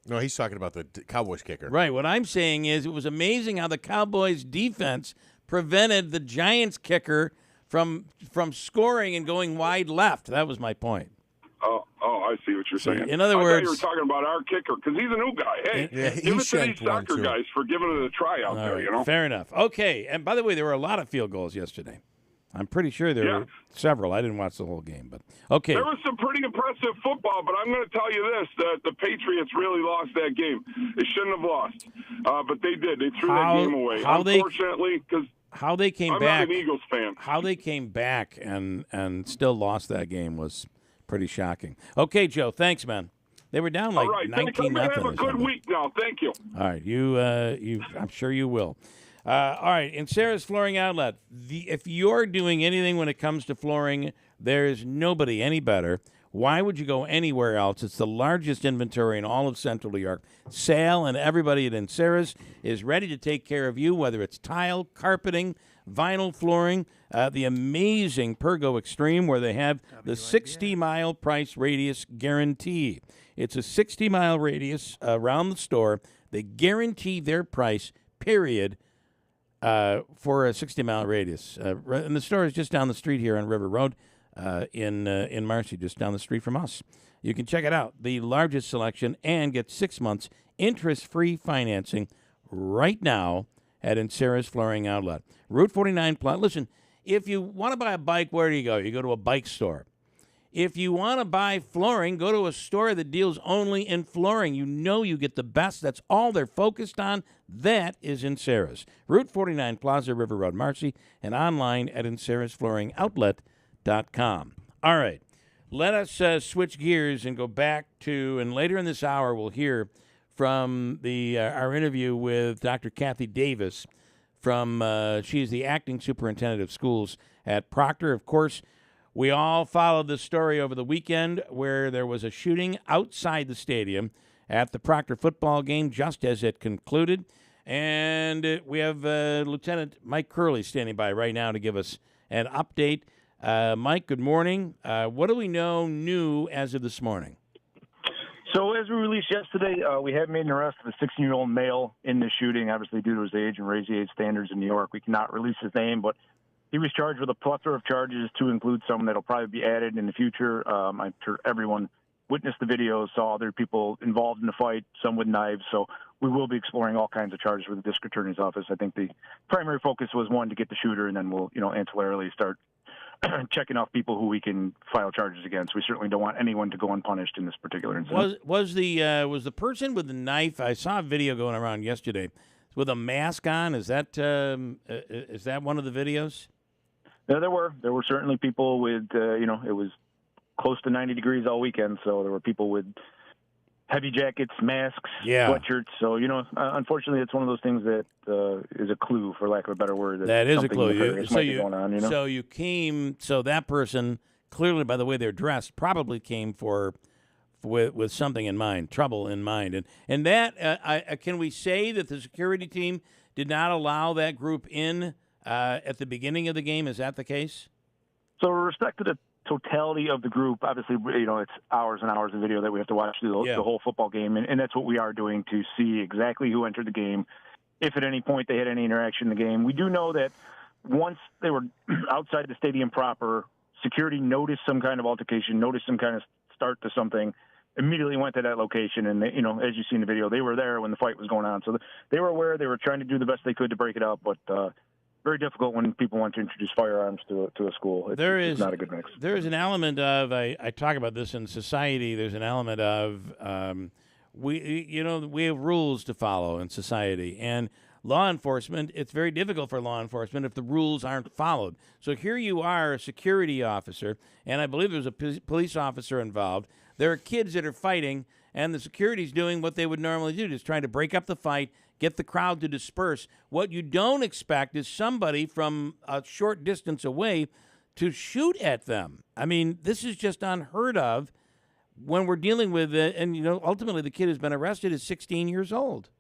No, he's talking about the Cowboys kicker. Right. What I'm saying is it was amazing how the Cowboys defense prevented the Giants kicker from scoring and going wide left. That was my point. Oh, I see what you're saying. In other words, I thought you were talking about our kicker because he's a new guy. Hey, give it to these soccer guys for giving it a try out there. Right, you know, fair enough. Okay, and by the way, there were a lot of field goals yesterday. I'm pretty sure there were several. I didn't watch the whole game, but okay. There was some pretty impressive football, but I'm going to tell you this: the Patriots really lost that game. They shouldn't have lost, but they did. They threw that game away. Unfortunately, because. How they came I'm back? not an Eagles fan. How they came back and still lost that game was pretty shocking. Okay, Joe, thanks, man. They were down like 19-0. Have a good week now. Thank you. All right, you. I'm sure you will. All right, in Sarah's Flooring Outlet, if you're doing anything when it comes to flooring, there is nobody any better. Why would you go anywhere else? It's the largest inventory in all of Central New York. Sal and everybody at Sarah's is ready to take care of you, whether it's tile, carpeting, vinyl flooring, the amazing Pergo Extreme, where they have the 60-mile price radius guarantee. It's a 60-mile radius around the store. They guarantee their price, period, for a 60-mile radius. And the store is just down the street here on River Road. In Marcy, just down the street from us. You can check it out. The largest selection and get 6 months interest-free financing right now at Sarah's Flooring Outlet. Route 49 Plaza. Listen, if you want to buy a bike, where do you go? You go to a bike store. If you want to buy flooring, go to a store that deals only in flooring. You know you get the best. That's all they're focused on. That is Sarah's. Route 49 Plaza, River Road, Marcy, and online at sarahsflooringoutlet.com. All right, let us switch gears and go back to, and later in this hour we'll hear from our interview with Dr. Kathy Davis she's the acting superintendent of schools at Proctor. Of course, we all followed the story over the weekend where there was a shooting outside the stadium at the Proctor football game just as it concluded. And we have Lieutenant Mike Curley standing by right now to give us an update. Mike, good morning. What do we know new as of this morning? So as we released yesterday, we have made an arrest of a 16-year-old male in the shooting, obviously due to his age and raise the age standards in New York. We cannot release his name, but he was charged with a plethora of charges to include some that will probably be added in the future. I'm sure everyone witnessed the video, saw other people involved in the fight, some with knives. So we will be exploring all kinds of charges with the district attorney's office. I think the primary focus was, one, to get the shooter, and then we'll, ancillarily start checking off people who we can file charges against. We certainly don't want anyone to go unpunished in this particular incident. Was the person with the knife? I saw a video going around yesterday with a mask on. Is that one of the videos? Yeah, there were certainly people with it was close to 90 degrees all weekend, so there were people with heavy jackets, masks, sweatshirts. So, unfortunately, it's one of those things that is a clue, for lack of a better word. That is a clue. So you came. So that person, clearly, by the way they're dressed, probably came with something in mind, trouble in mind, and that can we say that the security team did not allow that group in at the beginning of the game? Is that the case? So, with respect to the totality of the group, obviously, it's hours and hours of video that we have to watch through the whole football game, and that's what we are doing to see exactly who entered the game, if at any point they had any interaction in the game. We do know that once they were outside the stadium proper, security noticed some kind of altercation, noticed some kind of start to something, immediately went to that location, and they, as you see in the video, they were there when the fight was going on. So they were aware, they were trying to do the best they could to break it up, but very difficult when people want to introduce firearms to a school. It's not a good mix. There is an element of, I talk about this in society, there's an element of, we have rules to follow in society. And law enforcement, it's very difficult for law enforcement if the rules aren't followed. So here you are, a security officer, and I believe there's a police officer involved. There are kids that are fighting, and the security's doing what they would normally do, just trying to break up the fight, get the crowd to disperse. What you don't expect is somebody from a short distance away to shoot at them. I mean, this is just unheard of when we're dealing with it. And, ultimately the kid who's been arrested is 16 years old.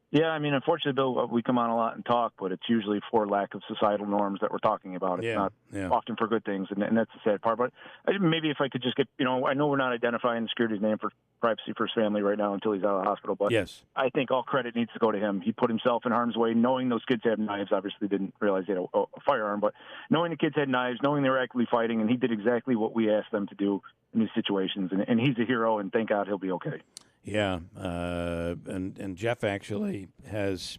Yeah, I mean, unfortunately, Bill, we come on a lot and talk, but it's usually for lack of societal norms that we're talking about. It's not often for good things, and that's the sad part. But maybe if I could just get, I know we're not identifying the security's name for privacy for his family right now until he's out of the hospital, but yes, I think all credit needs to go to him. He put himself in harm's way, knowing those kids had knives. Obviously, didn't realize they had a firearm, but knowing the kids had knives, knowing they were actively fighting, and he did exactly what we asked them to do in these situations. And he's a hero, and thank God he'll be okay. Yeah, and Jeff actually has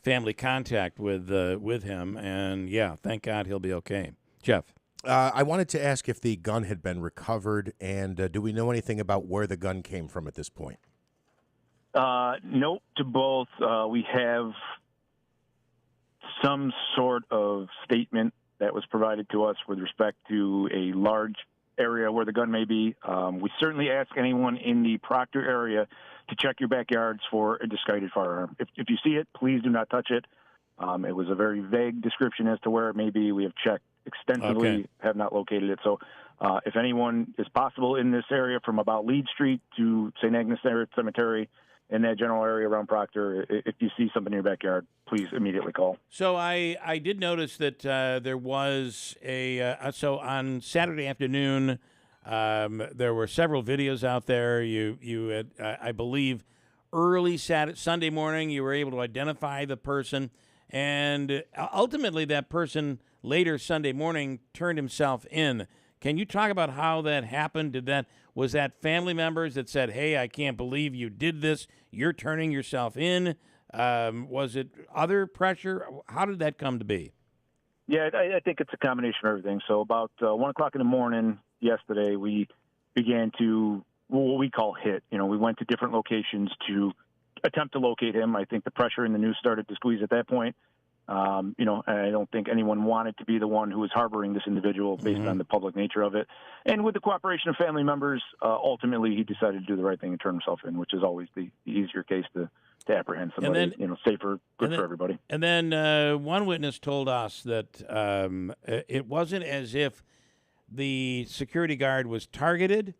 family contact with him, and thank God he'll be okay. Jeff, I wanted to ask if the gun had been recovered, and do we know anything about where the gun came from at this point? Note to both. We have some sort of statement that was provided to us with respect to a large area where the gun may be. We certainly ask anyone in the Proctor area to check your backyards for a discarded firearm. If you see it, please do not touch it. It was a very vague description as to where it may be. We have checked extensively, have not located it. So if anyone is possible in this area from about Lead Street to St. Agnes Cemetery, in that general area around Proctor, if you see something in your backyard, please immediately call. So I did notice that there was so on Saturday afternoon, there were several videos out there. You had, I believe, early Sunday morning, you were able to identify the person, and ultimately that person later Sunday morning turned himself in. Can you talk about how that happened? Was that family members that said, "Hey, I can't believe you did this. You're turning yourself in"? Was it other pressure? How did that come to be? Yeah, I think it's a combination of everything. So about 1 o'clock in the morning yesterday, we began to what we call hit. We went to different locations to attempt to locate him. I think the pressure in the news started to squeeze at that point. I don't think anyone wanted to be the one who was harboring this individual based on the public nature of it. And with the cooperation of family members, ultimately he decided to do the right thing and turn himself in, which is always the easier case to apprehend somebody, safer, good for everybody. And then one witness told us that it wasn't as if the security guard was targeted,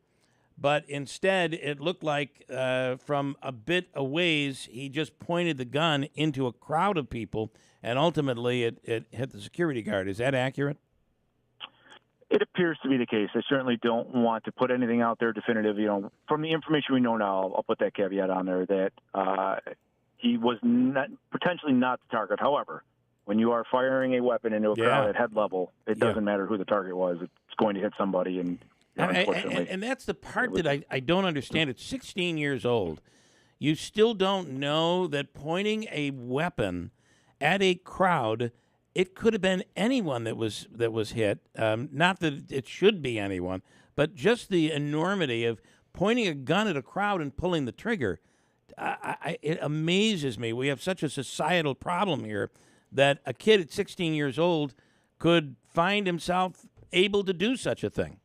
but instead it looked like from a bit a ways he just pointed the gun into a crowd of people, and ultimately it hit the security guard. Is that accurate? It appears to be the case. I certainly don't want to put anything out there definitive. From the information we know now, I'll put that caveat on there that he was potentially not the target. However, when you are firing a weapon into a crowd at head level, it doesn't matter who the target was. It's going to hit somebody, and unfortunately. And that's the part that I don't understand. It's 16 years old. You still don't know that pointing a weapon at a crowd, it could have been anyone that was hit. Not that it should be anyone, but just the enormity of pointing a gun at a crowd and pulling the trigger. It amazes me. We have such a societal problem here that a kid at 16 years old could find himself able to do such a thing.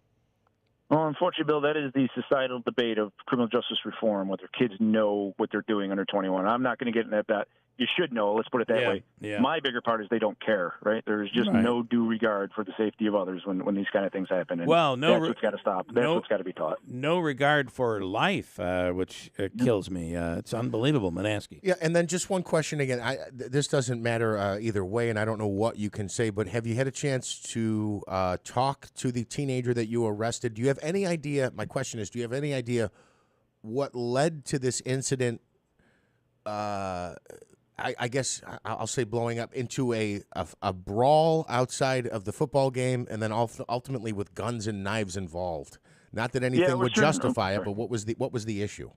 Well, unfortunately, Bill, that is the societal debate of criminal justice reform, whether kids know what they're doing under 21. I'm not going to get into that. You should know. Let's put it that way. Yeah. My bigger part is they don't care, right? There's just no due regard for the safety of others when these kind of things happen. And that's what's got to stop. That's what's got to be taught. No regard for life, which kills me. It's unbelievable, Manaski. Yeah, and then just one question again. This doesn't matter either way, and I don't know what you can say, but have you had a chance to talk to the teenager that you arrested? Do you have any idea? My question is, do you have any idea what led to this incident? I guess I'll say blowing up into a brawl outside of the football game, and then ultimately with guns and knives involved. Not that anything would justify it, but what was the issue?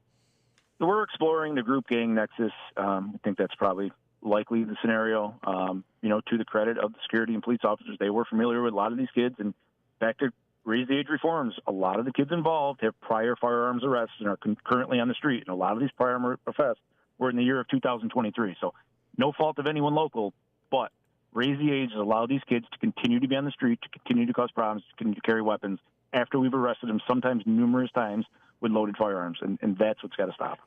So we're exploring the group gang nexus. I think that's probably likely the scenario. To the credit of the security and police officers, they were familiar with a lot of these kids, and back to raise the age reforms, a lot of the kids involved have prior firearms arrests and are currently on the street, and a lot of these prior arrests were in the year of 2023. So no fault of anyone local, but raise the age and allow these kids to continue to be on the street, to continue to cause problems, to continue to carry weapons after we've arrested them sometimes numerous times with loaded firearms, and that's what's got to stop.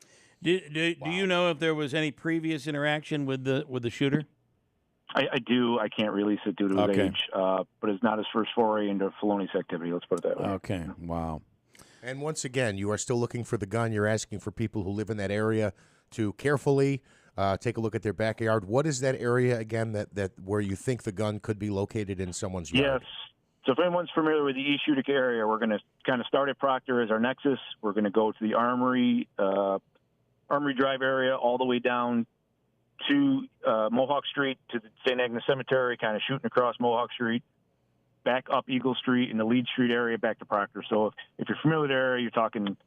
Do you know if there was any previous interaction with the shooter? I do. I can't release it due to his age, but it's not his first foray into felonious activity. Let's put it that way. Okay. Wow. And once again, you are still looking for the gun. You're asking for people who live in that area to carefully take a look at their backyard. What is that area again that where you think the gun could be located in someone's yard? Yes. So if anyone's familiar with the East Utica area, we're going to kind of start at Proctor as our nexus. We're going to go to the Armory Drive area all the way down to Mohawk Street to the St. Agnes Cemetery, kind of shooting across Mohawk Street, back up Eagle Street in the Lead Street area, back to Proctor. So if you're familiar with the area, you're talking,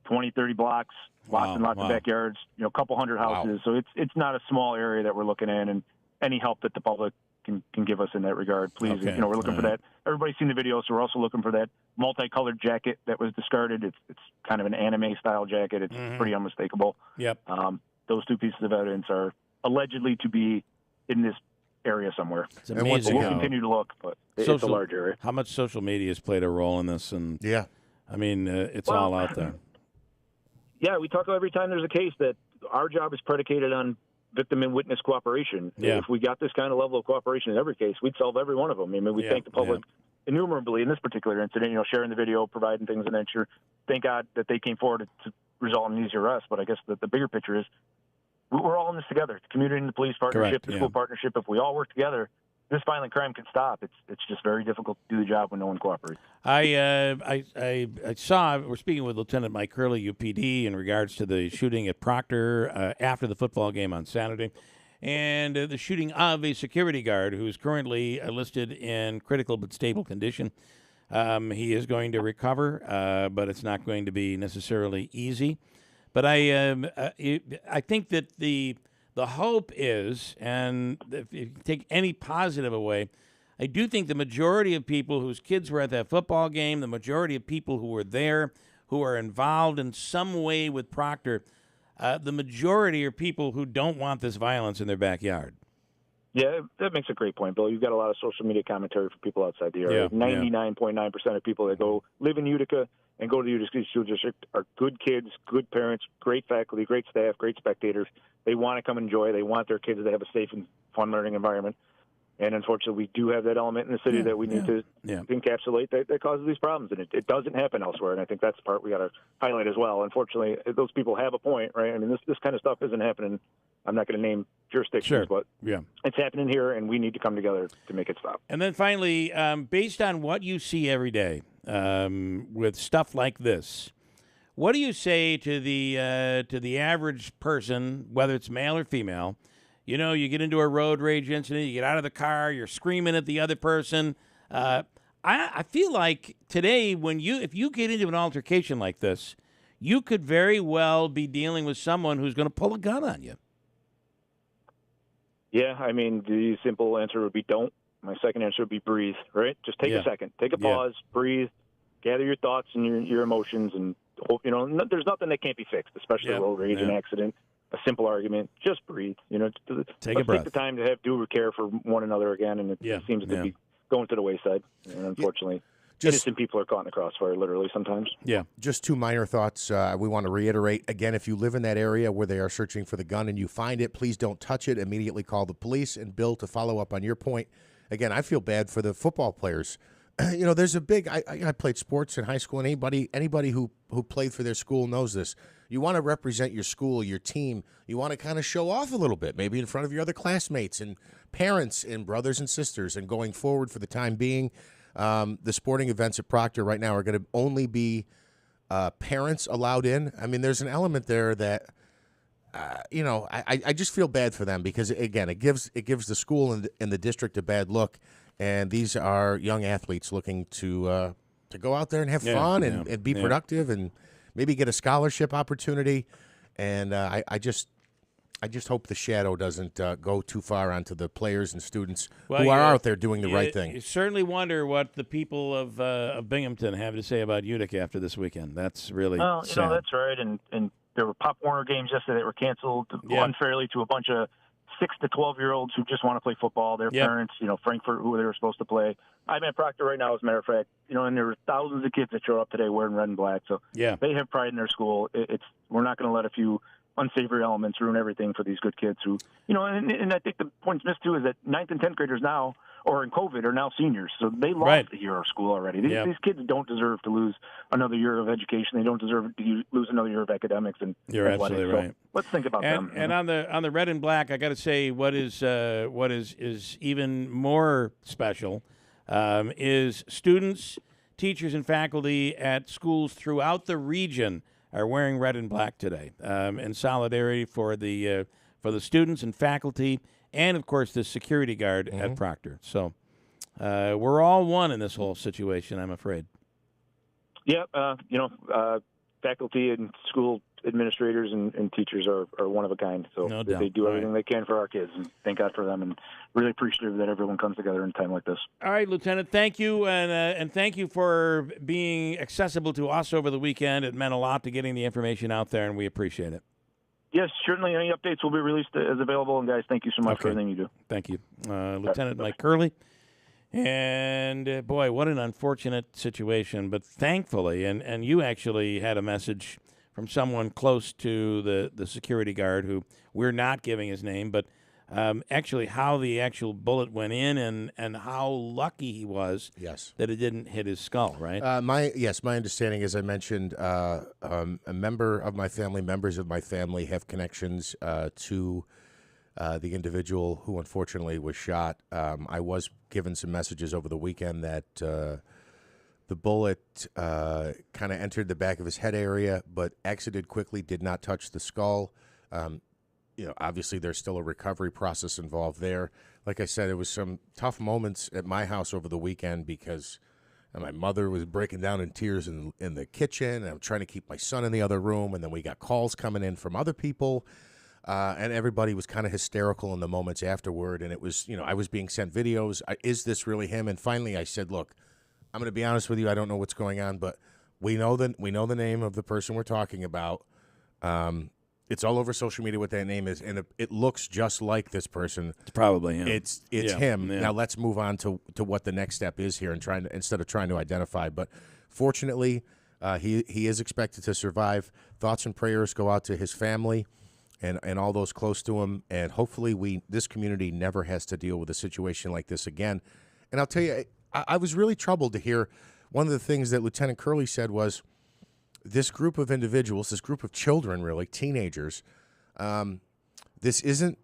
20, 30 blocks, lots and lots of backyards, a couple hundred houses. So it's not a small area that we're looking at, and any help that the public can give us in that regard, please. Okay. We're looking for that. Everybody's seen the video, so we're also looking for that multicolored jacket that was discarded. It's kind of an anime-style jacket. It's pretty unmistakable. Yep. Those two pieces of evidence are allegedly to be in this area somewhere. It's amazing. We'll continue to look, but it's a large area. How much social media has played a role in this? And I mean, it's all out there. Yeah, we talk about every time there's a case that our job is predicated on victim and witness cooperation. Yeah. If we got this kind of level of cooperation in every case, we'd solve every one of them. I mean, we thank the public innumerably in this particular incident, sharing the video, providing things of that nature. Thank God that they came forward to result in an easy arrest. But I guess the bigger picture is we're all in this together. The community and the police partnership, the school partnership. If we all work together, this violent crime can stop. It's just very difficult to do the job when no one cooperates. I saw, we're speaking with Lieutenant Mike Curley, UPD, in regards to the shooting at Proctor after the football game on Saturday, and the shooting of a security guard who is currently listed in critical but stable condition. He is going to recover, but it's not going to be necessarily easy. But I think that the hope is, and if you take any positive away, I do think the majority of people whose kids were at that football game, the majority of people who were there, who are involved in some way with Proctor, the majority are people who don't want this violence in their backyard. Yeah, that makes a great point, Bill. You've got a lot of social media commentary for people outside the area. 99.9% of people that live in Utica and go to the Utica School District are good kids, good parents, great faculty, great staff, great spectators. They want to come enjoy. They want their kids to have a safe and fun learning environment. And unfortunately, we do have that element in the city that we need to encapsulate that causes these problems. And it doesn't happen elsewhere. And I think that's the part we got to highlight as well. Unfortunately, those people have a point, right? I mean, this kind of stuff isn't happening I'm not going to name jurisdictions, but yeah, it's happening here, and we need to come together to make it stop. And then finally, based on what you see every day with stuff like this, what do you say to the average person, whether it's male or female? You know, you get into a road rage incident, you get out of the car, you're screaming at the other person. I feel like today, if you get into an altercation like this, you could very well be dealing with someone who's going to pull a gun on you. Yeah, I mean, the simple answer would be don't. My second answer would be breathe, right? Just take a second. Take a pause, breathe, gather your thoughts and your emotions, and hope, there's nothing that can't be fixed, especially a road rage, an accident, a simple argument. Just breathe. Take a breath. Take the time to have due care for one another again, and it seems to be going to the wayside, and unfortunately. Innocent people are caught in the crossfire, literally, sometimes. Yeah. Just two minor thoughts. We want to reiterate, again, if you live in that area where they are searching for the gun and you find it, please don't touch it. Immediately call the police. And, Bill, to follow up on your point, again, I feel bad for the football players. There's a big – I played sports in high school, and anybody who played for their school knows this. You want to represent your school, your team. You want to kind of show off a little bit, maybe in front of your other classmates and parents and brothers and sisters. And going forward for the time being – the sporting events at Proctor right now are going to only be parents allowed in. I mean, there's an element there that, I just feel bad for them because, again, it gives the school and the district a bad look. And these are young athletes looking to go out there and have fun and be productive and maybe get a scholarship opportunity. And I just hope the shadow doesn't go too far onto the players and students who are out there doing the right thing. You certainly wonder what the people of Binghamton have to say about Utica after this weekend. That's really sad. That's right. And there were Pop Warner games yesterday that were canceled unfairly to a bunch of 6 to 12-year-olds who just want to play football. Their parents, Frankfurt, who they were supposed to play. I'm at Proctor right now, as a matter of fact. And there were thousands of kids that show up today wearing red and black. So they have pride in their school. We're not going to let a few unsavory elements ruin everything for these good kids who, and I think the point's missed too is that 9th and 10th graders now, or in COVID, are now seniors. So they lost the year of school already. These kids don't deserve to lose another year of education. They don't deserve to lose another year of academics. And you're absolutely right. So let's think about them. And on the red and black, I got to say, what is even more special is students, teachers, and faculty at schools throughout the region are wearing red and black today in solidarity for the students and faculty and, of course, the security guard at Proctor. So we're all one in this whole situation, I'm afraid. Yeah, faculty and school administrators and teachers are one of a kind. So they do everything they can for our kids, and thank God for them, and really appreciative that everyone comes together in a time like this. All right, Lieutenant, thank you, and thank you for being accessible to us over the weekend. It meant a lot to getting the information out there, and we appreciate it. Yes, certainly. Any updates will be released as available. And, guys, thank you so much for everything you do. Thank you. Lieutenant Mike Curley. And, boy, what an unfortunate situation. But thankfully, and you actually had a message from someone close to the security guard who we're not giving his name, but actually how the actual bullet went in and how lucky he was that it didn't hit his skull, right? My understanding, as I mentioned, members of my family have connections to the individual who unfortunately was shot. I was given some messages over the weekend that the bullet kind of entered the back of his head area, but exited quickly, did not touch the skull. Obviously there's still a recovery process involved there. Like I said, it was some tough moments at my house over the weekend because my mother was breaking down in tears in the kitchen, and I'm trying to keep my son in the other room, and then we got calls coming in from other people, and everybody was kind of hysterical in the moments afterward, and it was, I was being sent videos. Is this really him? And finally I said, look, I'm going to be honest with you. I don't know what's going on, but we know the name of the person we're talking about. It's all over social media what that name is, and it looks just like this person. It's probably him. It's him. Yeah. Now let's move on to what the next step is here, and instead of trying to identify. But fortunately, he is expected to survive. Thoughts and prayers go out to his family and all those close to him, and hopefully this community never has to deal with a situation like this again. And I'll tell you, I was really troubled to hear one of the things that Lieutenant Curley said was, this group of individuals, this group of children, really, teenagers, this isn't,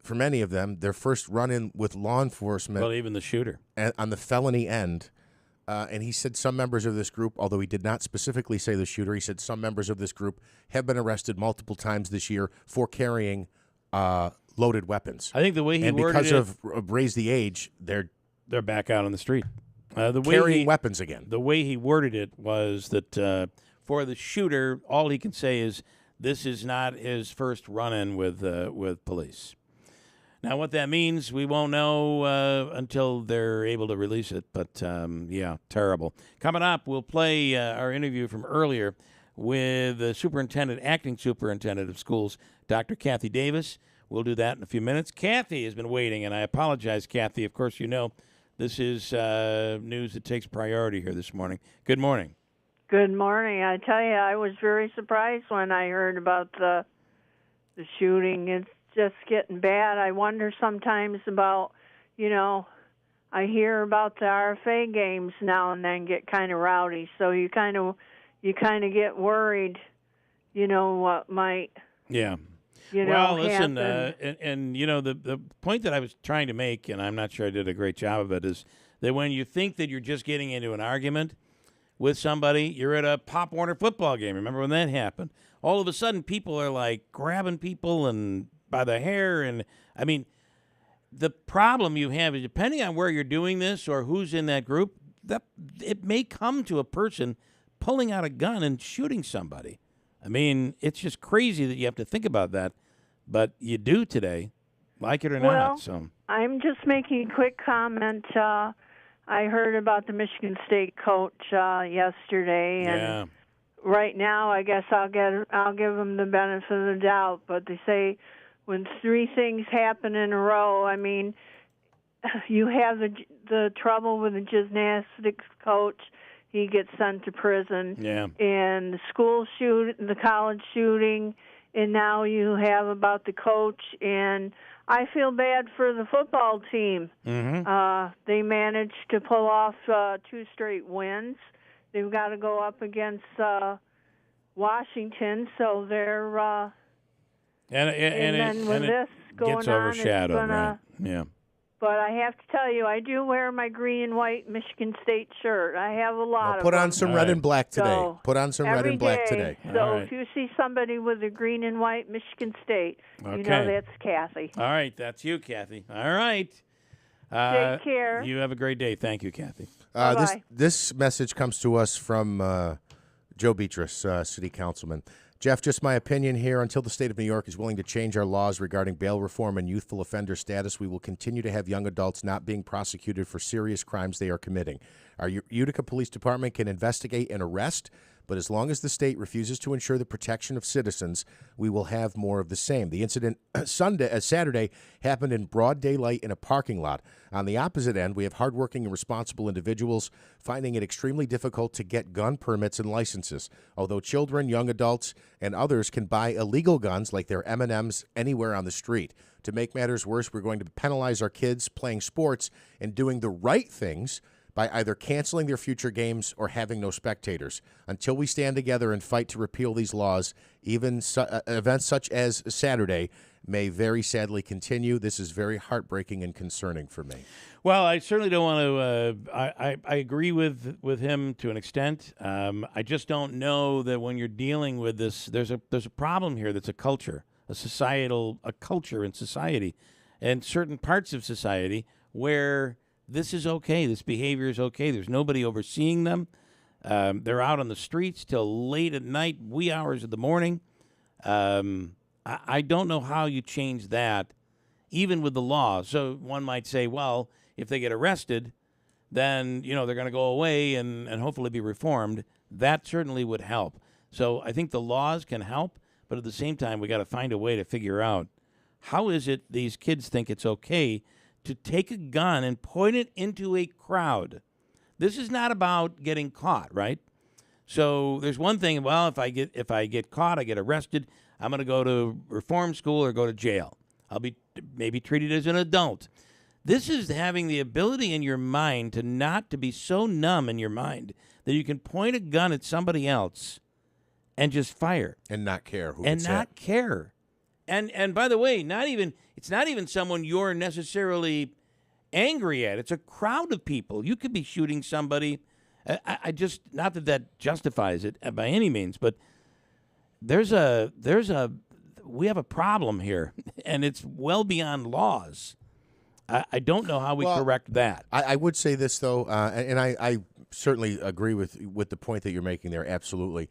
for many of them, their first run-in with law enforcement. Well, even the shooter. On the felony end. And he said some members of this group, although he did not specifically say the shooter, he said some members of this group have been arrested multiple times this year for carrying loaded weapons. I think the way he and worded because it, of raise the age, they're back out on the street. Carrying weapons again. The way he worded it was that for the shooter, all he can say is this is not his first run-in with police. Now, what that means, we won't know until they're able to release it. But, yeah, terrible. Coming up, we'll play our interview from earlier with the acting superintendent of schools, Dr. Kathy Davis. We'll do that in a few minutes. Kathy has been waiting, and I apologize, Kathy. Of course, you know this is news that takes priority here this morning. Good morning. Good morning. I tell you, I was very surprised when I heard about the shooting. It's just getting bad. I wonder sometimes about, I hear about the RFA games now and then get kind of rowdy. So you kind of get worried, what might. Yeah. Listen, happen. and the point that I was trying to make, and I'm not sure I did a great job of it, is that when you think that you're just getting into an argument with somebody, you're at a Pop Warner football game. Remember when that happened? All of a sudden, people are like grabbing people and by the hair, and I mean, the problem you have is depending on where you're doing this or who's in that group, that it may come to a person pulling out a gun and shooting somebody. I mean, it's just crazy that you have to think about that, but you do today, like it or not. So I'm just making a quick comment. I heard about the Michigan State coach yesterday, and right now, I guess I'll give them the benefit of the doubt. But they say when three things happen in a row, I mean, you have the trouble with the gymnastics coach. He gets sent to prison. Yeah. And the college shooting, and now you have about the coach. And I feel bad for the football team. Mm-hmm. They managed to pull off 2 straight wins. They've got to go up against Washington, so they're and then with this going gets on, overshadowed, it's gonna, right? Yeah. But I have to tell you, I do wear my green and white Michigan State shirt. I have a lot of Put them. on some red and black today. So, Put on some red and black today. So if you see somebody with a green and white Michigan State, you know that's Kathy. All right, that's you, Kathy. All right. Take care. You have a great day. Thank you, Kathy. This message comes to us from Joe Beatrice, city councilman. Jeff, just my opinion here. Until the state of New York is willing to change our laws regarding bail reform and youthful offender status, we will continue to have young adults not being prosecuted for serious crimes they are committing. Our Utica Police Department can investigate and arrest, but as long as the state refuses to ensure the protection of citizens, we will have more of the same. The incident Saturday happened in broad daylight in a parking lot. On the opposite end, we have hardworking and responsible individuals finding it extremely difficult to get gun permits and licenses. Although children, young adults, and others can buy illegal guns like their M&Ms anywhere on the street. To make matters worse, we're going to penalize our kids playing sports and doing the right things by either canceling their future games or having no spectators. Until we stand together and fight to repeal these laws, even events such as Saturday may very sadly continue. This is very heartbreaking and concerning for me. Well, I certainly don't want to. I agree with him to an extent. I just don't know that when you're dealing with this, there's a problem here. That's a culture, a culture in society, and certain parts of society where this is okay. This behavior is okay. There's nobody overseeing them. They're out on the streets till late at night, wee hours of the morning. I don't know how you change that, even with the law. So one might say, well, if they get arrested, then they're going to go away and hopefully be reformed. That certainly would help. So I think the laws can help, but at the same time, we got to find a way to figure out how is it these kids think it's okay to take a gun and point it into a crowd. This is not about getting caught, right? So there's one thing, well, if I get caught, I get arrested, I'm going to go to reform school or go to jail. I'll be maybe treated as an adult. This is having the ability in your mind to be so numb in your mind that you can point a gun at somebody else and just fire. And not care who and gets not hit. care. And by the way, it's not even someone you're necessarily angry at. It's a crowd of people. You could be shooting somebody. I just, not that justifies it by any means, but we have a problem here, and it's well beyond laws. I don't know how we correct that. I would say this, though, and I certainly agree with the point that you're making there, absolutely.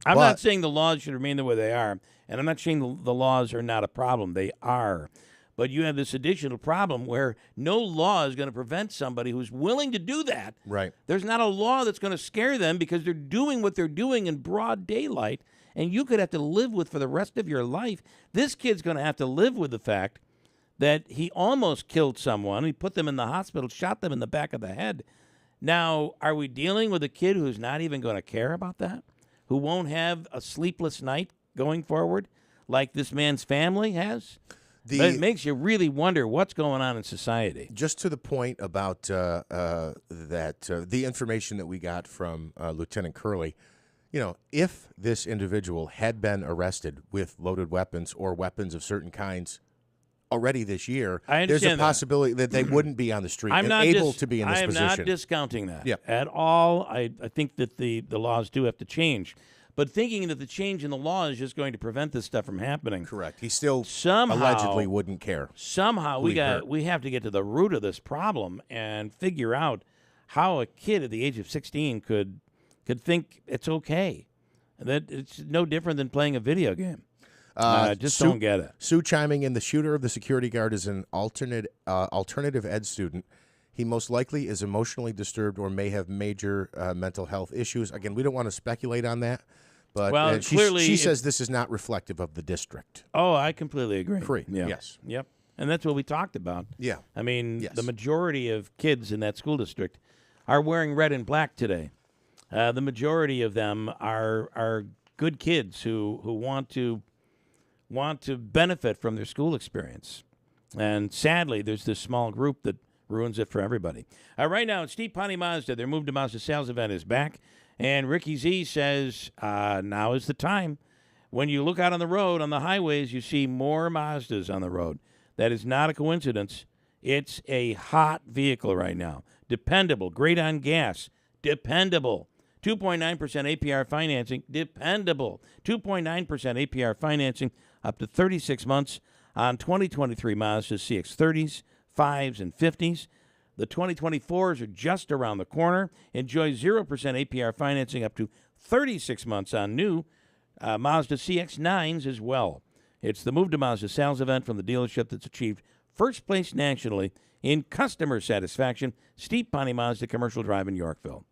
I'm not saying the laws should remain the way they are, and I'm not saying the laws are not a problem. They are. But you have this additional problem where no law is going to prevent somebody who's willing to do that. Right. There's not a law that's going to scare them because they're doing what they're doing in broad daylight, and you could have to live with for the rest of your life. This kid's going to have to live with the fact that he almost killed someone. He put them in the hospital, shot them in the back of the head. Now, are we dealing with a kid who's not even going to care about that? Who won't have a sleepless night going forward like this man's family has? But it makes you really wonder what's going on in society. Just to the point about the information that we got from Lieutenant Curley, if this individual had been arrested with loaded weapons or weapons of certain kinds already this year, there's a possibility that they wouldn't be on the street and able to be in this position. I'm not discounting that at all. I think that the laws do have to change. But thinking that the change in the law is just going to prevent this stuff from happening. Correct. He still allegedly wouldn't care. Somehow we have to get to the root of this problem and figure out how a kid at the age of 16 could think it's okay. That it's no different than playing a video game. Just don't get it. Sue chiming in, the shooter of the security guard is an alternative ed student. He most likely is emotionally disturbed or may have major mental health issues. Again, we don't want to speculate on that. But she says this is not reflective of the district. Oh, I completely agree. Yeah. Yes. Yep. And that's what we talked about. Yeah. I mean, the majority of kids in that school district are wearing red and black today. The majority of them are good kids who want to benefit from their school experience. And sadly, there's this small group that ruins it for everybody. Right now, it's Steve Ponte Mazda. Their Move to Mazda sales event is back. And Ricky Z says, now is the time. When you look out on the road, on the highways, you see more Mazdas on the road. That is not a coincidence. It's a hot vehicle right now. Dependable, great on gas, dependable. 2.9% APR financing, dependable. 2.9% APR financing up to 36 months on 2023 Mazda CX-30s, 5s, and 50s. The 2024s are just around the corner. Enjoy 0% APR financing up to 36 months on new Mazda CX-9s as well. It's the Move to Mazda sales event from the dealership that's achieved first place nationally in customer satisfaction. Steve Ponte Mazda, Commercial Drive in Yorkville.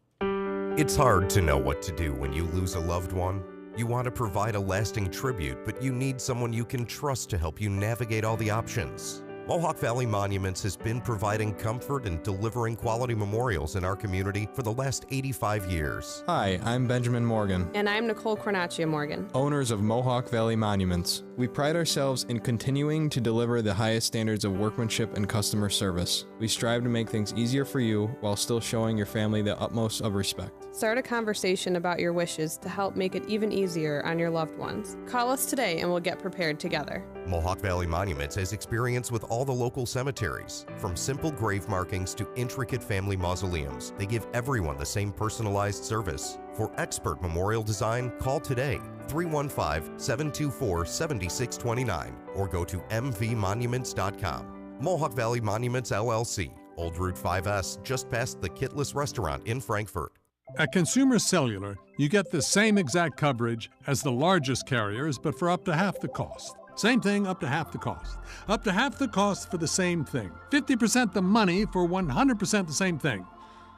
It's hard to know what to do when you lose a loved one. You want to provide a lasting tribute, but you need someone you can trust to help you navigate all the options. Mohawk Valley Monuments has been providing comfort and delivering quality memorials in our community for the last 85 years. Hi, I'm Benjamin Morgan. And I'm Nicole Cornacchia Morgan. Owners of Mohawk Valley Monuments. We pride ourselves in continuing to deliver the highest standards of workmanship and customer service. We strive to make things easier for you while still showing your family the utmost of respect. Start a conversation about your wishes to help make it even easier on your loved ones. Call us today and we'll get prepared together. Mohawk Valley Monuments has experience with all the local cemeteries. From simple grave markings to intricate family mausoleums, they give everyone the same personalized service. For expert memorial design, call today, 315-724-7629, or go to mvmonuments.com. Mohawk Valley Monuments, LLC, Old Route 5S, just past the Kitless Restaurant in Frankfort. At Consumer Cellular, you get the same exact coverage as the largest carriers, but for up to half the cost. Same thing, up to half the cost. Up to half the cost for the same thing. 50% the money for 100% the same thing.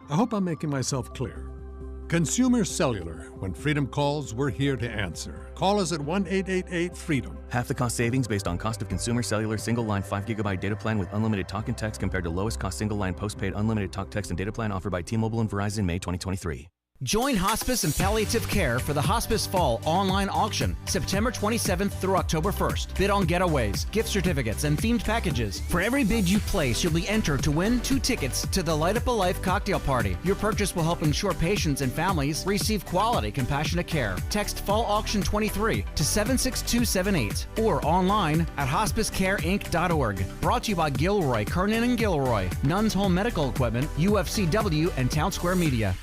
I hope I'm making myself clear. Consumer Cellular. When freedom calls, we're here to answer. Call us at 1-888-FREEDOM. Half the cost savings based on cost of Consumer Cellular single-line 5GB data plan with unlimited talk and text compared to lowest cost single-line postpaid unlimited talk, text, and data plan offered by T-Mobile and Verizon May 2023. Join Hospice and Palliative Care for the Hospice Fall online auction, September 27th through October 1st. Bid on getaways, gift certificates, and themed packages. For every bid you place, you'll be entered to win 2 tickets to the Light Up a Life cocktail party. Your purchase will help ensure patients and families receive quality, compassionate care. Text Fall Auction 23 to 76278 or online at hospicecareinc.org. Brought to you by Gilroy, Kernan and Gilroy, Nuns Home Medical Equipment, UFCW, and Town Square Media.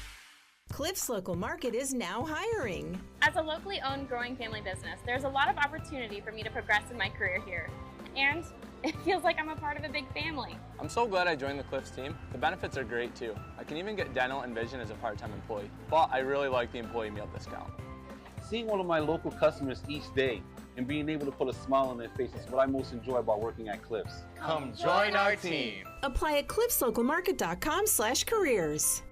Cliff's Local Market is now hiring. As a locally owned growing family business, there's a lot of opportunity for me to progress in my career here. And it feels like I'm a part of a big family. I'm so glad I joined the Cliffs team. The benefits are great too. I can even get dental and vision as a part-time employee. But I really like the employee meal discount. Seeing one of my local customers each day and being able to put a smile on their face is what I most enjoy about working at Cliffs. Come join our team. Apply at cliffslocalmarket.com/careers.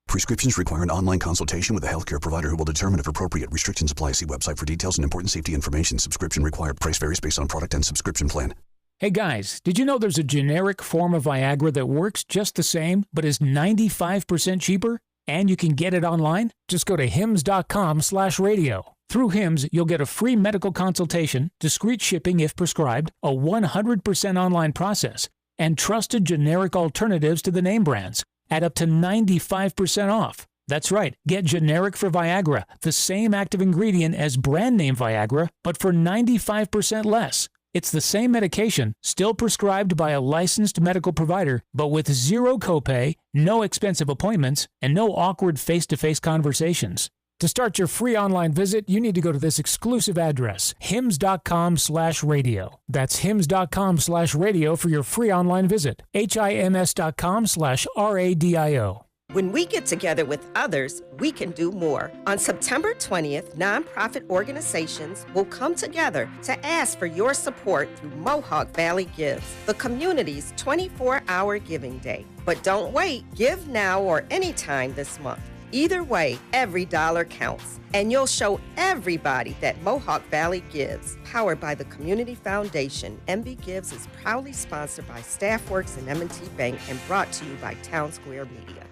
Prescriptions require an online consultation with a healthcare provider who will determine if appropriate. Restrictions apply. See website for details and important safety information. Subscription required. Price varies based on product and subscription plan. Hey guys, did you know there's a generic form of Viagra that works just the same, but is 95% cheaper? And you can get it online? Just go to hims.com/radio. Through Hims, you'll get a free medical consultation, discreet shipping if prescribed, a 100% online process, and trusted generic alternatives to the name brands at up to 95% off. That's right, get generic for Viagra, the same active ingredient as brand name Viagra, but for 95% less. It's the same medication, still prescribed by a licensed medical provider, but with zero copay, no expensive appointments, and no awkward face-to-face conversations. To start your free online visit, you need to go to this exclusive address, hims.com/radio. That's hims.com/radio for your free online visit. hims.com/radio. When we get together with others, we can do more. On September 20th, nonprofit organizations will come together to ask for your support through Mohawk Valley Gives, the community's 24-hour giving day. But don't wait. Give now or anytime this month. Either way, every dollar counts. And you'll show everybody that Mohawk Valley Gives. Powered by the Community Foundation, MB Gives is proudly sponsored by Staffworks and M&T Bank and brought to you by Town Square Media.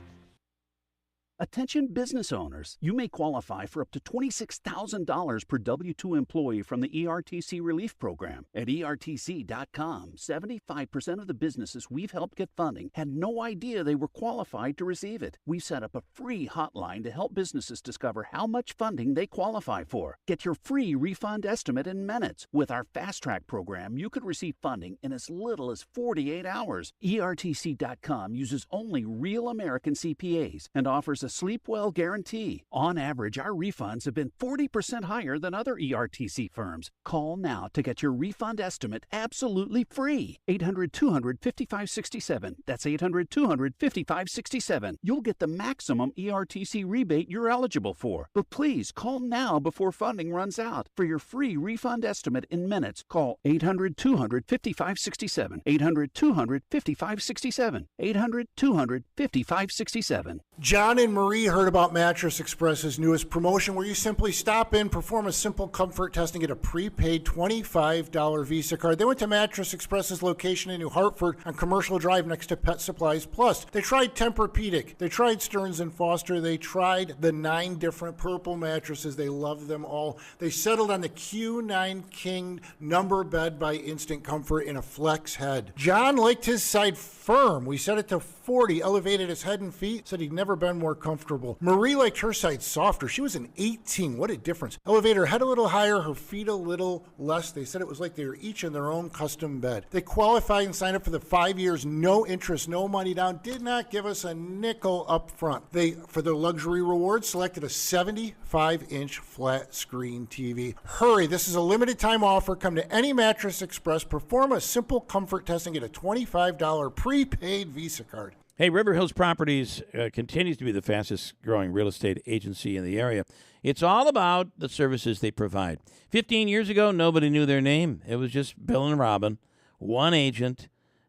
Attention business owners, you may qualify for up to $26,000 per W-2 employee from the ERTC Relief Program. At ERTC.com, 75% of the businesses we've helped get funding had no idea they were qualified to receive it. We've set up a free hotline to help businesses discover how much funding they qualify for. Get your free refund estimate in minutes. With our Fast Track program, you could receive funding in as little as 48 hours. ERTC.com uses only real American CPAs and offers a sleep well guarantee. On average, our refunds have been 40% higher than other ERTC firms. Call now to get your refund estimate absolutely free. 800-200-5567. That's 800-200-5567. You'll get the maximum ERTC rebate you're eligible for. But please call now before funding runs out. For your free refund estimate in minutes, call 800-200-5567. 800-200-5567. 800-200-5567. John and Marie heard about Mattress Express's newest promotion where you simply stop in, perform a simple comfort test, and get a prepaid $25 Visa card. They went to Mattress Express's location in New Hartford on Commercial Drive next to Pet Supplies Plus. They tried Tempur-Pedic. They tried Stearns & Foster. They tried the 9 different purple mattresses. They loved them all. They settled on the Q9 King number bed by Instant Comfort in a flex head. John liked his side firm. We set it to 40, elevated his head and feet, said he'd never been more comfortable. Marie liked her side softer. She was an 18. What a difference. Elevate her head a little higher, her feet a little less. They said it was like they were each in their own custom bed. They qualified and signed up for the 5 years, no interest, no money down, did not give us a nickel up front. They, for their luxury rewards, selected a 75-inch flat screen TV. Hurry, this is a limited time offer. Come to any Mattress Express, perform a simple comfort test, and get a $25 prepaid Visa card. Hey, River Hills Properties continues to be the fastest growing real estate agency in the area. It's all about the services they provide. 15 years ago, nobody knew their name. It was just Bill and Robin, one agent,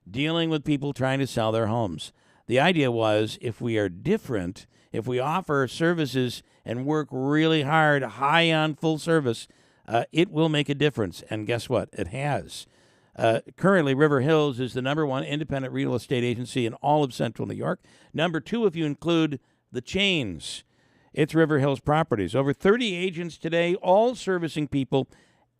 dealing with people trying to sell their homes. The idea was if we are different, if we offer services and work really hard, high on full service, it will make a difference. And guess what? It has. Currently, River Hills is the #1 independent real estate agency in all of central New York. #2 if you include the chains. It's River Hills Properties. Over 30 agents today, all servicing people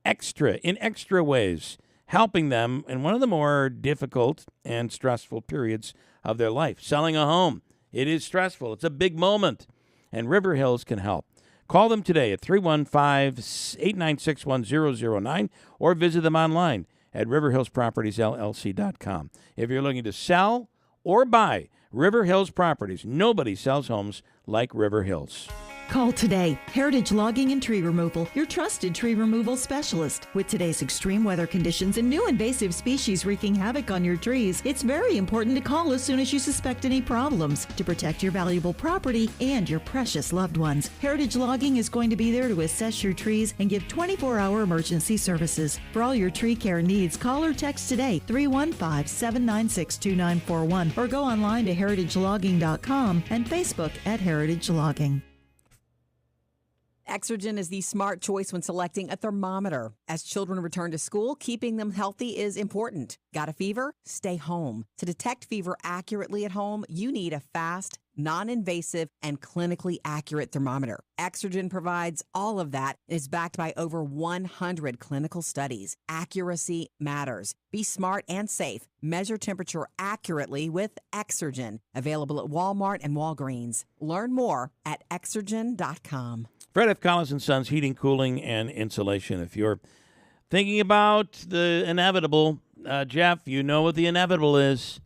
in extra ways, helping them in one of the more difficult and stressful periods of their life. Selling a home. It is stressful. It's a big moment, and River Hills can help. Call them today at 315-896-1009 or visit them online at riverhillspropertiesllc.com. If you're looking to sell or buy River Hills Properties, nobody sells homes like River Hills. Call today. Heritage Logging and Tree Removal, your trusted tree removal specialist. With today's extreme weather conditions and new invasive species wreaking havoc on your trees, it's very important to call as soon as you suspect any problems to protect your valuable property and your precious loved ones. Heritage Logging is going to be there to assess your trees and give 24-hour emergency services. For all your tree care needs, call or text today 315-796-2941 or go online to heritagelogging.com and Facebook at Heritage Logging. Exergen is the smart choice when selecting a thermometer. As children return to school, keeping them healthy is important. Got a fever? Stay home. To detect fever accurately at home, you need a fast, non-invasive, and clinically accurate thermometer. Exergen provides all of that and is backed by over 100 clinical studies. Accuracy matters. Be smart and safe. Measure temperature accurately with Exergen. Available at Walmart and Walgreens. Learn more at Exergen.com. Fred F. Collins & Sons Heating, Cooling, and Insulation. If you're thinking about the inevitable, Jeff, you know what the inevitable is.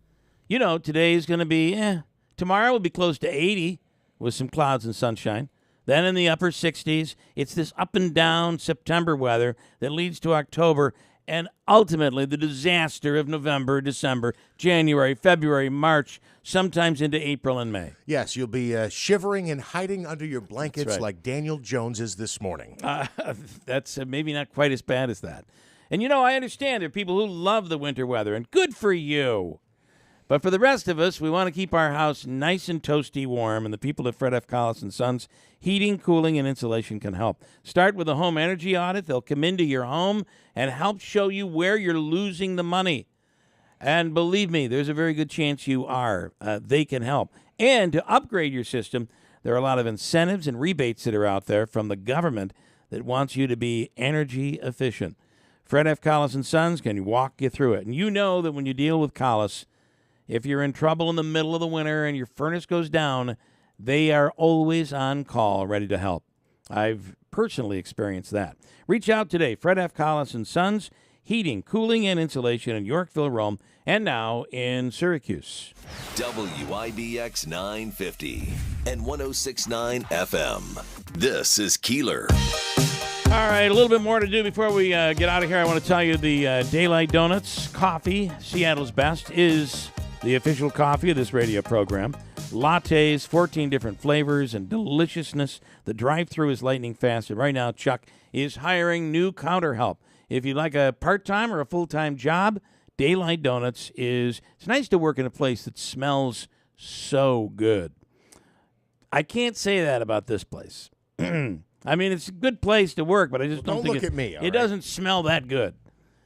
You know, today's going to be, tomorrow will be close to 80 with some clouds and sunshine. Then in the upper 60s, it's this up and down September weather that leads to October and ultimately the disaster of November, December, January, February, March, sometimes into April and May. Yes, you'll be shivering and hiding under your blankets like Daniel Jones is this morning. That's maybe not quite as bad as that. And, you know, I understand there are people who love the winter weather, and good for you. But for the rest of us, we want to keep our house nice and toasty warm, and the people at Fred F. Collins & Sons Heating, Cooling, and Insulation can help. Start with a home energy audit. They'll come into your home and help show you where you're losing the money. And believe me, there's a very good chance you are. They can help. And to upgrade your system, there are a lot of incentives and rebates that are out there from the government that wants you to be energy efficient. Fred F. Collins & Sons can walk you through it. And you know that when you deal with Collis, if you're in trouble in the middle of the winter and your furnace goes down, they are always on call, ready to help. I've personally experienced that. Reach out today. Fred F. Collins & Sons, Heating, Cooling, and Insulation in Yorkville, Rome, and now in Syracuse. WIBX 950 and 106.9 FM. This is Keeler. All right, a little bit more to do before we get out of here. I want to tell you the Daylight Donuts coffee, Seattle's best, is the official coffee of this radio program. Lattes, 14 different flavors and deliciousness. The drive-thru is lightning fast. And right now, Chuck is hiring new counter help. If you'd like a part-time or a full-time job, Daylight Donuts it's nice to work in a place that smells so good. I can't say that about this place. I mean, it's a good place to work, but I just don't think look at me, all it right? doesn't smell that good.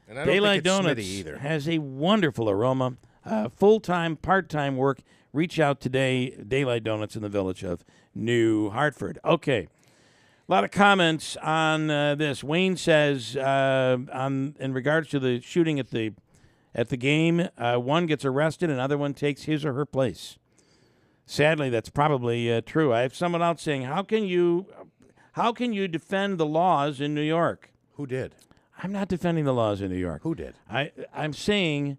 And I don't Daylight think it's Donuts Smitty either. has a wonderful aroma. Full-time, part-time work. Reach out today. Daylight Donuts in the village of New Hartford. Okay. A lot of comments on this. Wayne says, in regards to the shooting at the game, one gets arrested, another one takes his or her place. Sadly, that's probably true. I have someone else saying, how can you defend the laws in New York? Who did? I'm not defending the laws in New York. Who did? I'm saying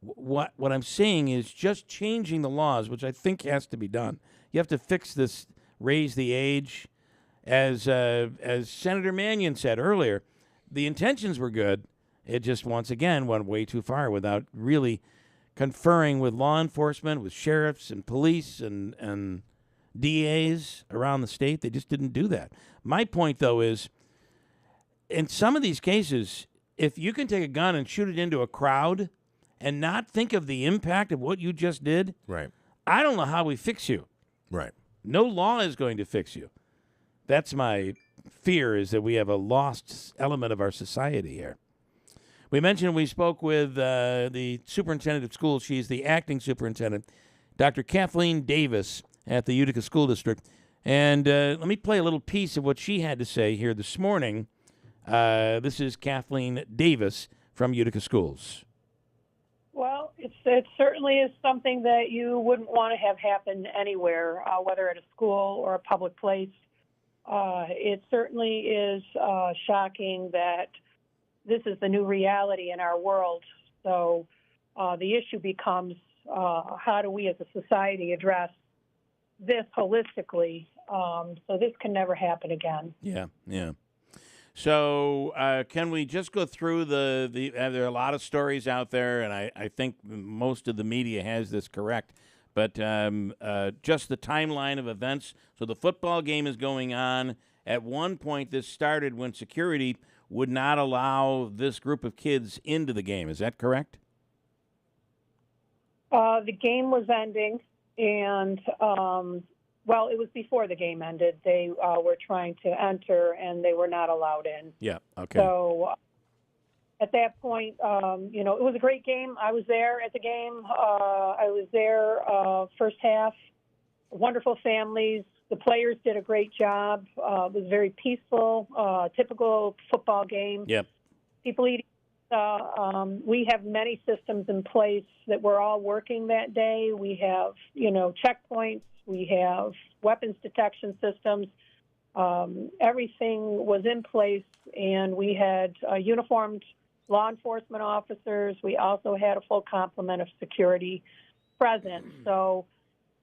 what I'm saying is just changing the laws, which I think has to be done. You have to fix this, raise the age. As Senator Mannion said earlier, the intentions were good. It just, once again, went way too far without really conferring with law enforcement, with sheriffs and police and DAs around the state. They just didn't do that. My point, though, is in some of these cases, if you can take a gun and shoot it into a crowd and not think of the impact of what you just did, right? I don't know how we fix you. Right. No law is going to fix you. That's my fear, is that we have a lost element of our society here. We mentioned we spoke with the superintendent of schools. She's the acting superintendent, Dr. Kathleen Davis, at the Utica School District. And let me play a little piece of what she had to say here this morning. This is Kathleen Davis from Utica Schools. Well, it certainly is something that you wouldn't want to have happen anywhere, whether at a school or a public place. It certainly is shocking that this is the new reality in our world. So the issue becomes how do we as a society address this holistically so this can never happen again. Yeah. So can we just go through there are a lot of stories out there, and I think most of the media has this correct, but just the timeline of events. So the football game is going on. At one point, this started when security would not allow this group of kids into the game. Is that correct? The game was ending, and well, it was before the game ended. They were trying to enter, and they were not allowed in. Yeah, okay. So at that point, it was a great game. I was there at the game. I was there first half. Wonderful families. The players did a great job. It was very peaceful, typical football game. Yep. People eating. We have many systems in place that we're all working that day. We have, checkpoints. We have weapons detection systems. Everything was in place, and we had uniformed law enforcement officers. We also had a full complement of security present. So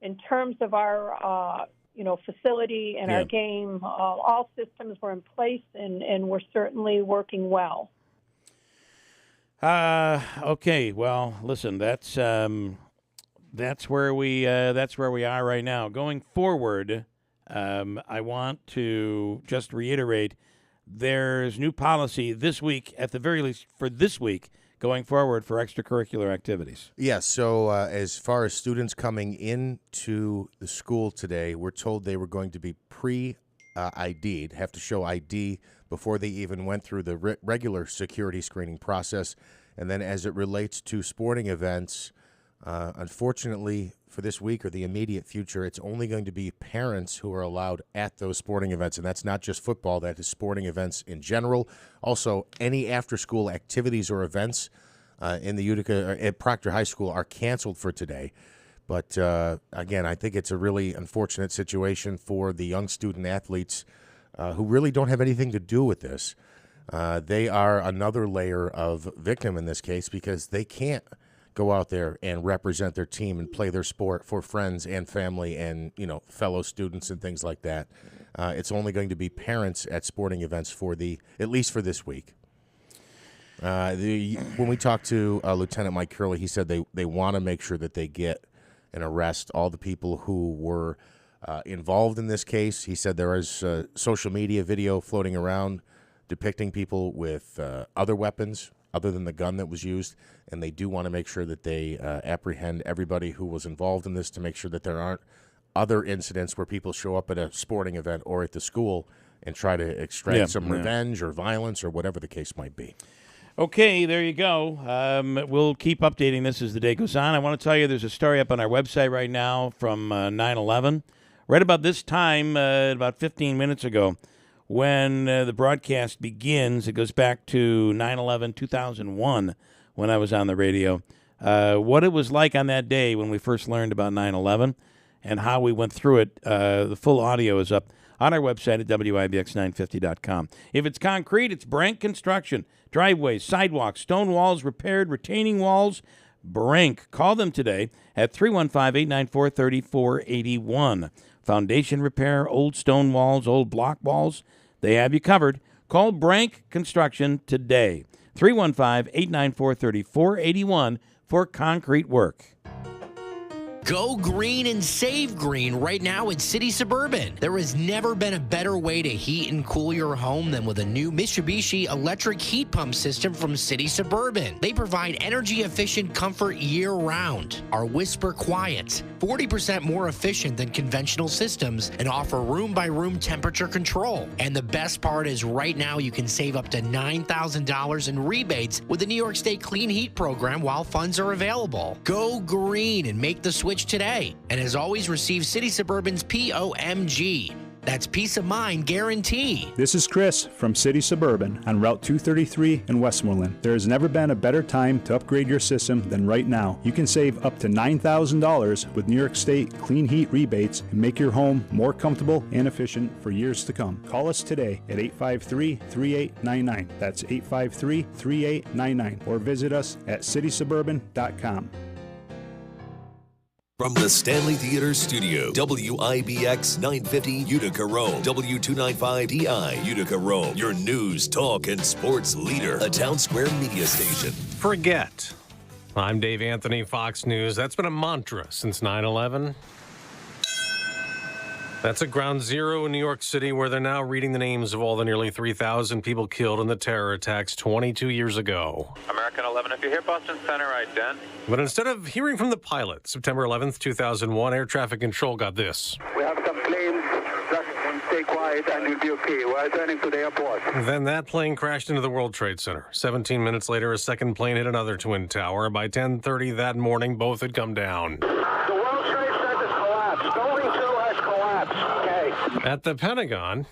in terms of our, facility and our game, all systems were in place, and we're certainly working well. Okay. Well, listen, that's where we are right now. Going forward, I want to just reiterate there's new policy this week, at the very least for this week, going forward for extracurricular activities. Yes. So as far as students coming into the school today, we're told they were going to be pre-ID'd, have to show ID before they even went through the regular security screening process. And then as it relates to sporting events, unfortunately, for this week or the immediate future, it's only going to be parents who are allowed at those sporting events. And that's not just football, that is sporting events in general. Also, any after-school activities or events in the Utica, at Proctor High School, are canceled for today. But again, I think it's a really unfortunate situation for the young student athletes who really don't have anything to do with this. They are another layer of victim in this case because they can't go out there and represent their team and play their sport for friends and family and, fellow students and things like that. It's only going to be parents at sporting events at least for this week. When we talked to Lieutenant Mike Curley, he said they want to make sure that they get and arrest all the people who were involved in this case. He said there is social media video floating around depicting people with other weapons other than the gun that was used, and they do want to make sure that they apprehend everybody who was involved in this to make sure that there aren't other incidents where people show up at a sporting event or at the school and try to extract some revenge or violence or whatever the case might be. Okay, there you go. We'll keep updating this as the day goes on. I want to tell you there's a story up on our website right now from 9/11. Right about this time, about 15 minutes ago, when the broadcast begins, it goes back to 9/11/2001 when I was on the radio. What it was like on that day when we first learned about 9/11 and how we went through it. The full audio is up on our website at WIBX950.com. If it's concrete, it's Brink Construction. Driveways, sidewalks, stone walls repaired, retaining walls, Brink. Call them today at 315-894-3481. Foundation repair, old stone walls, old block walls, they have you covered. Call Brink Construction today. 315-894-3481 for concrete work. Go green and save green right now at City Suburban. There has never been a better way to heat and cool your home than with a new Mitsubishi electric heat pump system from City Suburban. They provide energy-efficient comfort year-round, are whisper quiet, 40% more efficient than conventional systems, and offer room-by-room temperature control. And the best part is right now you can save up to $9,000 in rebates with the New York State Clean Heat Program while funds are available. Go green and make the switch switch today. And as always, receive City Suburban's POMG. That's peace of mind guarantee. This is Chris from City Suburban on Route 233 in Westmoreland. There has never been a better time to upgrade your system than right now. You can save up to $9,000 with New York State clean heat rebates and make your home more comfortable and efficient for years to come. Call us today at 853-3899. That's 853-3899. Or visit us at citysuburban.com. From the Stanley Theater Studio, WIBX 950 Utica Rome, W295DI Utica Rome, your news, talk, and sports leader, a Town Square media station. Forget. I'm Dave Anthony, Fox News. That's been a mantra since 9/11. That's at Ground Zero in New York City, where they're now reading the names of all the nearly 3,000 people killed in the terror attacks 22 years ago. American 11, if you're here, Boston Center, ident. But instead of hearing from the pilot, September 11th, 2001, Air Traffic Control got this. We have some planes. Just stay quiet and you'll be okay. We're returning to the airport. Then that plane crashed into the World Trade Center. 17 minutes later, a second plane hit another twin tower. By 10:30 that morning, both had come down. The World Trade Center's collapsed. Building 2 has collapsed. Okay. At the Pentagon,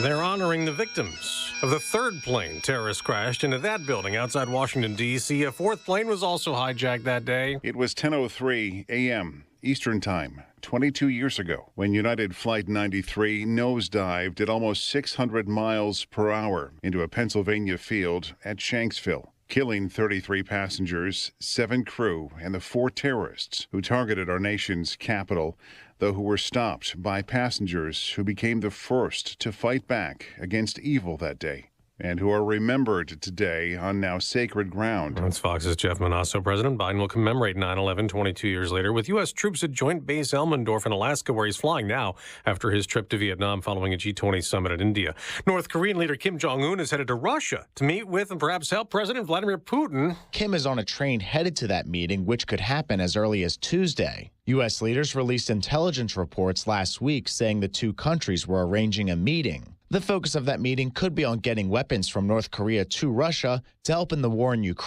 they're honoring the victims of the third plane terrorists crashed into that building outside Washington, D.C. A fourth plane was also hijacked that day. It was 10:03 a.m. Eastern Time, 22 years ago, when United Flight 93 nosedived at almost 600 miles per hour into a Pennsylvania field at Shanksville, killing 33 passengers, 7 crew, and the 4 terrorists who targeted our nation's capital, though who were stopped by passengers who became the first to fight back against evil that day, and who are remembered today on now sacred ground. That's Fox's Jeff Manasso. President Biden will commemorate 9/11 22 years later with U.S. troops at Joint Base Elmendorf in Alaska, where he's flying now after his trip to Vietnam following a G20 summit in India. North Korean leader Kim Jong-un is headed to Russia to meet with and perhaps help President Vladimir Putin. Kim is on a train headed to that meeting, which could happen as early as Tuesday. U.S. leaders released intelligence reports last week saying the two countries were arranging a meeting. The focus of that meeting could be on getting weapons from North Korea to Russia to help in the war in Ukraine.